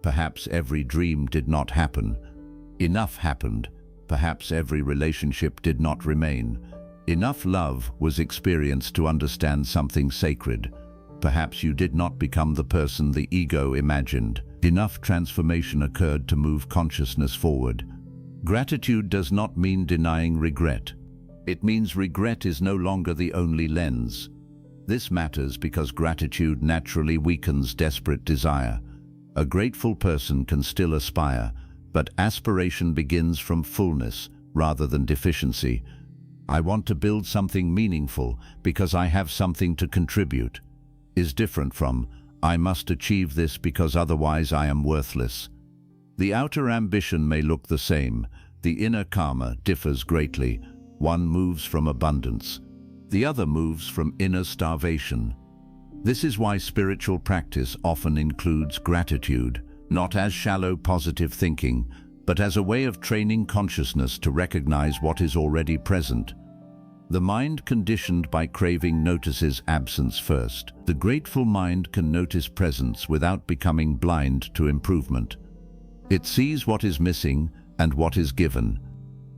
Perhaps every dream did not happen. Enough happened. Perhaps every relationship did not remain. Enough love was experienced to understand something sacred. Perhaps you did not become the person the ego imagined. Enough transformation occurred to move consciousness forward. Gratitude does not mean denying regret. It means regret is no longer the only lens. This matters because gratitude naturally weakens desperate desire. A grateful person can still aspire, but aspiration begins from fullness rather than deficiency. I want to build something meaningful because I have something to contribute, is different from I must achieve this because otherwise I am worthless. The outer ambition may look the same. The inner karma differs greatly. One moves from abundance. The other moves from inner starvation. This is why spiritual practice often includes gratitude, not as shallow positive thinking, but as a way of training consciousness to recognize what is already present. The mind conditioned by craving notices absence first. The grateful mind can notice presence without becoming blind to improvement. It sees what is missing and what is given.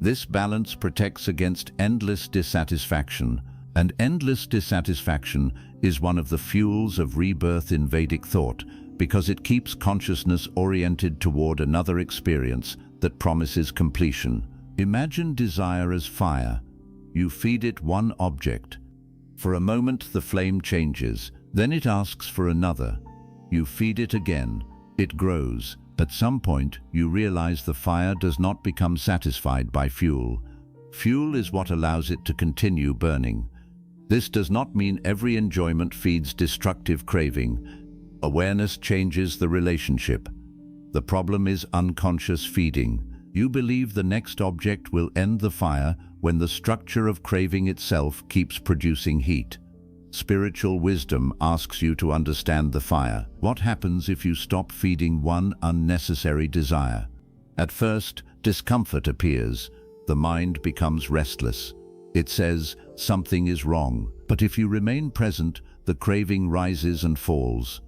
This balance protects against endless dissatisfaction, and endless dissatisfaction is one of the fuels of rebirth in Vedic thought because it keeps consciousness oriented toward another experience that promises completion. Imagine desire as fire. You feed it one object. For a moment the flame changes, then it asks for another. You feed it again. It grows. At some point, you realize the fire does not become satisfied by fuel. Fuel is what allows it to continue burning. This does not mean every enjoyment feeds destructive craving. Awareness changes the relationship. The problem is unconscious feeding. You believe the next object will end the fire when the structure of craving itself keeps producing heat. Spiritual wisdom asks you to understand the fire. What happens if you stop feeding one unnecessary desire? At first, discomfort appears. The mind becomes restless. It says, something is wrong. But if you remain present, the craving rises and falls.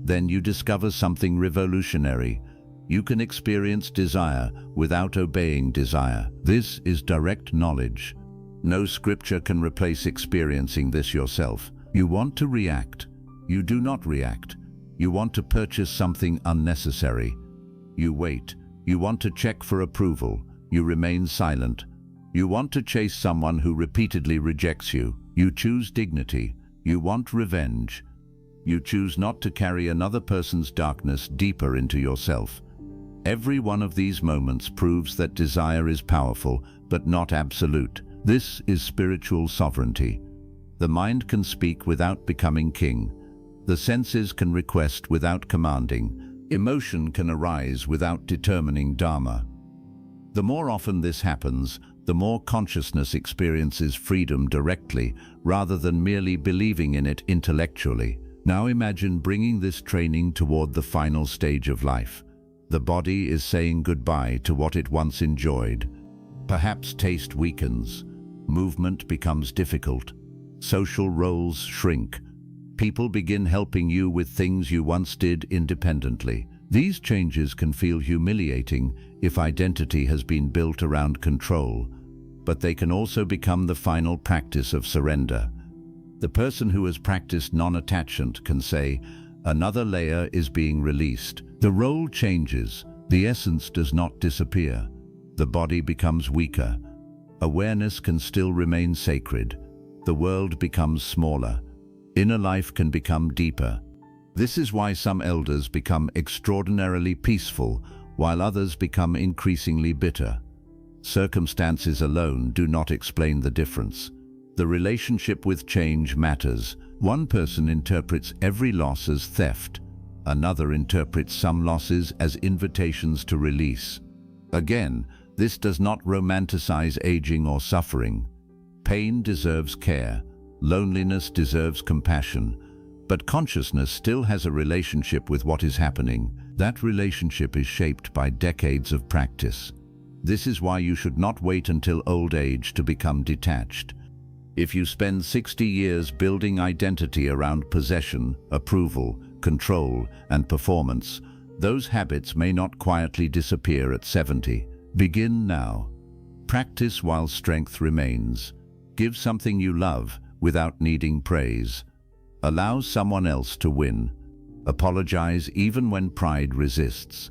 Then you discover something revolutionary. You can experience desire without obeying desire. This is direct knowledge. No scripture can replace experiencing this yourself. You want to react. You do not react. You want to purchase something unnecessary. You wait. You want to check for approval. You remain silent. You want to chase someone who repeatedly rejects you. You choose dignity. You want revenge. You choose not to carry another person's darkness deeper into yourself. Every one of these moments proves that desire is powerful, but not absolute. This is spiritual sovereignty. The mind can speak without becoming king. The senses can request without commanding. Emotion can arise without determining dharma. The more often this happens, the more consciousness experiences freedom directly, rather than merely believing in it intellectually. Now imagine bringing this training toward the final stage of life. The body is saying goodbye to what it once enjoyed. Perhaps taste weakens. Movement becomes difficult. Social roles shrink. People begin helping you with things you once did independently. These changes can feel humiliating if identity has been built around control, but they can also become the final practice of surrender. The person who has practiced non-attachment can say, another layer is being released. The role changes. The essence does not disappear. The body becomes weaker. Awareness can still remain sacred. The world becomes smaller. Inner life can become deeper. This is why some elders become extraordinarily peaceful, while others become increasingly bitter. Circumstances alone do not explain the difference. The relationship with change matters. One person interprets every loss as theft. Another interprets some losses as invitations to release. Again, this does not romanticize aging or suffering. Pain deserves care. Loneliness deserves compassion. But consciousness still has a relationship with what is happening. That relationship is shaped by decades of practice. This is why you should not wait until old age to become detached. If you spend 60 years building identity around possession, approval, control, and performance, those habits may not quietly disappear at 70. Begin now. Practice while strength remains. Give something you love without needing praise. Allow someone else to win. Apologize even when pride resists.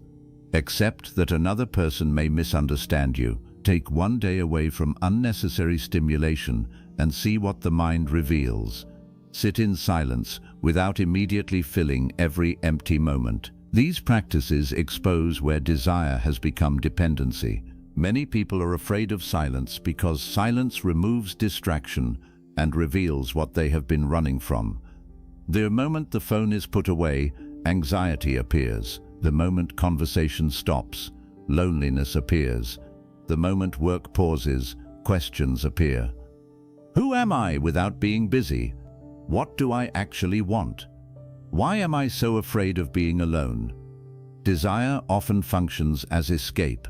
Accept that another person may misunderstand you. Take one day away from unnecessary stimulation and see what the mind reveals. Sit in silence without immediately filling every empty moment. These practices expose where desire has become dependency. Many people are afraid of silence because silence removes distraction and reveals what they have been running from. The moment the phone is put away, anxiety appears. The moment conversation stops, loneliness appears. The moment work pauses, questions appear. Who am I without being busy? What do I actually want? Why am I so afraid of being alone? Desire often functions as escape.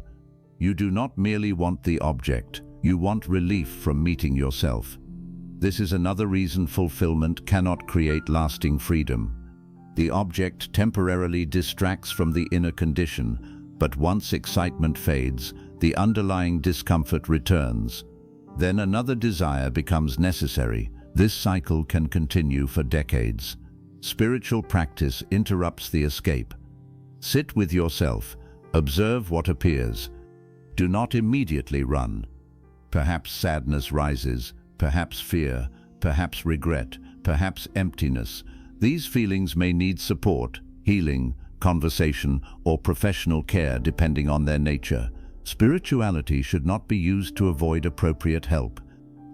You do not merely want the object, you want relief from meeting yourself. This is another reason fulfillment cannot create lasting freedom. The object temporarily distracts from the inner condition, but once excitement fades, the underlying discomfort returns. Then another desire becomes necessary. This cycle can continue for decades. Spiritual practice interrupts the escape. Sit with yourself. Observe what appears. Do not immediately run. Perhaps sadness rises, perhaps fear, perhaps regret, perhaps emptiness. These feelings may need support, healing, conversation, or professional care depending on their nature. Spirituality should not be used to avoid appropriate help.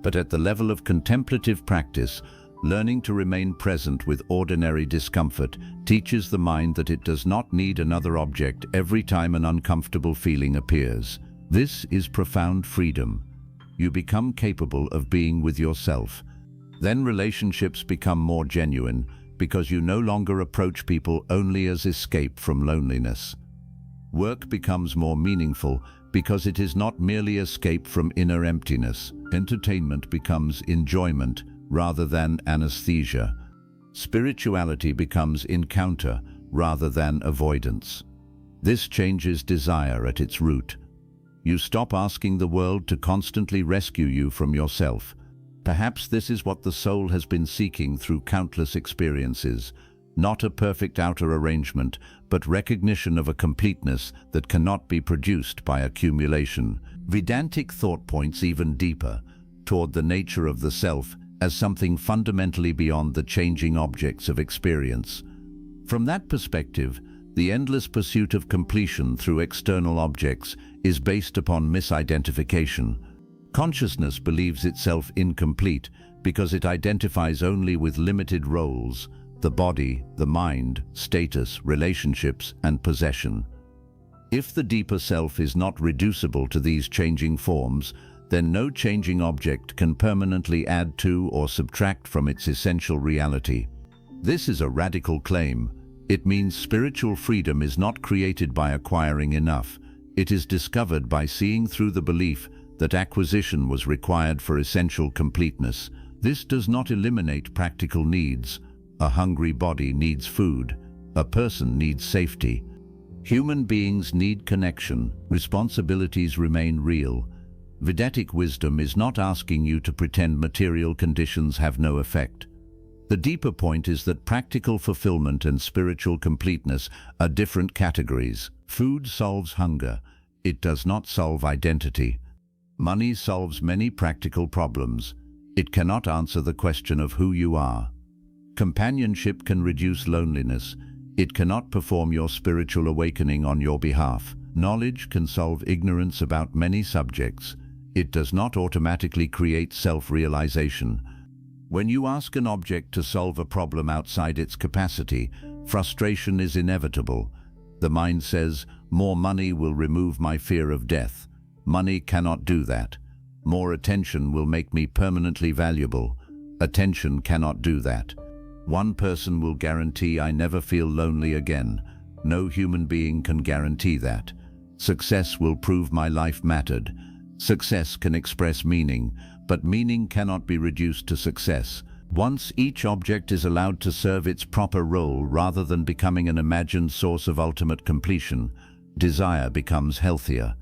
But at the level of contemplative practice, learning to remain present with ordinary discomfort teaches the mind that it does not need another object every time an uncomfortable feeling appears. This is profound freedom. You become capable of being with yourself. Then relationships become more genuine because you no longer approach people only as escape from loneliness. Work becomes more meaningful because it is not merely escape from inner emptiness. Entertainment becomes enjoyment rather than anesthesia. Spirituality becomes encounter rather than avoidance. This changes desire at its root. You stop asking the world to constantly rescue you from yourself. Perhaps this is what the soul has been seeking through countless experiences. Not a perfect outer arrangement, but recognition of a completeness that cannot be produced by accumulation. Vedantic thought points even deeper toward the nature of the self as something fundamentally beyond the changing objects of experience. From that perspective, the endless pursuit of completion through external objects is based upon misidentification. Consciousness believes itself incomplete because it identifies only with limited roles: the body, the mind, status, relationships, and possession. If the deeper self is not reducible to these changing forms, then no changing object can permanently add to or subtract from its essential reality. This is a radical claim. It means spiritual freedom is not created by acquiring enough. It is discovered by seeing through the belief that acquisition was required for essential completeness. This does not eliminate practical needs. A hungry body needs food. A person needs safety. Human beings need connection. Responsibilities remain real. Vedic wisdom is not asking you to pretend material conditions have no effect. The deeper point is that practical fulfillment and spiritual completeness are different categories. Food solves hunger. It does not solve identity. Money solves many practical problems. It cannot answer the question of who you are. Companionship can reduce loneliness. It cannot perform your spiritual awakening on your behalf. Knowledge can solve ignorance about many subjects. It does not automatically create self-realization. When you ask an object to solve a problem outside its capacity, frustration is inevitable. The mind says, more money will remove my fear of death. Money cannot do that. More attention will make me permanently valuable. Attention cannot do that. One person will guarantee I never feel lonely again. No human being can guarantee that. Success will prove my life mattered. Success can express meaning, but meaning cannot be reduced to success. Once each object is allowed to serve its proper role rather than becoming an imagined source of ultimate completion, desire becomes healthier.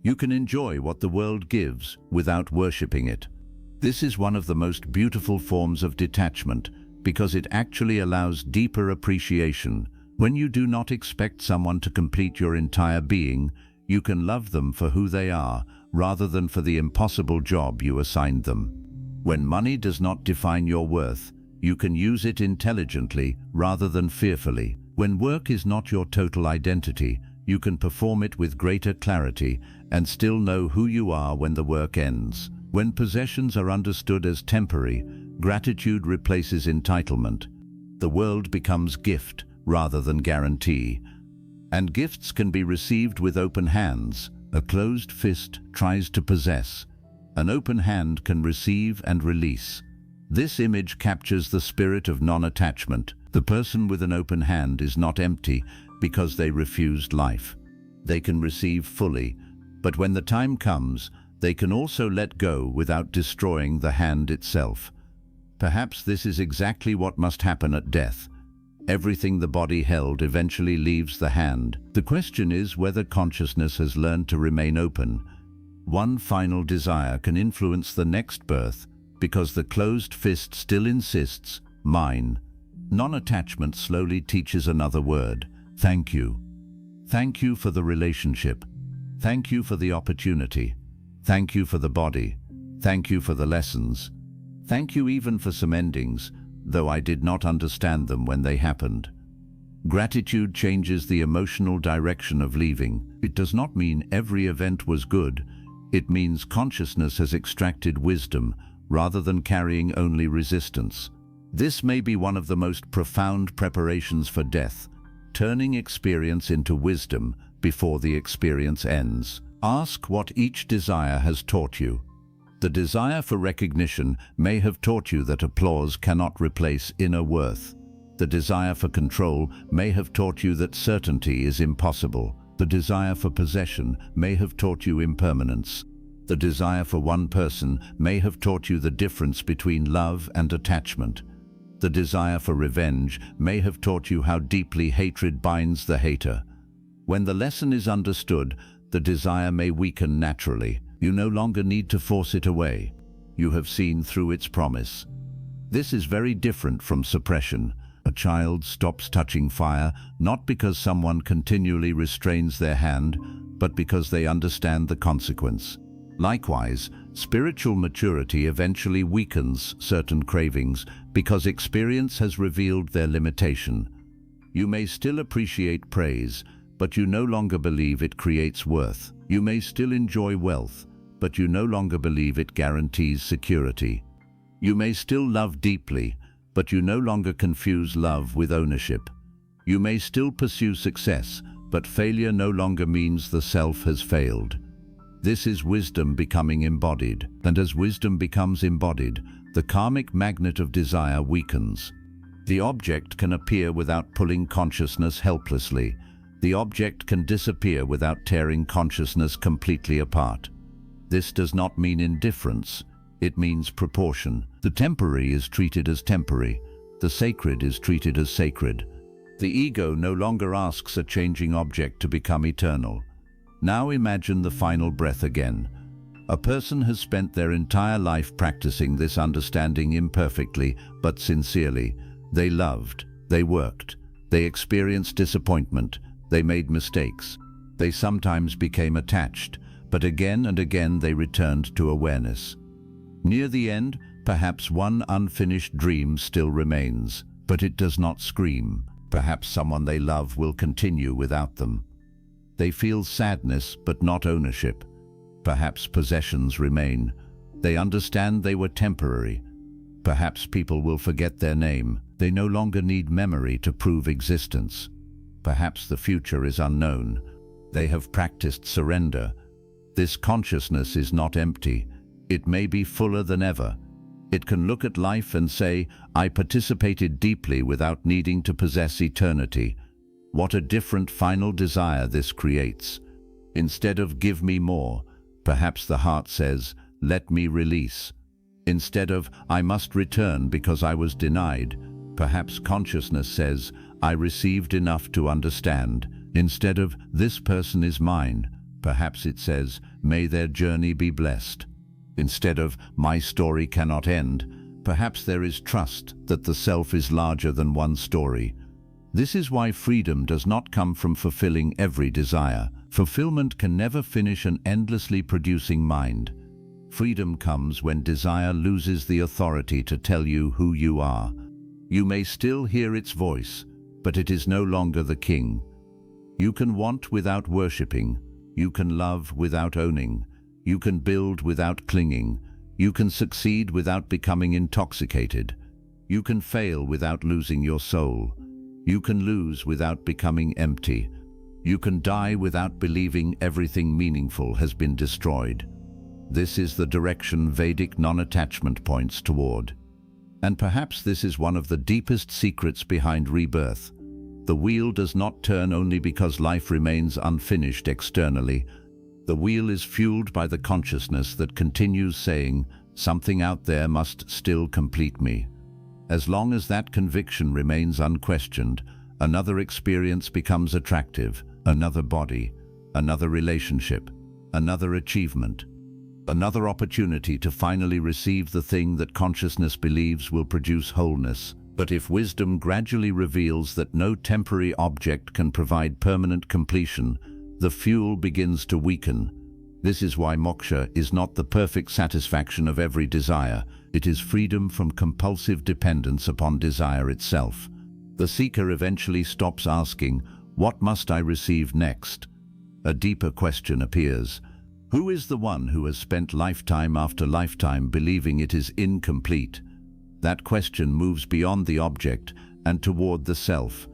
You can enjoy what the world gives without worshipping it. This is one of the most beautiful forms of detachment because it actually allows deeper appreciation. When you do not expect someone to complete your entire being, you can love them for who they are rather than for the impossible job you assigned them. When money does not define your worth, you can use it intelligently rather than fearfully. When work is not your total identity, you can perform it with greater clarity and still know who you are when the work ends. When possessions are understood as temporary, gratitude replaces entitlement. The world becomes gift rather than guarantee. And gifts can be received with open hands. A closed fist tries to possess. An open hand can receive and release. This image captures the spirit of non-attachment. The person with an open hand is not empty because they refused life. They can receive fully, but when the time comes, they can also let go without destroying the hand itself. Perhaps this is exactly what must happen at death. Everything the body held eventually leaves the hand. The question is whether consciousness has learned to remain open. One final desire can influence the next birth because the closed fist still insists, mine. Non-attachment slowly teaches another word, thank you. Thank you for the relationship. Thank you for the opportunity. Thank you for the body. Thank you for the lessons. Thank you even for some endings, though I did not understand them when they happened. Gratitude changes the emotional direction of leaving. It does not mean every event was good. It means consciousness has extracted wisdom rather than carrying only resistance. This may be one of the most profound preparations for death, turning experience into wisdom before the experience ends. Ask what each desire has taught you. The desire for recognition may have taught you that applause cannot replace inner worth. The desire for control may have taught you that certainty is impossible. The desire for possession may have taught you impermanence. The desire for one person may have taught you the difference between love and attachment. The desire for revenge may have taught you how deeply hatred binds the hater. When the lesson is understood, the desire may weaken naturally. You no longer need to force it away. You have seen through its promise. This is very different from suppression. A child stops touching fire not because someone continually restrains their hand, but because they understand the consequence. Likewise, spiritual maturity eventually weakens certain cravings because experience has revealed their limitation. You may still appreciate praise, but you no longer believe it creates worth. You may still enjoy wealth, but you no longer believe it guarantees security. You may still love deeply, but you no longer confuse love with ownership. You may still pursue success, but failure no longer means the self has failed. This is wisdom becoming embodied, and as wisdom becomes embodied, the karmic magnet of desire weakens. The object can appear without pulling consciousness helplessly. The object can disappear without tearing consciousness completely apart. This does not mean indifference. It means proportion. The temporary is treated as temporary. The sacred is treated as sacred. The ego no longer asks a changing object to become eternal. Now imagine the final breath again. A person has spent their entire life practicing this understanding imperfectly but sincerely. They loved, they worked, they experienced disappointment, they made mistakes. They sometimes became attached, but again and again they returned to awareness. Near the end, perhaps one unfinished dream still remains, but it does not scream. Perhaps someone they love will continue without them. They feel sadness but not ownership. Perhaps possessions remain. They understand they were temporary. Perhaps people will forget their name. They no longer need memory to prove existence. Perhaps the future is unknown. They have practiced surrender. This consciousness is not empty. It may be fuller than ever. It can look at life and say, I participated deeply without needing to possess eternity. What a different final desire this creates. Instead of give me more, perhaps the heart says, let me release. Instead of I must return because I was denied, perhaps consciousness says, I received enough to understand. Instead of this person is mine, perhaps it says, may their journey be blessed. Instead of my story cannot end, perhaps there is trust that the self is larger than one story. This is why freedom does not come from fulfilling every desire. Fulfillment can never finish an endlessly producing mind. Freedom comes when desire loses the authority to tell you who you are. You may still hear its voice, but it is no longer the king. You can want without worshipping. You can love without owning. You can build without clinging. You can succeed without becoming intoxicated. You can fail without losing your soul. You can lose without becoming empty. You can die without believing everything meaningful has been destroyed. This is the direction Vedic non-attachment points toward. And perhaps this is one of the deepest secrets behind rebirth. The wheel does not turn only because life remains unfinished externally. The wheel is fueled by the consciousness that continues saying, something out there must still complete me. As long as that conviction remains unquestioned, another experience becomes attractive, another body, another relationship, another achievement, another opportunity to finally receive the thing that consciousness believes will produce wholeness. But if wisdom gradually reveals that no temporary object can provide permanent completion, the fuel begins to weaken. This is why moksha is not the perfect satisfaction of every desire. It is freedom from compulsive dependence upon desire itself. The seeker eventually stops asking, what must I receive next? A deeper question appears. Who is the one who has spent lifetime after lifetime believing it is incomplete? That question moves beyond the object and toward the self.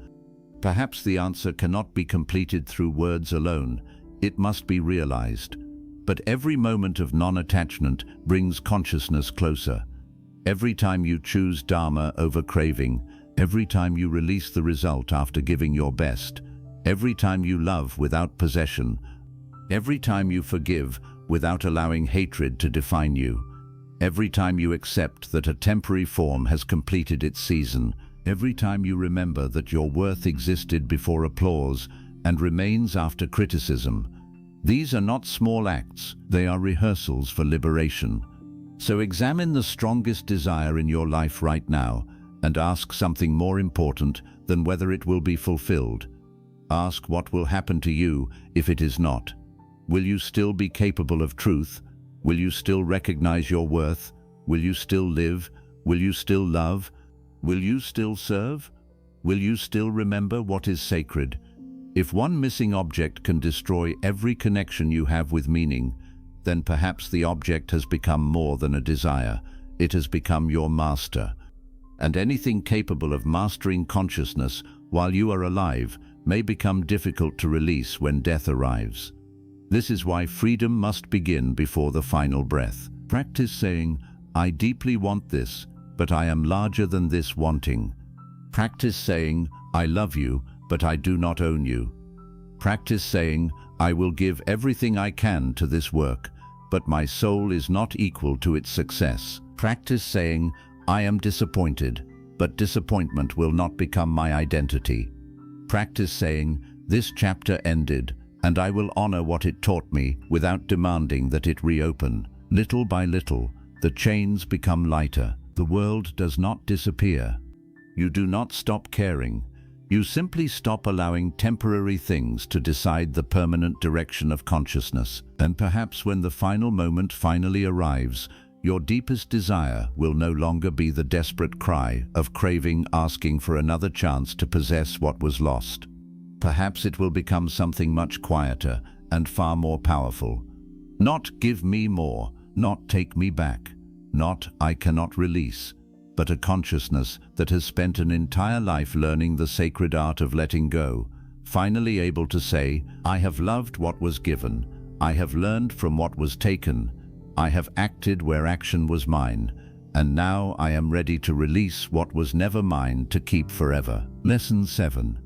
Perhaps the answer cannot be completed through words alone. It must be realized. But every moment of non-attachment brings consciousness closer. Every time you choose Dharma over craving, every time you release the result after giving your best, every time you love without possession, every time you forgive without allowing hatred to define you, every time you accept that a temporary form has completed its season, every time you remember that your worth existed before applause and remains after criticism. These are not small acts, they are rehearsals for liberation. So examine the strongest desire in your life right now and ask something more important than whether it will be fulfilled. Ask what will happen to you if it is not. Will you still be capable of truth? Will you still recognize your worth? Will you still live? Will you still love? Will you still serve? Will you still remember what is sacred? If one missing object can destroy every connection you have with meaning, then perhaps the object has become more than a desire. It has become your master. And anything capable of mastering consciousness while you are alive may become difficult to release when death arrives. This is why freedom must begin before the final breath. Practice saying, I deeply want this, but I am larger than this wanting. Practice saying, I love you, but I do not own you. Practice saying, I will give everything I can to this work, but my soul is not equal to its success. Practice saying, I am disappointed, but disappointment will not become my identity. Practice saying, this chapter ended, and I will honor what it taught me without demanding that it reopen. Little by little, the chains become lighter. The world does not disappear. You do not stop caring. You simply stop allowing temporary things to decide the permanent direction of consciousness. And perhaps when the final moment finally arrives, your deepest desire will no longer be the desperate cry of craving, asking for another chance to possess what was lost. Perhaps it will become something much quieter and far more powerful. Not give me more, not take me back, not I cannot release, but a consciousness that has spent an entire life learning the sacred art of letting go, finally able to say, I have loved what was given, I have learned from what was taken, I have acted where action was mine, and now I am ready to release what was never mine to keep forever. Lesson 7.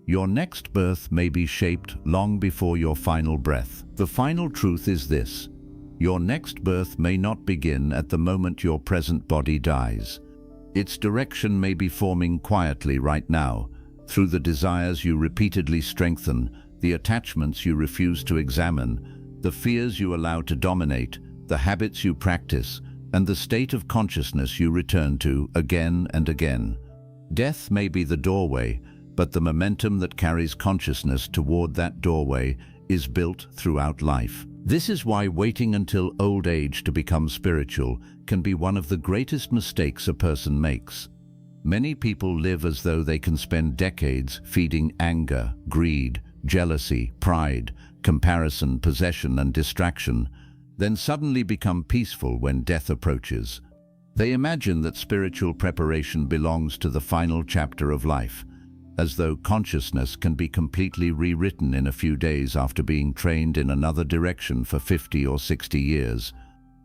Your next birth may be shaped long before your final breath. The final truth is this: your next birth may not begin at the moment your present body dies. Its direction may be forming quietly right now, through the desires you repeatedly strengthen, the attachments you refuse to examine, the fears you allow to dominate, the habits you practice, and the state of consciousness you return to again and again. Death may be the doorway, but the momentum that carries consciousness toward that doorway is built throughout life. This is why waiting until old age to become spiritual can be one of the greatest mistakes a person makes. Many people live as though they can spend decades feeding anger, greed, jealousy, pride, comparison, possession, and distraction, then suddenly become peaceful when death approaches. They imagine that spiritual preparation belongs to the final chapter of life, as though consciousness can be completely rewritten in a few days after being trained in another direction for 50 or 60 years.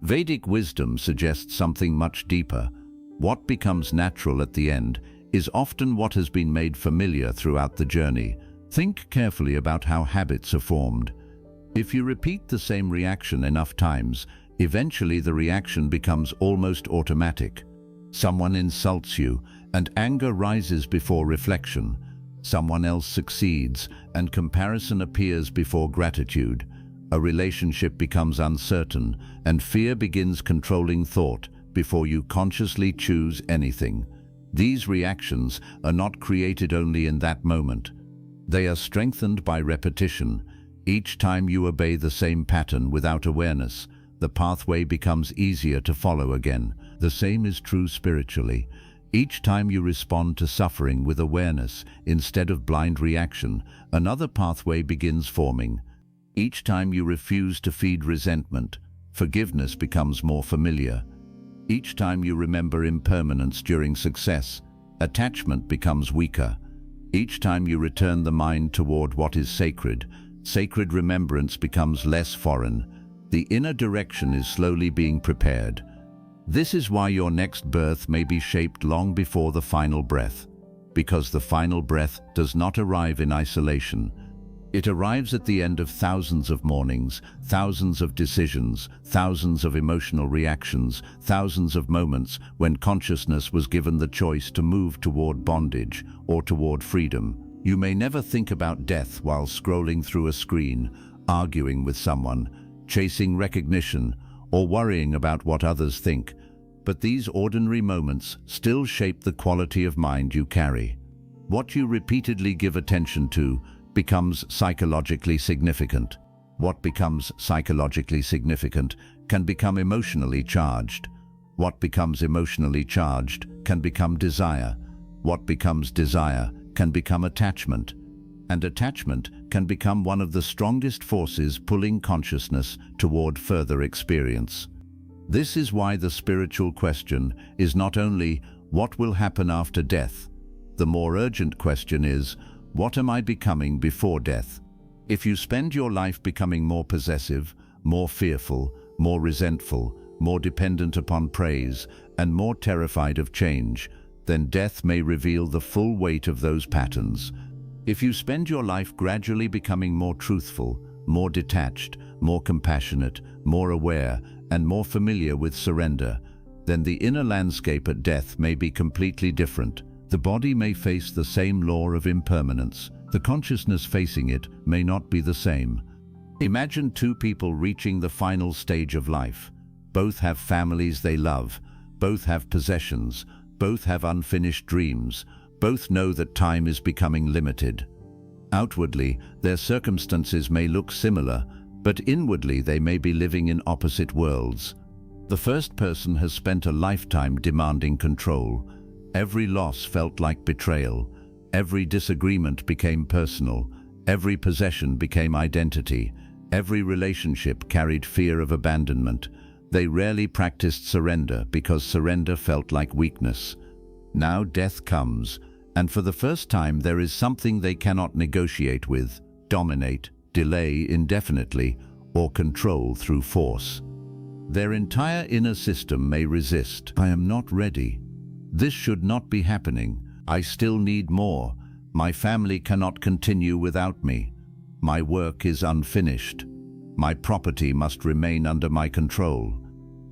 Vedic wisdom suggests something much deeper. What becomes natural at the end is often what has been made familiar throughout the journey. Think carefully about how habits are formed. If you repeat the same reaction enough times, eventually the reaction becomes almost automatic. Someone insults you, and anger rises before reflection. Someone else succeeds, and comparison appears before gratitude. A relationship becomes uncertain, and fear begins controlling thought before you consciously choose anything. These reactions are not created only in that moment. They are strengthened by repetition. Each time you obey the same pattern without awareness, the pathway becomes easier to follow again. The same is true spiritually. Each time you respond to suffering with awareness instead of blind reaction, another pathway begins forming. Each time you refuse to feed resentment, forgiveness becomes more familiar. Each time you remember impermanence during success, attachment becomes weaker. Each time you return the mind toward what is sacred, sacred remembrance becomes less foreign. The inner direction is slowly being prepared. This is why your next birth may be shaped long before the final breath, because the final breath does not arrive in isolation. It arrives at the end of thousands of mornings, thousands of decisions, thousands of emotional reactions, thousands of moments when consciousness was given the choice to move toward bondage or toward freedom. You may never think about death while scrolling through a screen, arguing with someone, chasing recognition, or worrying about what others think, but these ordinary moments still shape the quality of mind you carry. What you repeatedly give attention to becomes psychologically significant. What becomes psychologically significant can become emotionally charged. What becomes emotionally charged can become desire. What becomes desire can become attachment. And attachment can become one of the strongest forces pulling consciousness toward further experience. This is why the spiritual question is not only, what will happen after death? The more urgent question is, what am I becoming before death? If you spend your life becoming more possessive, more fearful, more resentful, more dependent upon praise, and more terrified of change, then death may reveal the full weight of those patterns. If you spend your life gradually becoming more truthful, more detached, more compassionate, more aware, and more familiar with surrender, then the inner landscape at death may be completely different. The body may face the same law of impermanence. The consciousness facing it may not be the same. Imagine two people reaching the final stage of life. Both have families they love, both have possessions, both have unfinished dreams, both know that time is becoming limited. Outwardly, their circumstances may look similar, but inwardly they may be living in opposite worlds. The first person has spent a lifetime demanding control. Every loss felt like betrayal. Every disagreement became personal. Every possession became identity. Every relationship carried fear of abandonment. They rarely practiced surrender because surrender felt like weakness. Now death comes, and for the first time there is something they cannot negotiate with, dominate, delay indefinitely, or control through force. Their entire inner system may resist. I am not ready. This should not be happening. I still need more. My family cannot continue without me. My work is unfinished. My property must remain under my control.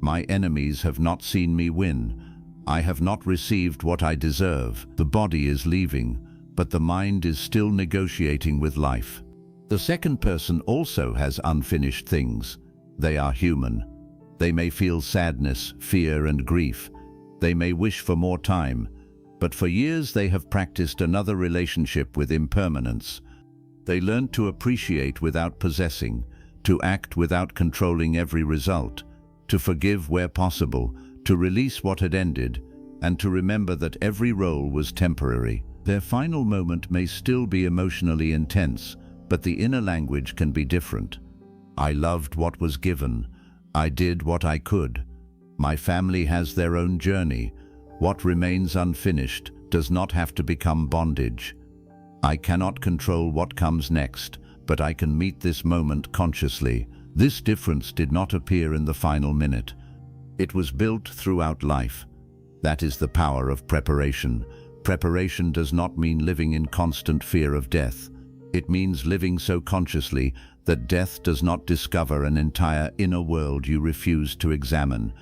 My enemies have not seen me win. I have not received what I deserve. The body is leaving, but the mind is still negotiating with life. The second person also has unfinished things. They are human. They may feel sadness, fear, and grief. They may wish for more time, but for years they have practiced another relationship with impermanence. They learned to appreciate without possessing, to act without controlling every result, to forgive where possible, to release what had ended, and to remember that every role was temporary. Their final moment may still be emotionally intense, but the inner language can be different. I loved what was given. I did what I could. My family has their own journey. What remains unfinished does not have to become bondage. I cannot control what comes next, but I can meet this moment consciously. This difference did not appear in the final minute. It was built throughout life. That is the power of preparation. Preparation does not mean living in constant fear of death. It means living so consciously that death does not discover an entire inner world you refuse to examine.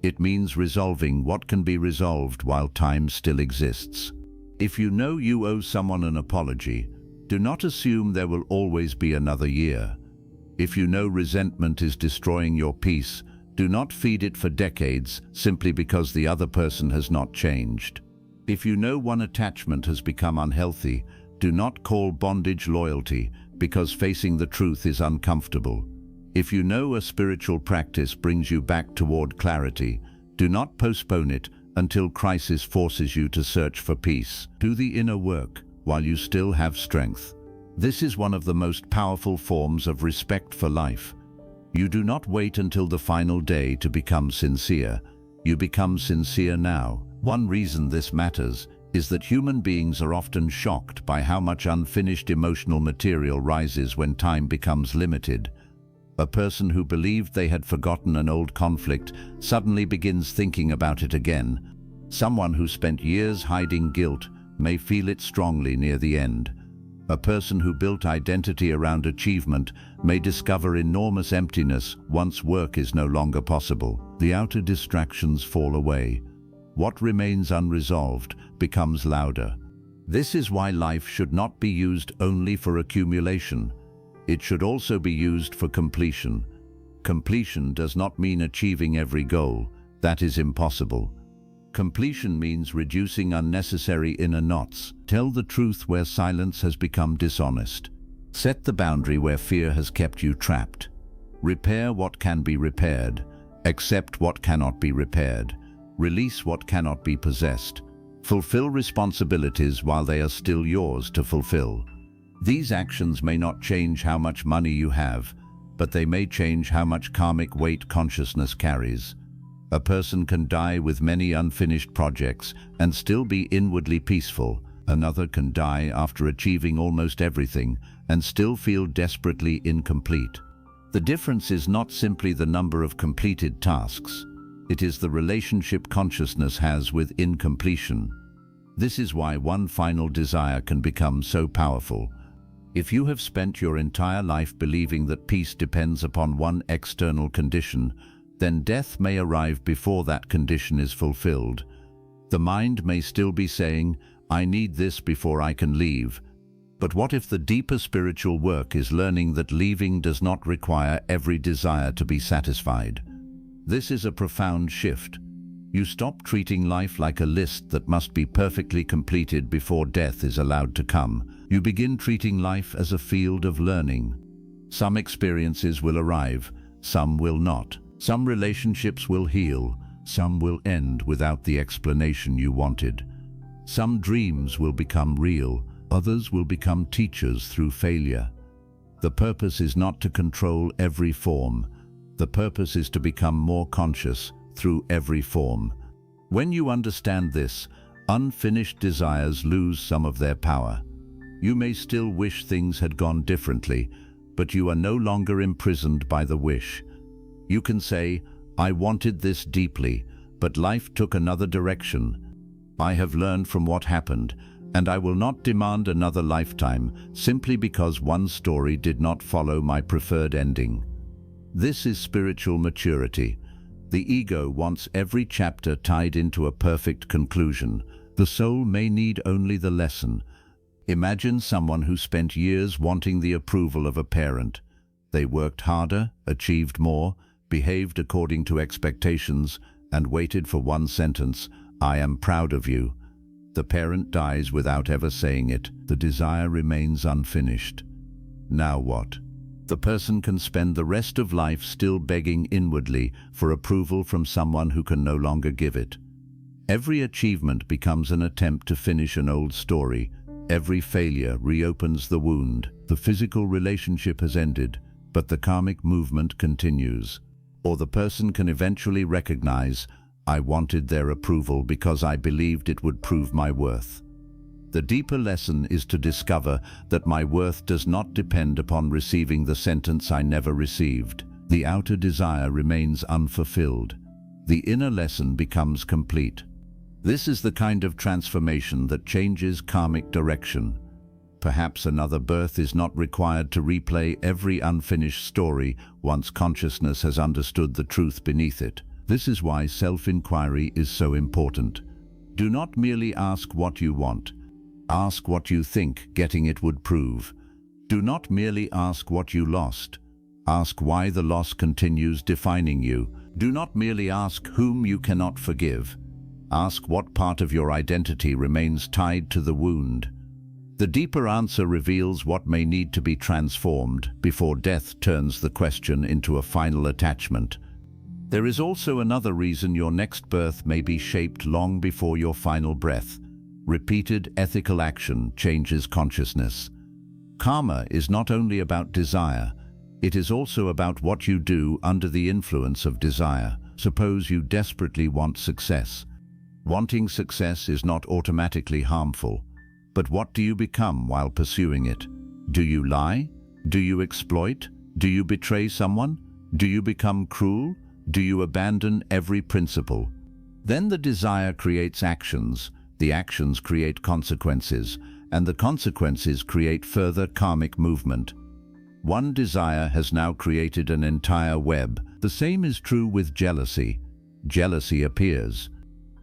It means resolving what can be resolved while time still exists. If you know you owe someone an apology, do not assume there will always be another year. If you know resentment is destroying your peace, do not feed it for decades simply because the other person has not changed. If you know one attachment has become unhealthy, do not call bondage loyalty because facing the truth is uncomfortable. If you know a spiritual practice brings you back toward clarity, do not postpone it until crisis forces you to search for peace. Do the inner work while you still have strength. This is one of the most powerful forms of respect for life. You do not wait until the final day to become sincere. You become sincere now. One reason this matters is that human beings are often shocked by how much unfinished emotional material rises when time becomes limited. A person who believed they had forgotten an old conflict suddenly begins thinking about it again. Someone who spent years hiding guilt may feel it strongly near the end. A person who built identity around achievement may discover enormous emptiness once work is no longer possible. The outer distractions fall away. What remains unresolved becomes louder. This is why life should not be used only for accumulation. It should also be used for completion. Completion does not mean achieving every goal. That is impossible. Completion means reducing unnecessary inner knots. Tell the truth where silence has become dishonest. Set the boundary where fear has kept you trapped. Repair what can be repaired. Accept what cannot be repaired. Release what cannot be possessed. Fulfill responsibilities while they are still yours to fulfill. These actions may not change how much money you have, but they may change how much karmic weight consciousness carries. A person can die with many unfinished projects and still be inwardly peaceful. Another can die after achieving almost everything and still feel desperately incomplete. The difference is not simply the number of completed tasks. It is the relationship consciousness has with incompletion. This is why one final desire can become so powerful. If you have spent your entire life believing that peace depends upon one external condition, then death may arrive before that condition is fulfilled. The mind may still be saying, I need this before I can leave. But what if the deeper spiritual work is learning that leaving does not require every desire to be satisfied? This is a profound shift. You stop treating life like a list that must be perfectly completed before death is allowed to come. You begin treating life as a field of learning. Some experiences will arrive, some will not. Some relationships will heal, some will end without the explanation you wanted. Some dreams will become real, others will become teachers through failure. The purpose is not to control every form. The purpose is to become more conscious through every form. When you understand this, unfinished desires lose some of their power. You may still wish things had gone differently, but you are no longer imprisoned by the wish. You can say, I wanted this deeply, but life took another direction. I have learned from what happened, and I will not demand another lifetime simply because one story did not follow my preferred ending. This is spiritual maturity. The ego wants every chapter tied into a perfect conclusion. The soul may need only the lesson. Imagine someone who spent years wanting the approval of a parent. They worked harder, achieved more, behaved according to expectations, and waited for one sentence, I am proud of you. The parent dies without ever saying it. The desire remains unfinished. Now what? The person can spend the rest of life still begging inwardly for approval from someone who can no longer give it. Every achievement becomes an attempt to finish an old story. Every failure reopens the wound. The physical relationship has ended, but the karmic movement continues. Or the person can eventually recognize, I wanted their approval because I believed it would prove my worth. The deeper lesson is to discover that my worth does not depend upon receiving the sentence I never received. The outer desire remains unfulfilled. The inner lesson becomes complete. This is the kind of transformation that changes karmic direction. Perhaps another birth is not required to replay every unfinished story once consciousness has understood the truth beneath it. This is why self-inquiry is so important. Do not merely ask what you want. Ask what you think getting it would prove. Do not merely ask what you lost. Ask why the loss continues defining you. Do not merely ask whom you cannot forgive. Ask what part of your identity remains tied to the wound. The deeper answer reveals what may need to be transformed before death turns the question into a final attachment. There is also another reason your next birth may be shaped long before your final breath. Repeated ethical action changes consciousness. Karma is not only about desire, it is also about what you do under the influence of desire. Suppose you desperately want success. Wanting success is not automatically harmful. But what do you become while pursuing it? Do you lie? Do you exploit? Do you betray someone? Do you become cruel? Do you abandon every principle? Then the desire creates actions, the actions create consequences, and the consequences create further karmic movement. One desire has now created an entire web. The same is true with jealousy. Jealousy appears.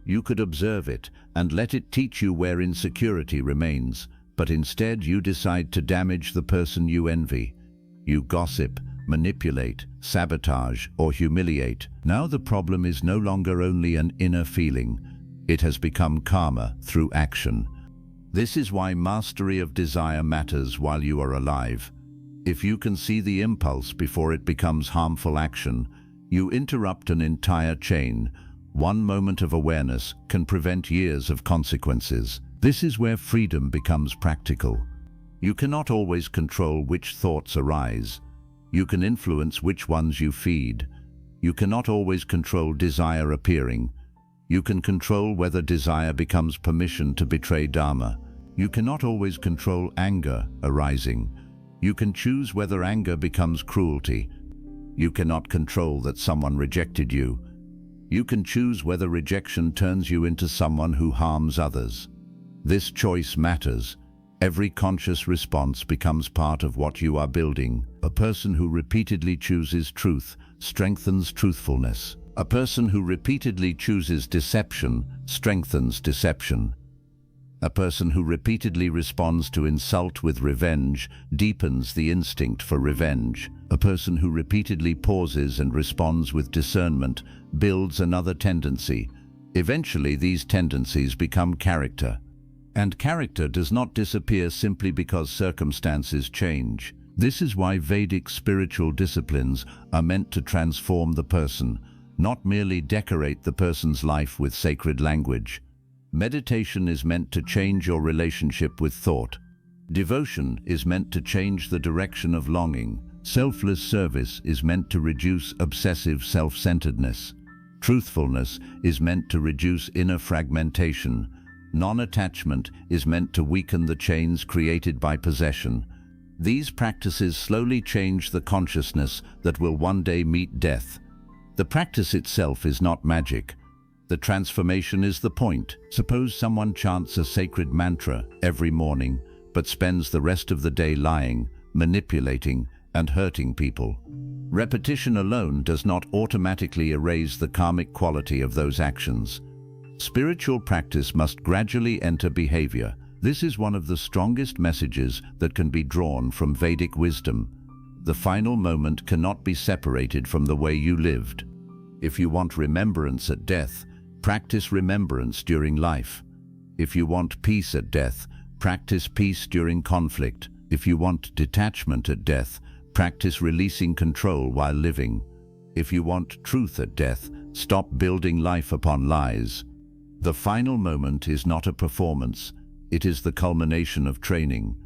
You could observe it and let it teach you where insecurity remains, but instead you decide to damage the person you envy. You gossip, manipulate, sabotage, or humiliate. Now the problem is no longer only an inner feeling. It has become karma through action. This is why mastery of desire matters while you are alive. If you can see the impulse before it becomes harmful action, you interrupt an entire chain. One moment of awareness can prevent years of consequences. This is where freedom becomes practical. You cannot always control which thoughts arise. You can influence which ones you feed. You cannot always control desire appearing. You can control whether desire becomes permission to betray Dharma. You cannot always control anger arising. You can choose whether anger becomes cruelty. You cannot control that someone rejected you. You can choose whether rejection turns you into someone who harms others. This choice matters. Every conscious response becomes part of what you are building. A person who repeatedly chooses truth strengthens truthfulness. A person who repeatedly chooses deception strengthens deception. A person who repeatedly responds to insult with revenge deepens the instinct for revenge. A person who repeatedly pauses and responds with discernment builds another tendency. Eventually, these tendencies become character. And character does not disappear simply because circumstances change. This is why Vedic spiritual disciplines are meant to transform the person, not merely decorate the person's life with sacred language. Meditation is meant to change your relationship with thought. Devotion is meant to change the direction of longing. Selfless service is meant to reduce obsessive self-centeredness. Truthfulness is meant to reduce inner fragmentation. Non-attachment is meant to weaken the chains created by possession. These practices slowly change the consciousness that will one day meet death. The practice itself is not magic. The transformation is the point. Suppose someone chants a sacred mantra every morning, but spends the rest of the day lying, manipulating, and hurting people. Repetition alone does not automatically erase the karmic quality of those actions. Spiritual practice must gradually enter behavior. This is one of the strongest messages that can be drawn from Vedic wisdom. The final moment cannot be separated from the way you lived. If you want remembrance at death, practice remembrance during life. If you want peace at death, practice peace during conflict. If you want detachment at death, practice releasing control while living. If you want truth at death, stop building life upon lies. The final moment is not a performance, it is the culmination of training.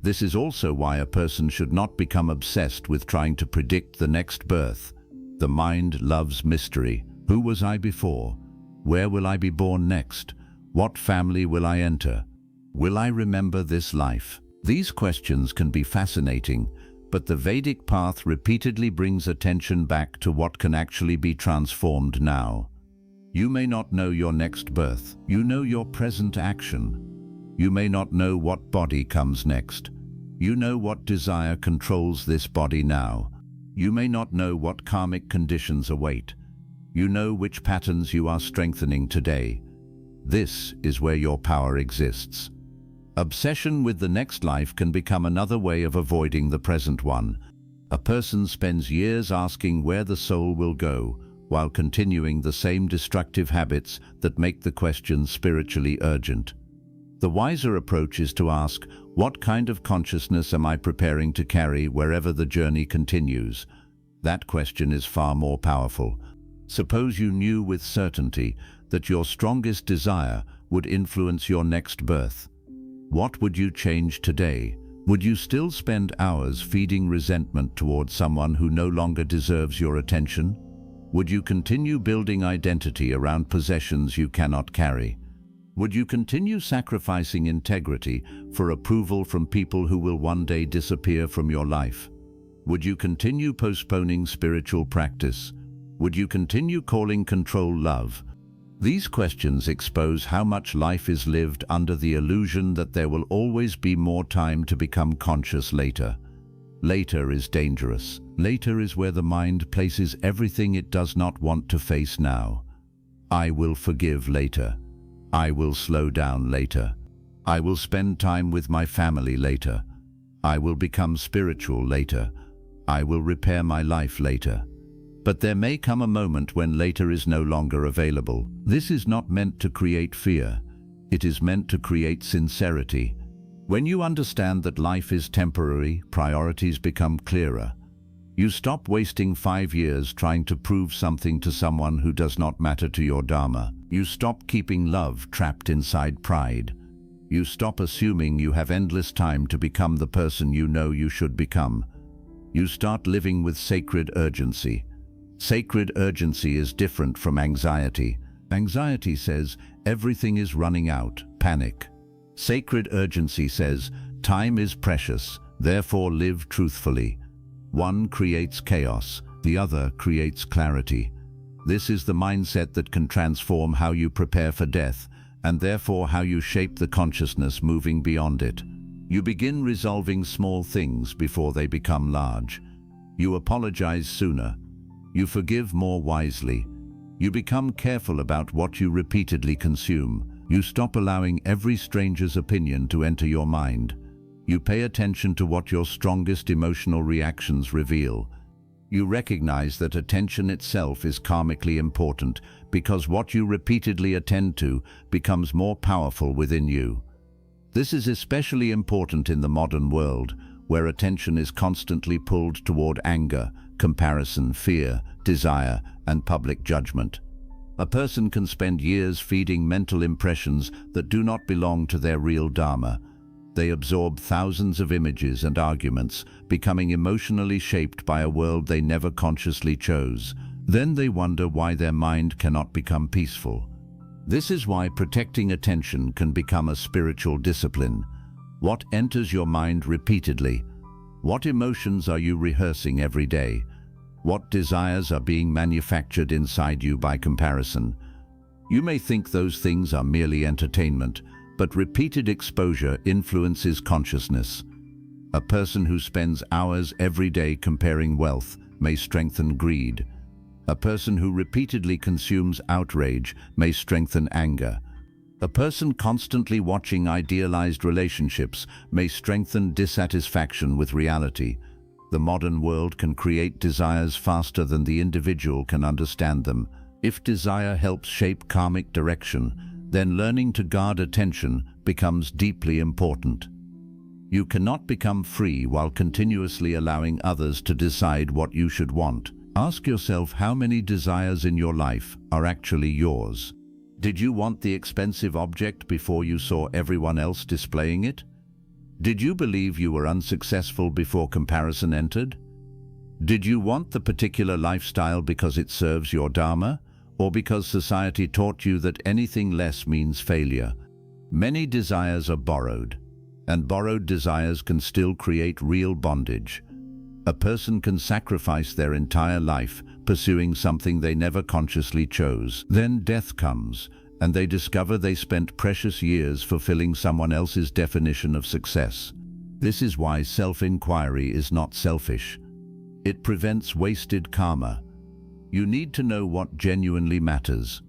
This is also why a person should not become obsessed with trying to predict the next birth. The mind loves mystery. Who was I before? Where will I be born next? What family will I enter? Will I remember this life? These questions can be fascinating, but the Vedic path repeatedly brings attention back to what can actually be transformed now. You may not know your next birth. You know your present action. You may not know what body comes next. You know what desire controls this body now. You may not know what karmic conditions await. You know which patterns you are strengthening today. This is where your power exists. Obsession with the next life can become another way of avoiding the present one. A person spends years asking where the soul will go, while continuing the same destructive habits that make the question spiritually urgent. The wiser approach is to ask, what kind of consciousness am I preparing to carry wherever the journey continues? That question is far more powerful. Suppose you knew with certainty that your strongest desire would influence your next birth. What would you change today? Would you still spend hours feeding resentment towards someone who no longer deserves your attention? Would you continue building identity around possessions you cannot carry? Would you continue sacrificing integrity for approval from people who will one day disappear from your life? Would you continue postponing spiritual practice? Would you continue calling control love? These questions expose how much life is lived under the illusion that there will always be more time to become conscious later. Later is dangerous. Later is where the mind places everything it does not want to face now. I will forgive later. I will slow down later. I will spend time with my family later. I will become spiritual later. I will repair my life later. But there may come a moment when later is no longer available. This is not meant to create fear. It is meant to create sincerity. When you understand that life is temporary, priorities become clearer. You stop wasting 5 years trying to prove something to someone who does not matter to your dharma. You stop keeping love trapped inside pride. You stop assuming you have endless time to become the person you know you should become. You start living with sacred urgency. Sacred urgency is different from anxiety. Anxiety says, everything is running out, panic. Sacred urgency says, time is precious, therefore live truthfully. One creates chaos, the other creates clarity. This is the mindset that can transform how you prepare for death, and therefore how you shape the consciousness moving beyond it. You begin resolving small things before they become large. You apologize sooner. You forgive more wisely. You become careful about what you repeatedly consume. You stop allowing every stranger's opinion to enter your mind. You pay attention to what your strongest emotional reactions reveal. You recognize that attention itself is karmically important because what you repeatedly attend to becomes more powerful within you. This is especially important in the modern world, where attention is constantly pulled toward anger, comparison, fear, desire, and public judgment. A person can spend years feeding mental impressions that do not belong to their real dharma. They absorb thousands of images and arguments, becoming emotionally shaped by a world they never consciously chose. Then they wonder why their mind cannot become peaceful. This is why protecting attention can become a spiritual discipline. What enters your mind repeatedly? What emotions are you rehearsing every day? What desires are being manufactured inside you by comparison? You may think those things are merely entertainment, but repeated exposure influences consciousness. A person who spends hours every day comparing wealth may strengthen greed. A person who repeatedly consumes outrage may strengthen anger. A person constantly watching idealized relationships may strengthen dissatisfaction with reality. The modern world can create desires faster than the individual can understand them. If desire helps shape karmic direction, then learning to guard attention becomes deeply important. You cannot become free while continuously allowing others to decide what you should want. Ask yourself how many desires in your life are actually yours. Did you want the expensive object before you saw everyone else displaying it? Did you believe you were unsuccessful before comparison entered? Did you want the particular lifestyle because it serves your dharma, or because society taught you that anything less means failure? Many desires are borrowed, and borrowed desires can still create real bondage. A person can sacrifice their entire life pursuing something they never consciously chose. Then death comes, and they discover they spent precious years fulfilling someone else's definition of success. This is why self-inquiry is not selfish. It prevents wasted karma. You need to know what genuinely matters.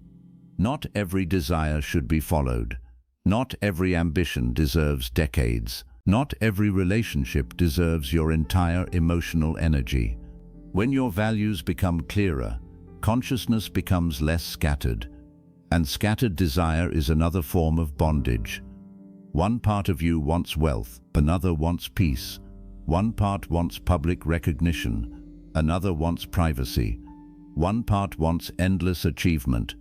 Not every desire should be followed. Not every ambition deserves decades. Not every relationship deserves your entire emotional energy. When your values become clearer, consciousness becomes less scattered. And scattered desire is another form of bondage. One part of you wants wealth, another wants peace. One part wants public recognition, another wants privacy. One part wants endless achievement,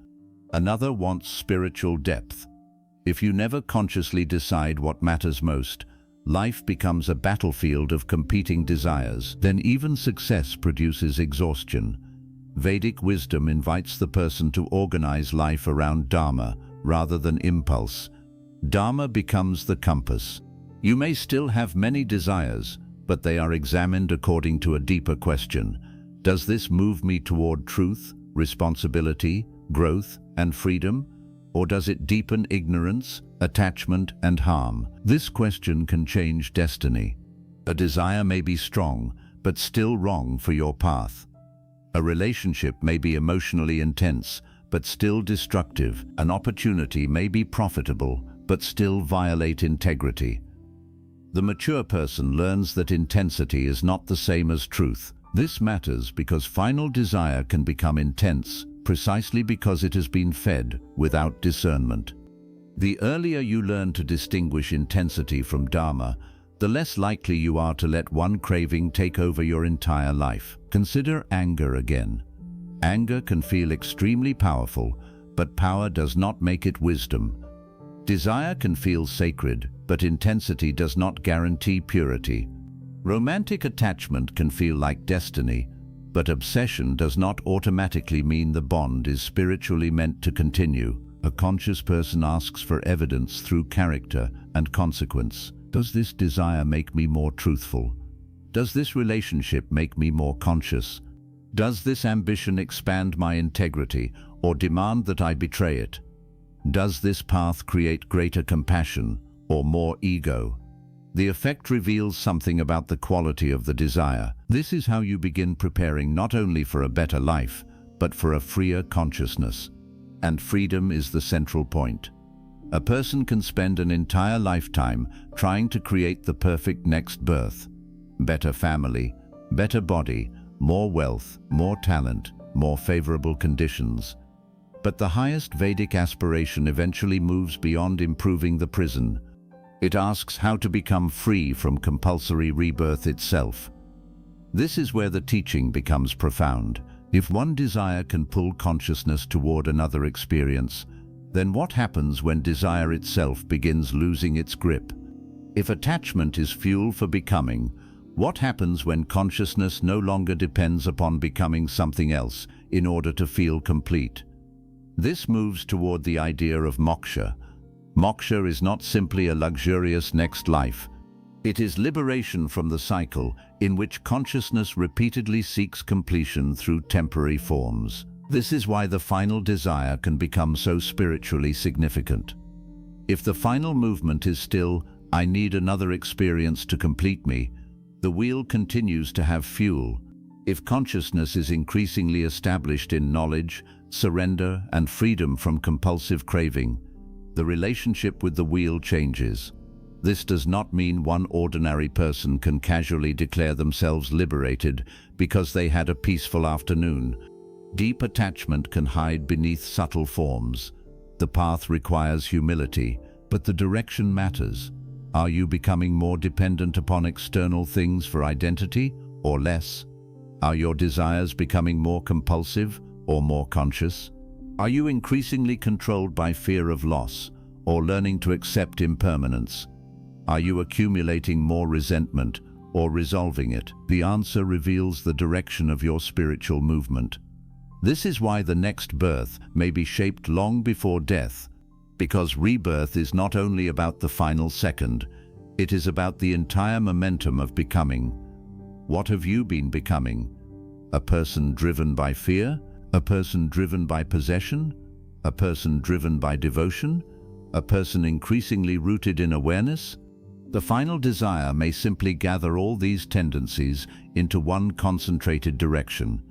another wants spiritual depth. If you never consciously decide what matters most, life becomes a battlefield of competing desires. Then even success produces exhaustion. Vedic wisdom invites the person to organize life around dharma rather than impulse. Dharma becomes the compass. You may still have many desires, but they are examined according to a deeper question. Does this move me toward truth, responsibility, growth, and freedom? Or does it deepen ignorance, attachment, and harm? This question can change destiny. A desire may be strong, but still wrong for your path. A relationship may be emotionally intense, but still destructive. An opportunity may be profitable, but still violate integrity. The mature person learns that intensity is not the same as truth. This matters because final desire can become intense, precisely because it has been fed without discernment. The earlier you learn to distinguish intensity from dharma, the less likely you are to let one craving take over your entire life. Consider anger again. Anger can feel extremely powerful, but power does not make it wisdom. Desire can feel sacred, but intensity does not guarantee purity. Romantic attachment can feel like destiny, but obsession does not automatically mean the bond is spiritually meant to continue. A conscious person asks for evidence through character and consequence. Does this desire make me more truthful? Does this relationship make me more conscious? Does this ambition expand my integrity or demand that I betray it? Does this path create greater compassion or more ego? The effect reveals something about the quality of the desire. This is how you begin preparing not only for a better life, but for a freer consciousness. And freedom is the central point. A person can spend an entire lifetime trying to create the perfect next birth. Better family, better body, more wealth, more talent, more favorable conditions. But the highest Vedic aspiration eventually moves beyond improving the prison. It asks how to become free from compulsory rebirth itself. This is where the teaching becomes profound. If one desire can pull consciousness toward another experience, then what happens when desire itself begins losing its grip? If attachment is fuel for becoming, what happens when consciousness no longer depends upon becoming something else in order to feel complete? This moves toward the idea of moksha. Moksha is not simply a luxurious next life. It is liberation from the cycle in which consciousness repeatedly seeks completion through temporary forms. This is why the final desire can become so spiritually significant. If the final movement is still, "I need another experience to complete me," the wheel continues to have fuel. If consciousness is increasingly established in knowledge, surrender, and freedom from compulsive craving, the relationship with the wheel changes. This does not mean one ordinary person can casually declare themselves liberated because they had a peaceful afternoon. Deep attachment can hide beneath subtle forms. The path requires humility, but the direction matters. Are you becoming more dependent upon external things for identity, or less? Are your desires becoming more compulsive or more conscious? Are you increasingly controlled by fear of loss, or learning to accept impermanence? Are you accumulating more resentment or resolving it? The answer reveals the direction of your spiritual movement. This is why the next birth may be shaped long before death, because rebirth is not only about the final second, it is about the entire momentum of becoming. What have you been becoming? A person driven by fear? A person driven by possession? A person driven by devotion? A person increasingly rooted in awareness? The final desire may simply gather all these tendencies into one concentrated direction.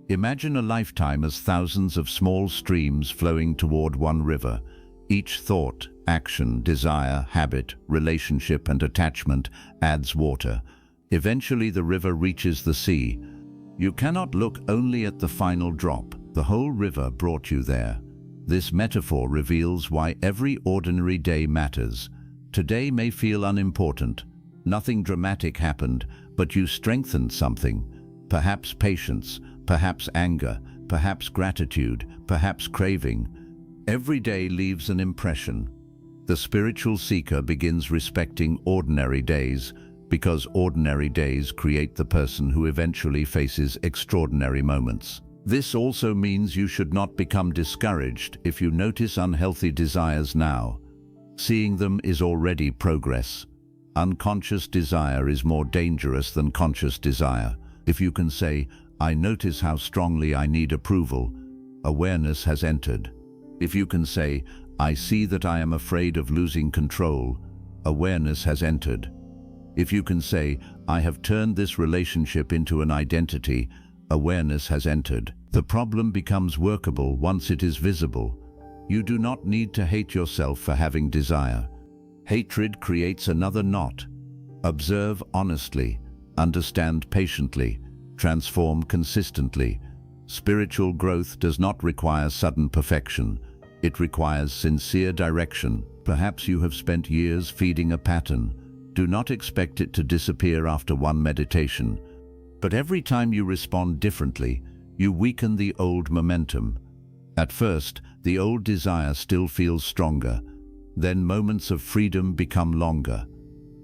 Imagine a lifetime as thousands of small streams flowing toward one river. Each thought, action, desire, habit, relationship, and attachment adds water. Eventually the river reaches the sea. You cannot look only at the final drop. The whole river brought you there. This metaphor reveals why every ordinary day matters. Today may feel unimportant. Nothing dramatic happened, but you strengthened something. Perhaps patience, perhaps anger, perhaps gratitude, perhaps craving. Every day leaves an impression. The spiritual seeker begins respecting ordinary days, because ordinary days create the person who eventually faces extraordinary moments. This also means you should not become discouraged if you notice unhealthy desires now. Seeing them is already progress. Unconscious desire is more dangerous than conscious desire. If you can say, "I notice how strongly I need approval," awareness has entered. If you can say, "I see that I am afraid of losing control," awareness has entered. If you can say, "I have turned this relationship into an identity," awareness has entered. The problem becomes workable once it is visible. You do not need to hate yourself for having desire. Hatred creates another knot. Observe honestly, understand patiently, transform consistently. Spiritual growth does not require sudden perfection. It requires sincere direction. Perhaps you have spent years feeding a pattern. Do not expect it to disappear after one meditation. But every time you respond differently, you weaken the old momentum. At first, the old desire still feels stronger. Then moments of freedom become longer.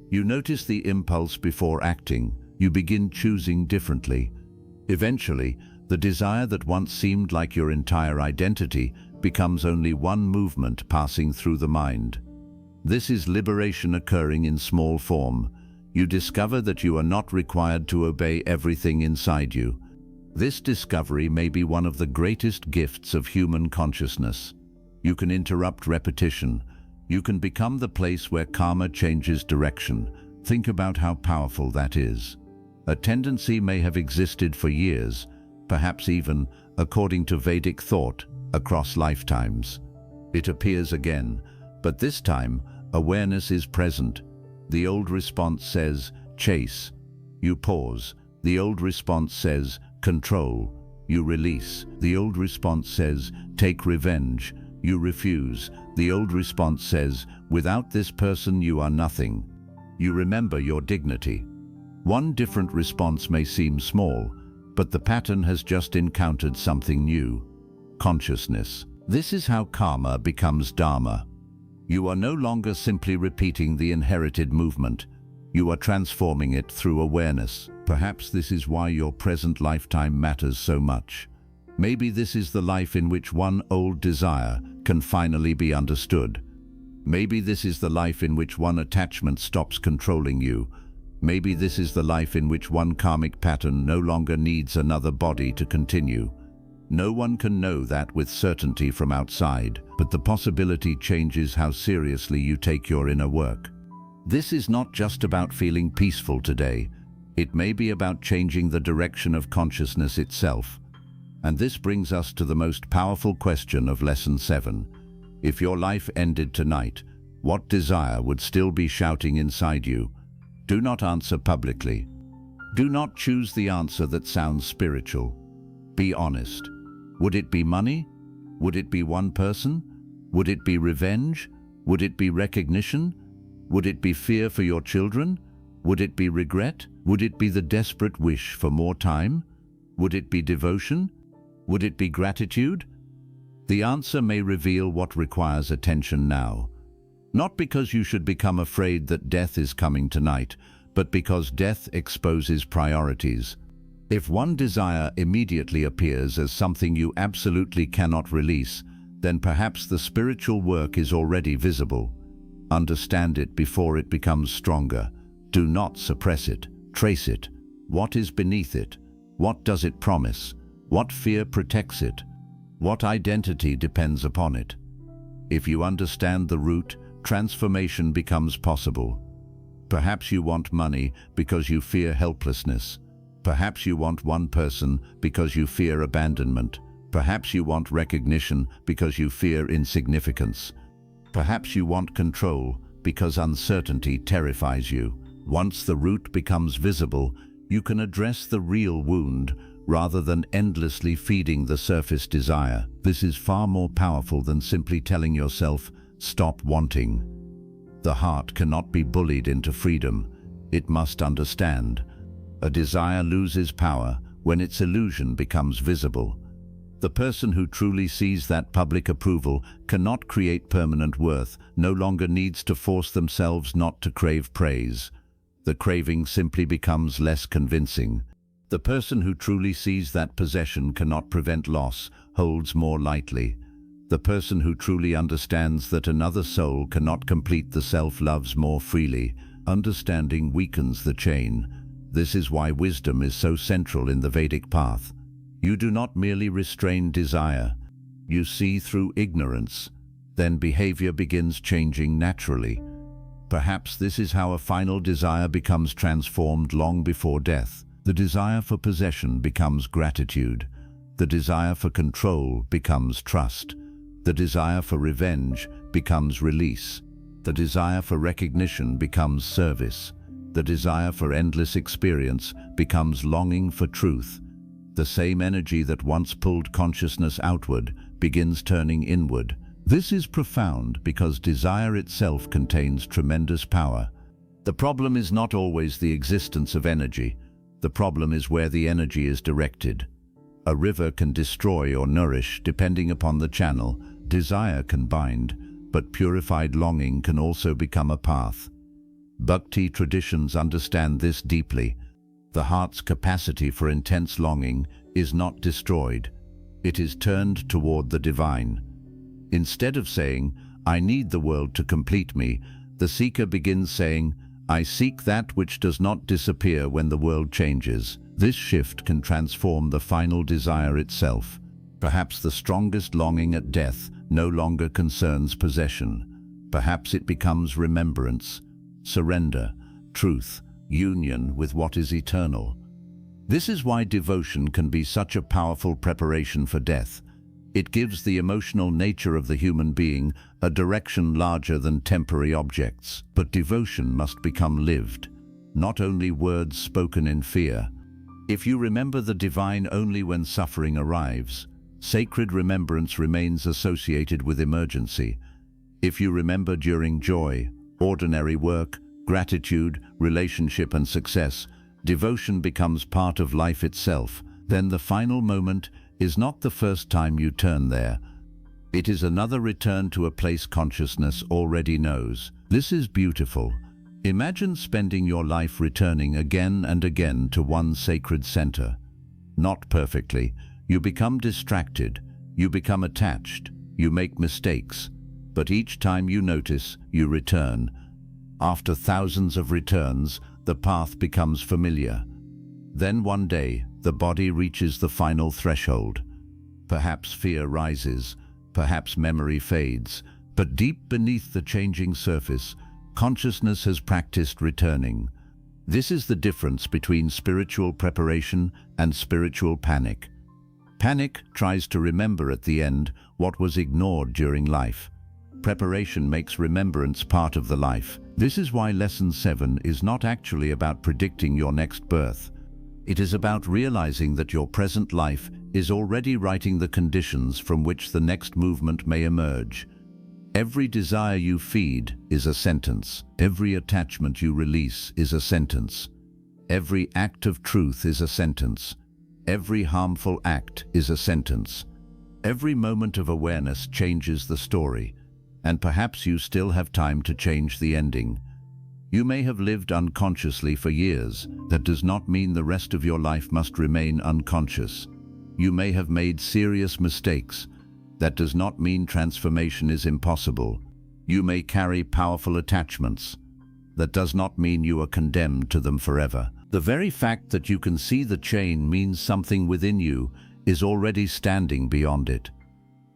You notice the impulse before acting. You begin choosing differently. Eventually, the desire that once seemed like your entire identity becomes only one movement passing through the mind. This is liberation occurring in small form. You discover that you are not required to obey everything inside you. This discovery may be one of the greatest gifts of human consciousness. You can interrupt repetition. You can become the place where karma changes direction. Think about how powerful that is. A tendency may have existed for years, perhaps even, according to Vedic thought, across lifetimes. It appears again, But this time, awareness is present. The old response says, chase. You pause. The old response says, control. You release. The old response says, take revenge. You refuse. The old response says, without this person you are nothing. You remember your dignity. One different response may seem small, but the pattern has just encountered something new. Consciousness. This is how karma becomes dharma. You are no longer simply repeating the inherited movement. You are transforming it through awareness. Perhaps this is why your present lifetime matters so much. Maybe this is the life in which one old desire can finally be understood. Maybe this is the life in which one attachment stops controlling you. Maybe this is the life in which one karmic pattern no longer needs another body to continue. No one can know that with certainty from outside, but the possibility changes how seriously you take your inner work. This is not just about feeling peaceful today. It may be about changing the direction of consciousness itself. And this brings us to the most powerful question of Lesson 7. If your life ended tonight, what desire would still be shouting inside you? Do not answer publicly. Do not choose the answer that sounds spiritual. Be honest. Would it be money? Would it be one person? Would it be revenge? Would it be recognition? Would it be fear for your children? Would it be regret? Would it be the desperate wish for more time? Would it be devotion? Would it be gratitude? The answer may reveal what requires attention now. Not because you should become afraid that death is coming tonight, but because death exposes priorities. If one desire immediately appears as something you absolutely cannot release, then perhaps the spiritual work is already visible. Understand it before it becomes stronger. Do not suppress it. Trace it. What is beneath it? What does it promise? What fear protects it? What identity depends upon it? If you understand the root, transformation becomes possible. Perhaps you want money because you fear helplessness. Perhaps you want one person because you fear abandonment. Perhaps you want recognition because you fear insignificance. Perhaps you want control because uncertainty terrifies you. Once the root becomes visible, you can address the real wound rather than endlessly feeding the surface desire. This is far more powerful than simply telling yourself, stop wanting. The heart cannot be bullied into freedom. It must understand. A desire loses power when its illusion becomes visible. The person who truly sees that public approval cannot create permanent worth, no longer needs to force themselves not to crave praise. The craving simply becomes less convincing. The person who truly sees that possession cannot prevent loss holds more lightly. The person who truly understands that another soul cannot complete the self loves more freely. Understanding weakens the chain. This is why wisdom is so central in the Vedic path. You do not merely restrain desire. You see through ignorance. Then behavior begins changing naturally. Perhaps this is how a final desire becomes transformed long before death. The desire for possession becomes gratitude. The desire for control becomes trust. The desire for revenge becomes release. The desire for recognition becomes service. The desire for endless experience becomes longing for truth. The same energy that once pulled consciousness outward begins turning inward. This is profound because desire itself contains tremendous power. The problem is not always the existence of energy. The problem is where the energy is directed. A river can destroy or nourish depending upon the channel. Desire can bind, but purified longing can also become a path. Bhakti traditions understand this deeply. The heart's capacity for intense longing is not destroyed. It is turned toward the divine. Instead of saying, I need the world to complete me, the seeker begins saying, I seek that which does not disappear when the world changes. This shift can transform the final desire itself. Perhaps the strongest longing at death no longer concerns possession. Perhaps it becomes remembrance, surrender, truth, union with what is eternal. This is why devotion can be such a powerful preparation for death. It gives the emotional nature of the human being a direction larger than temporary objects. But devotion must become lived, not only words spoken in fear. If you remember the divine only when suffering arrives, sacred remembrance remains associated with emergency. If you remember during joy, ordinary work, gratitude, relationship and success, devotion becomes part of life itself. Then the final moment is not the first time you turn there. It is another return to a place consciousness already knows. This is beautiful. Imagine spending your life returning again and again to one sacred center. Not perfectly. You become distracted. You become attached. You make mistakes. But each time you notice, you return. After thousands of returns, the path becomes familiar. Then one day, the body reaches the final threshold. Perhaps fear rises, perhaps memory fades, but deep beneath the changing surface, consciousness has practiced returning. This is the difference between spiritual preparation and spiritual panic. Panic tries to remember at the end what was ignored during life. Preparation makes remembrance part of the life. This is why Lesson 7 is not actually about predicting your next birth. It is about realizing that your present life is already writing the conditions from which the next movement may emerge. Every desire you feed is a sentence. Every attachment you release is a sentence. Every act of truth is a sentence. Every harmful act is a sentence. Every moment of awareness changes the story. And perhaps you still have time to change the ending. You may have lived unconsciously for years. That does not mean the rest of your life must remain unconscious. You may have made serious mistakes. That does not mean transformation is impossible. You may carry powerful attachments. That does not mean you are condemned to them forever. The very fact that you can see the chain means something within you is already standing beyond it.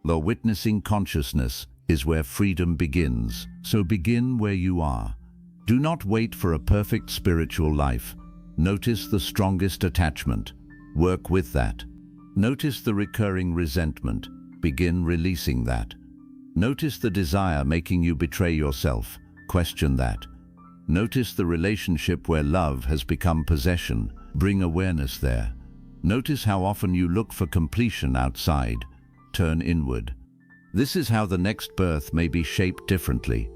The witnessing consciousness is where freedom begins. So begin where you are. Do not wait for a perfect spiritual life. Notice the strongest attachment. Work with that. Notice the recurring resentment. Begin releasing that. Notice the desire making you betray yourself. Question that. Notice the relationship where love has become possession. Bring awareness there. Notice how often you look for completion outside. Turn inward. This is how the next birth may be shaped differently.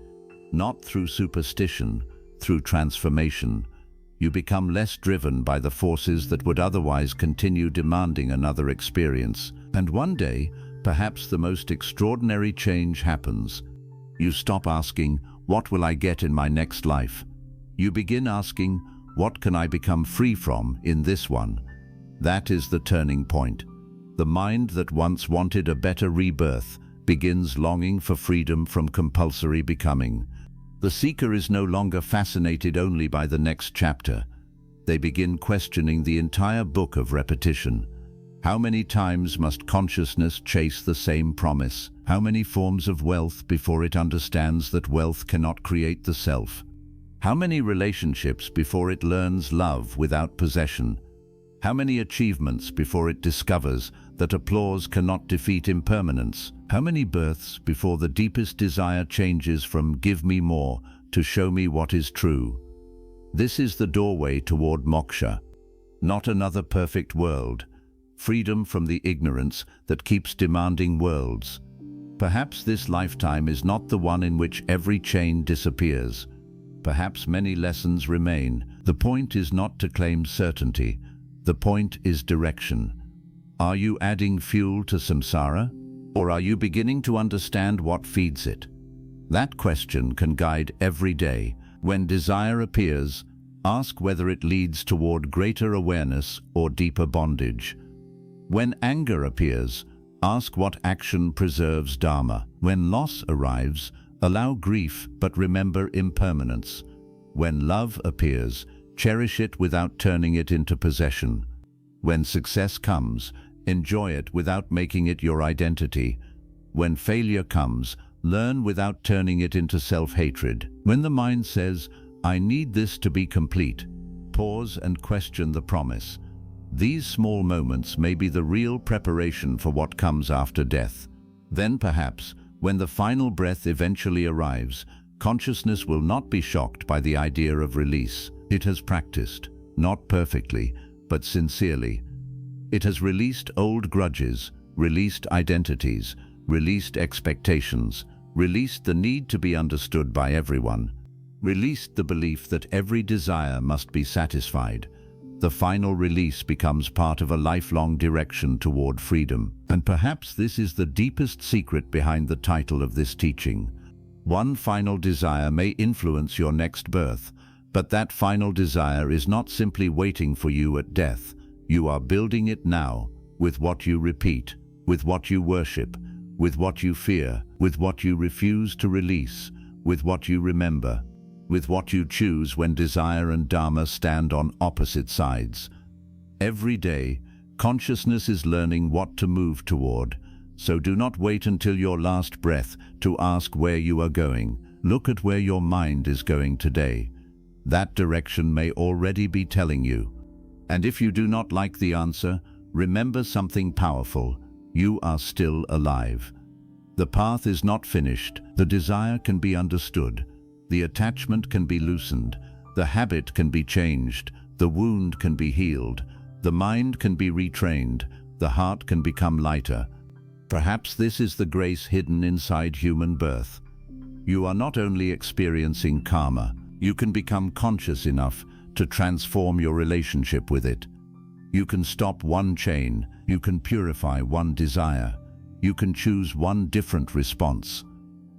Not through superstition, through transformation. You become less driven by the forces that would otherwise continue demanding another experience. And one day, perhaps the most extraordinary change happens. You stop asking, what will I get in my next life? You begin asking, what can I become free from in this one? That is the turning point. The mind that once wanted a better rebirth begins longing for freedom from compulsory becoming. The seeker is no longer fascinated only by the next chapter. They begin questioning the entire book of repetition. How many times must consciousness chase the same promise? How many forms of wealth before it understands that wealth cannot create the self? How many relationships before it learns love without possession? How many achievements before it discovers that applause cannot defeat impermanence? How many births before the deepest desire changes from give me more to show me what is true? This is the doorway toward moksha, not another perfect world, freedom from the ignorance that keeps demanding worlds. Perhaps this lifetime is not the one in which every chain disappears. Perhaps many lessons remain. The point is not to claim certainty. The point is direction. Are you adding fuel to samsara? Or are you beginning to understand what feeds it? That question can guide every day. When desire appears, ask whether it leads toward greater awareness or deeper bondage. When anger appears, ask what action preserves dharma. When loss arrives, allow grief but remember impermanence. When love appears, cherish it without turning it into possession. When success comes, enjoy it without making it your identity. When failure comes, learn without turning it into self-hatred. When the mind says, I need this to be complete, pause and question the promise. These small moments may be the real preparation for what comes after death. Then perhaps, when the final breath eventually arrives, consciousness will not be shocked by the idea of release. It has practiced, not perfectly, but sincerely. It has released old grudges, released identities, released expectations, released the need to be understood by everyone, released the belief that every desire must be satisfied. The final release becomes part of a lifelong direction toward freedom. And perhaps this is the deepest secret behind the title of this teaching. One final desire may influence your next birth, but that final desire is not simply waiting for you at death. You are building it now, with what you repeat, with what you worship, with what you fear, with what you refuse to release, with what you remember, with what you choose when desire and dharma stand on opposite sides. Every day, consciousness is learning what to move toward, so do not wait until your last breath to ask where you are going. Look at where your mind is going today. That direction may already be telling you. And if you do not like the answer, remember something powerful. You are still alive. The path is not finished. The desire can be understood. The attachment can be loosened. The habit can be changed. The wound can be healed. The mind can be retrained. The heart can become lighter. Perhaps this is the grace hidden inside human birth. You are not only experiencing karma, you can become conscious enough to transform your relationship with it. You can stop one chain. You can purify one desire. You can choose one different response.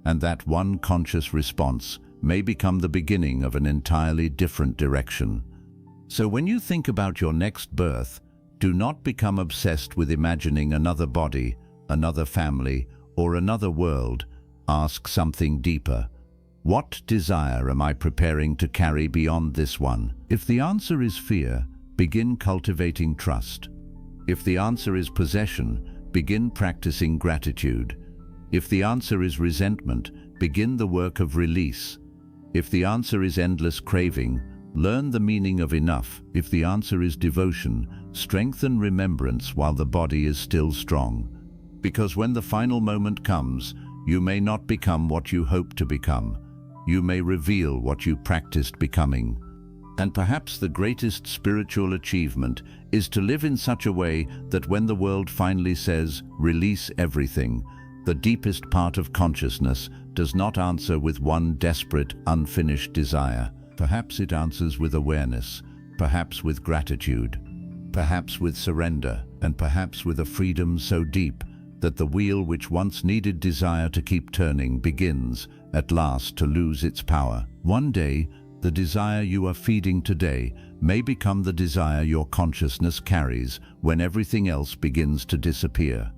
And that one conscious response may become the beginning of an entirely different direction. So when you think about your next birth, do not become obsessed with imagining another body, another family, or another world. Ask something deeper. What desire am I preparing to carry beyond this one? If the answer is fear, begin cultivating trust. If the answer is possession, begin practicing gratitude. If the answer is resentment, begin the work of release. If the answer is endless craving, learn the meaning of enough. If the answer is devotion, strengthen remembrance while the body is still strong. Because when the final moment comes, you may not become what you hope to become. You may reveal what you practiced becoming. And perhaps the greatest spiritual achievement is to live in such a way that when the world finally says, release everything, the deepest part of consciousness does not answer with one desperate, unfinished desire. Perhaps it answers with awareness, perhaps with gratitude, perhaps with surrender, and perhaps with a freedom so deep that the wheel which once needed desire to keep turning begins, at last, to lose its power. One day, the desire you are feeding today may become the desire your consciousness carries when everything else begins to disappear.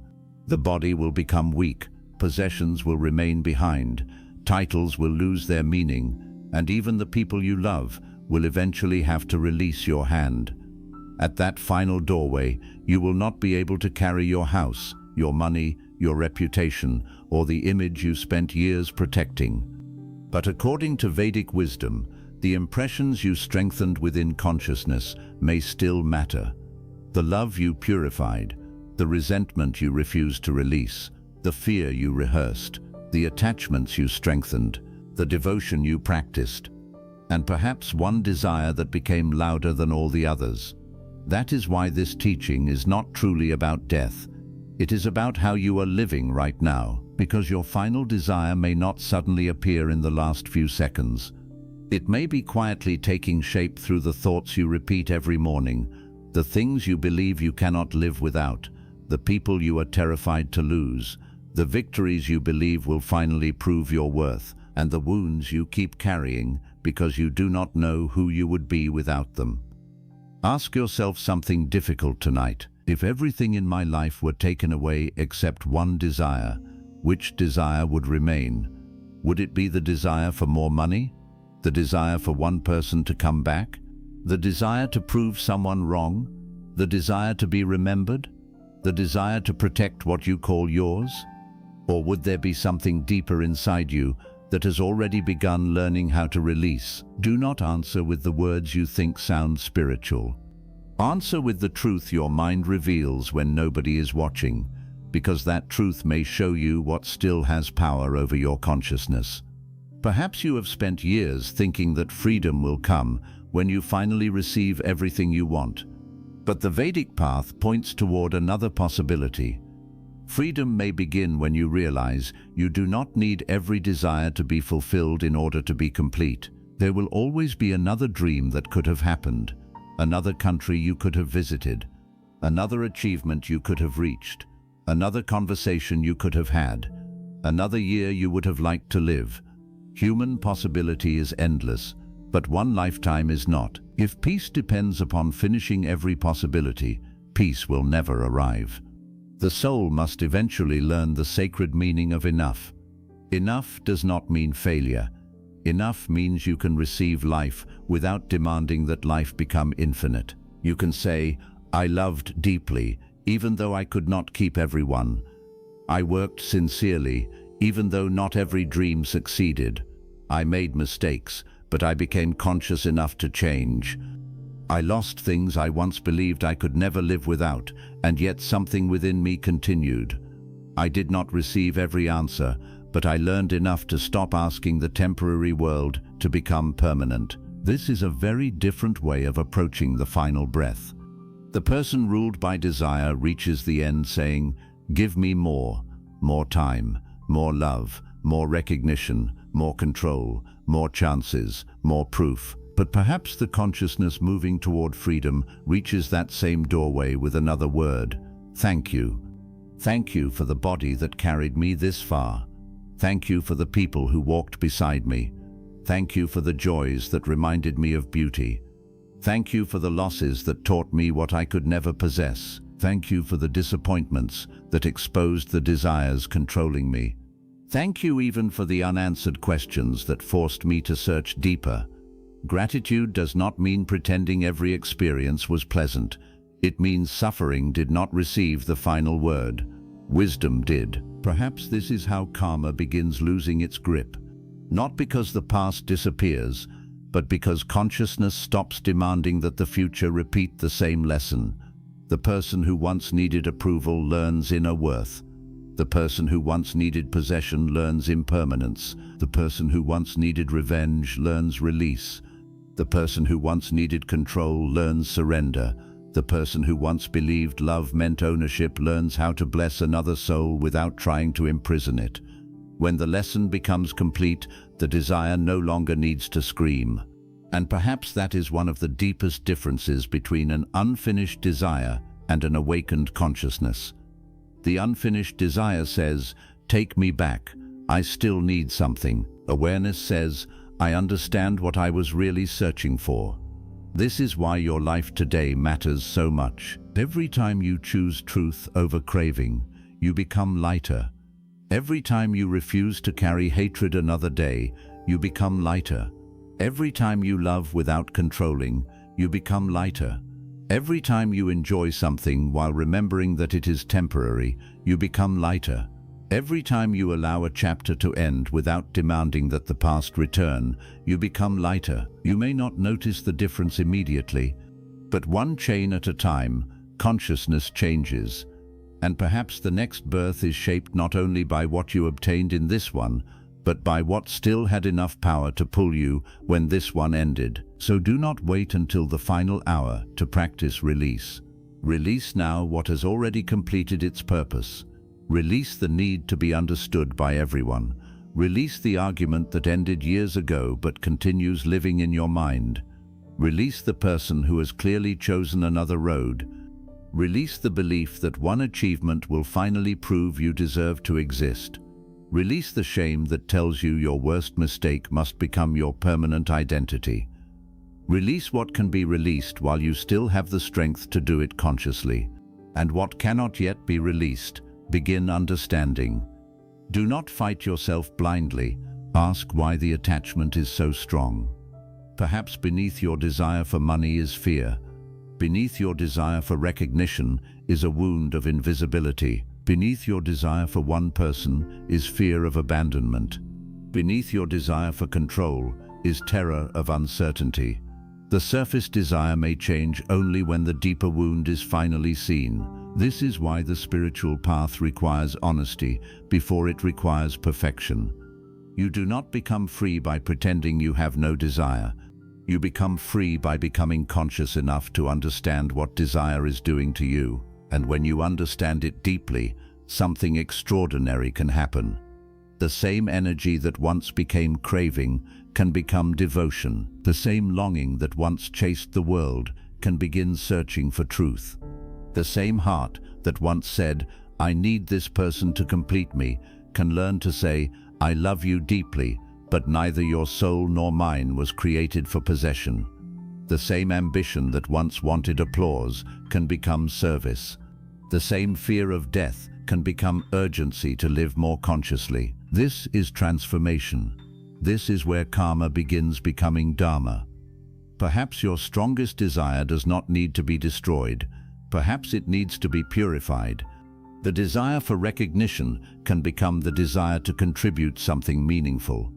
The body will become weak, possessions will remain behind, titles will lose their meaning, and even the people you love will eventually have to release your hand. At that final doorway, you will not be able to carry your house, your money, your reputation, or the image you spent years protecting. But according to Vedic wisdom, the impressions you strengthened within consciousness may still matter. The love you purified, the resentment you refused to release, the fear you rehearsed, the attachments you strengthened, the devotion you practiced, and perhaps one desire that became louder than all the others. That is why this teaching is not truly about death. It is about how you are living right now, because your final desire may not suddenly appear in the last few seconds. It may be quietly taking shape through the thoughts you repeat every morning, the things you believe you cannot live without, the people you are terrified to lose, the victories you believe will finally prove your worth, and the wounds you keep carrying because you do not know who you would be without them. Ask yourself something difficult tonight. If everything in my life were taken away except one desire, which desire would remain? Would it be the desire for more money? The desire for one person to come back? The desire to prove someone wrong? The desire to be remembered? The desire to protect what you call yours? Or would there be something deeper inside you that has already begun learning how to release? Do not answer with the words you think sound spiritual. Answer with the truth your mind reveals when nobody is watching, because that truth may show you what still has power over your consciousness. Perhaps you have spent years thinking that freedom will come when you finally receive everything you want. But the Vedic path points toward another possibility. Freedom may begin when you realize you do not need every desire to be fulfilled in order to be complete. There will always be another dream that could have happened, another country you could have visited, another achievement you could have reached, another conversation you could have had, another year you would have liked to live. Human possibility is endless, but one lifetime is not. If peace depends upon finishing every possibility, peace will never arrive. The soul must eventually learn the sacred meaning of enough. Enough does not mean failure. Enough means you can receive life without demanding that life become infinite. You can say, I loved deeply, even though I could not keep everyone. I worked sincerely, even though not every dream succeeded. I made mistakes, but I became conscious enough to change. I lost things I once believed I could never live without, and yet something within me continued. I did not receive every answer, but I learned enough to stop asking the temporary world to become permanent. This is a very different way of approaching the final breath. The person ruled by desire reaches the end saying, give me more time, more love, more recognition, more control, more chances, more proof. But perhaps the consciousness moving toward freedom reaches that same doorway with another word. Thank you. Thank you for the body that carried me this far. Thank you for the people who walked beside me. Thank you for the joys that reminded me of beauty. Thank you for the losses that taught me what I could never possess. Thank you for the disappointments that exposed the desires controlling me. Thank you even for the unanswered questions that forced me to search deeper. Gratitude does not mean pretending every experience was pleasant. It means suffering did not receive the final word. Wisdom did. Perhaps this is how karma begins losing its grip. Not because the past disappears, but because consciousness stops demanding that the future repeat the same lesson. The person who once needed approval learns inner worth. The person who once needed possession learns impermanence. The person who once needed revenge learns release. The person who once needed control learns surrender. The person who once believed love meant ownership learns how to bless another soul without trying to imprison it. When the lesson becomes complete, the desire no longer needs to scream. And perhaps that is one of the deepest differences between an unfinished desire and an awakened consciousness. The unfinished desire says, take me back, I still need something. Awareness says, I understand what I was really searching for. This is why your life today matters so much. Every time you choose truth over craving, you become lighter. Every time you refuse to carry hatred another day, you become lighter. Every time you love without controlling, you become lighter. Every time you enjoy something while remembering that it is temporary, you become lighter. Every time you allow a chapter to end without demanding that the past return, you become lighter. You may not notice the difference immediately, but one chain at a time, consciousness changes. And perhaps the next birth is shaped not only by what you obtained in this one, but by what still had enough power to pull you when this one ended. So do not wait until the final hour to practice release. Release now what has already completed its purpose. Release the need to be understood by everyone. Release the argument that ended years ago but continues living in your mind. Release the person who has clearly chosen another road. Release the belief that one achievement will finally prove you deserve to exist. Release the shame that tells you your worst mistake must become your permanent identity. Release what can be released while you still have the strength to do it consciously. And what cannot yet be released, begin understanding. Do not fight yourself blindly. Ask why the attachment is so strong. Perhaps beneath your desire for money is fear. Beneath your desire for recognition is a wound of invisibility. Beneath your desire for one person is fear of abandonment. Beneath your desire for control is terror of uncertainty. The surface desire may change only when the deeper wound is finally seen. This is why the spiritual path requires honesty before it requires perfection. You do not become free by pretending you have no desire. You become free by becoming conscious enough to understand what desire is doing to you. And when you understand it deeply, something extraordinary can happen. The same energy that once became craving can become devotion. The same longing that once chased the world can begin searching for truth. The same heart that once said, "I need this person to complete me," can learn to say, "I love you deeply, but neither your soul nor mine was created for possession." The same ambition that once wanted applause can become service. The same fear of death can become urgency to live more consciously. This is transformation. This is where karma begins becoming dharma. Perhaps your strongest desire does not need to be destroyed. Perhaps it needs to be purified. The desire for recognition can become the desire to contribute something meaningful.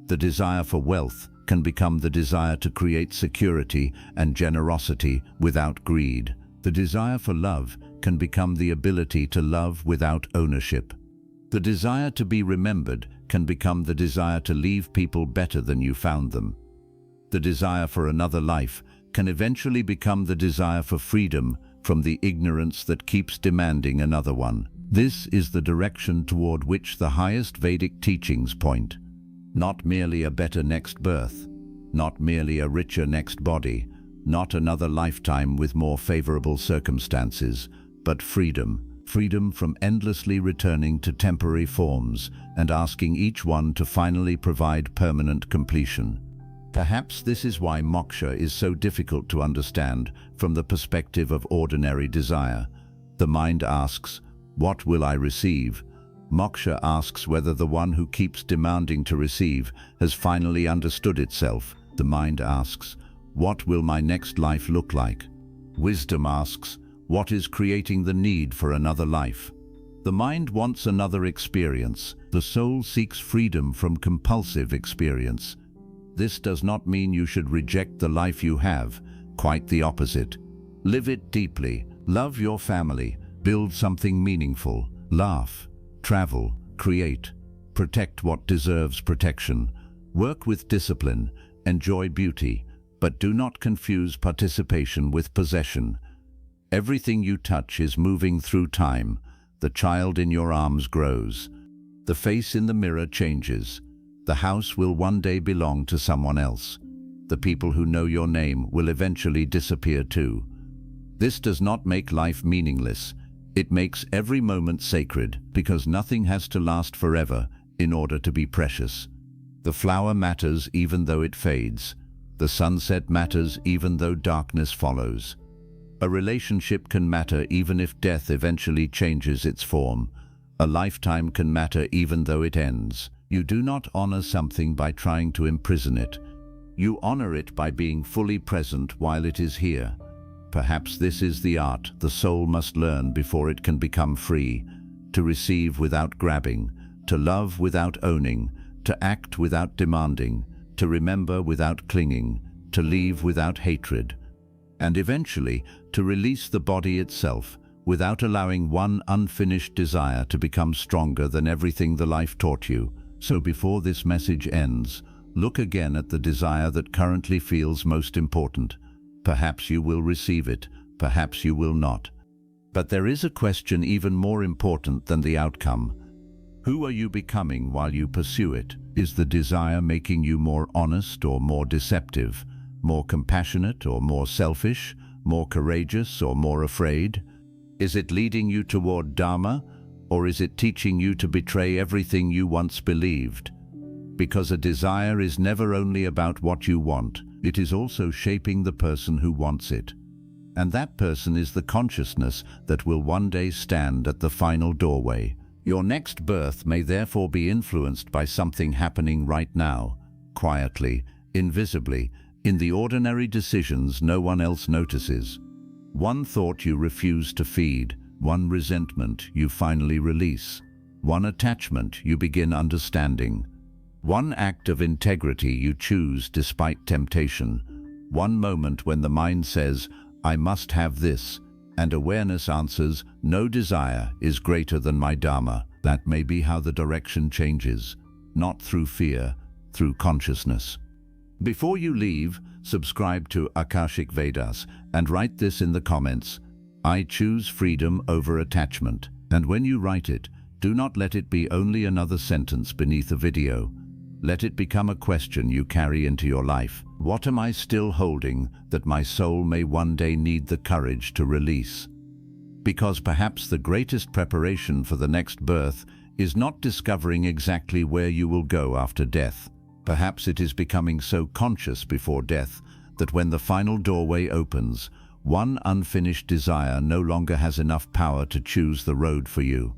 The desire for wealth can become the desire to create security and generosity without greed. The desire for love can become the ability to love without ownership. The desire to be remembered can become the desire to leave people better than you found them. The desire for another life can eventually become the desire for freedom from the ignorance that keeps demanding another one. This is the direction toward which the highest Vedic teachings point. Not merely a better next birth, not merely a richer next body, not another lifetime with more favorable circumstances, but freedom. Freedom from endlessly returning to temporary forms and asking each one to finally provide permanent completion. Perhaps this is why moksha is so difficult to understand from the perspective of ordinary desire. The mind asks, "What will I receive?" Moksha asks whether the one who keeps demanding to receive has finally understood itself. The mind asks, "What will my next life look like?" Wisdom asks, "What is creating the need for another life?" The mind wants another experience. The soul seeks freedom from compulsive experience. This does not mean you should reject the life you have, quite the opposite. Live it deeply, love your family, build something meaningful, laugh, travel, create, protect what deserves protection, work with discipline, enjoy beauty, but do not confuse participation with possession. Everything you touch is moving through time. The child in your arms grows. The face in the mirror changes. The house will one day belong to someone else. The people who know your name will eventually disappear too. This does not make life meaningless. It makes every moment sacred, because nothing has to last forever in order to be precious. The flower matters even though it fades. The sunset matters even though darkness follows. A relationship can matter even if death eventually changes its form. A lifetime can matter even though it ends. You do not honor something by trying to imprison it. You honor it by being fully present while it is here. Perhaps this is the art the soul must learn before it can become free, to receive without grabbing, to love without owning, to act without demanding, to remember without clinging, to leave without hatred, and eventually to release the body itself without allowing one unfinished desire to become stronger than everything the life taught you. So before this message ends, look again at the desire that currently feels most important. Perhaps you will receive it, perhaps you will not. But there is a question even more important than the outcome. Who are you becoming while you pursue it? Is the desire making you more honest or more deceptive, more compassionate or more selfish, more courageous or more afraid? Is it leading you toward Dharma, or is it teaching you to betray everything you once believed? Because a desire is never only about what you want, it is also shaping the person who wants it. And that person is the consciousness that will one day stand at the final doorway. Your next birth may therefore be influenced by something happening right now, quietly, invisibly, in the ordinary decisions no one else notices. One thought you refuse to feed, one resentment you finally release, one attachment you begin understanding, one act of integrity you choose despite temptation, One moment when the mind says, I must have this, and awareness answers, no desire is greater than my Dharma. That may be how the direction changes, not through fear, through consciousness. Before you leave, subscribe to Akashic Vedas and write this in the comments. I choose freedom over attachment. And when you write it, do not let it be only another sentence beneath a video. Let it become a question you carry into your life. What am I still holding that my soul may one day need the courage to release? Because perhaps the greatest preparation for the next birth is not discovering exactly where you will go after death. Perhaps it is becoming so conscious before death that when the final doorway opens, one unfinished desire no longer has enough power to choose the road for you.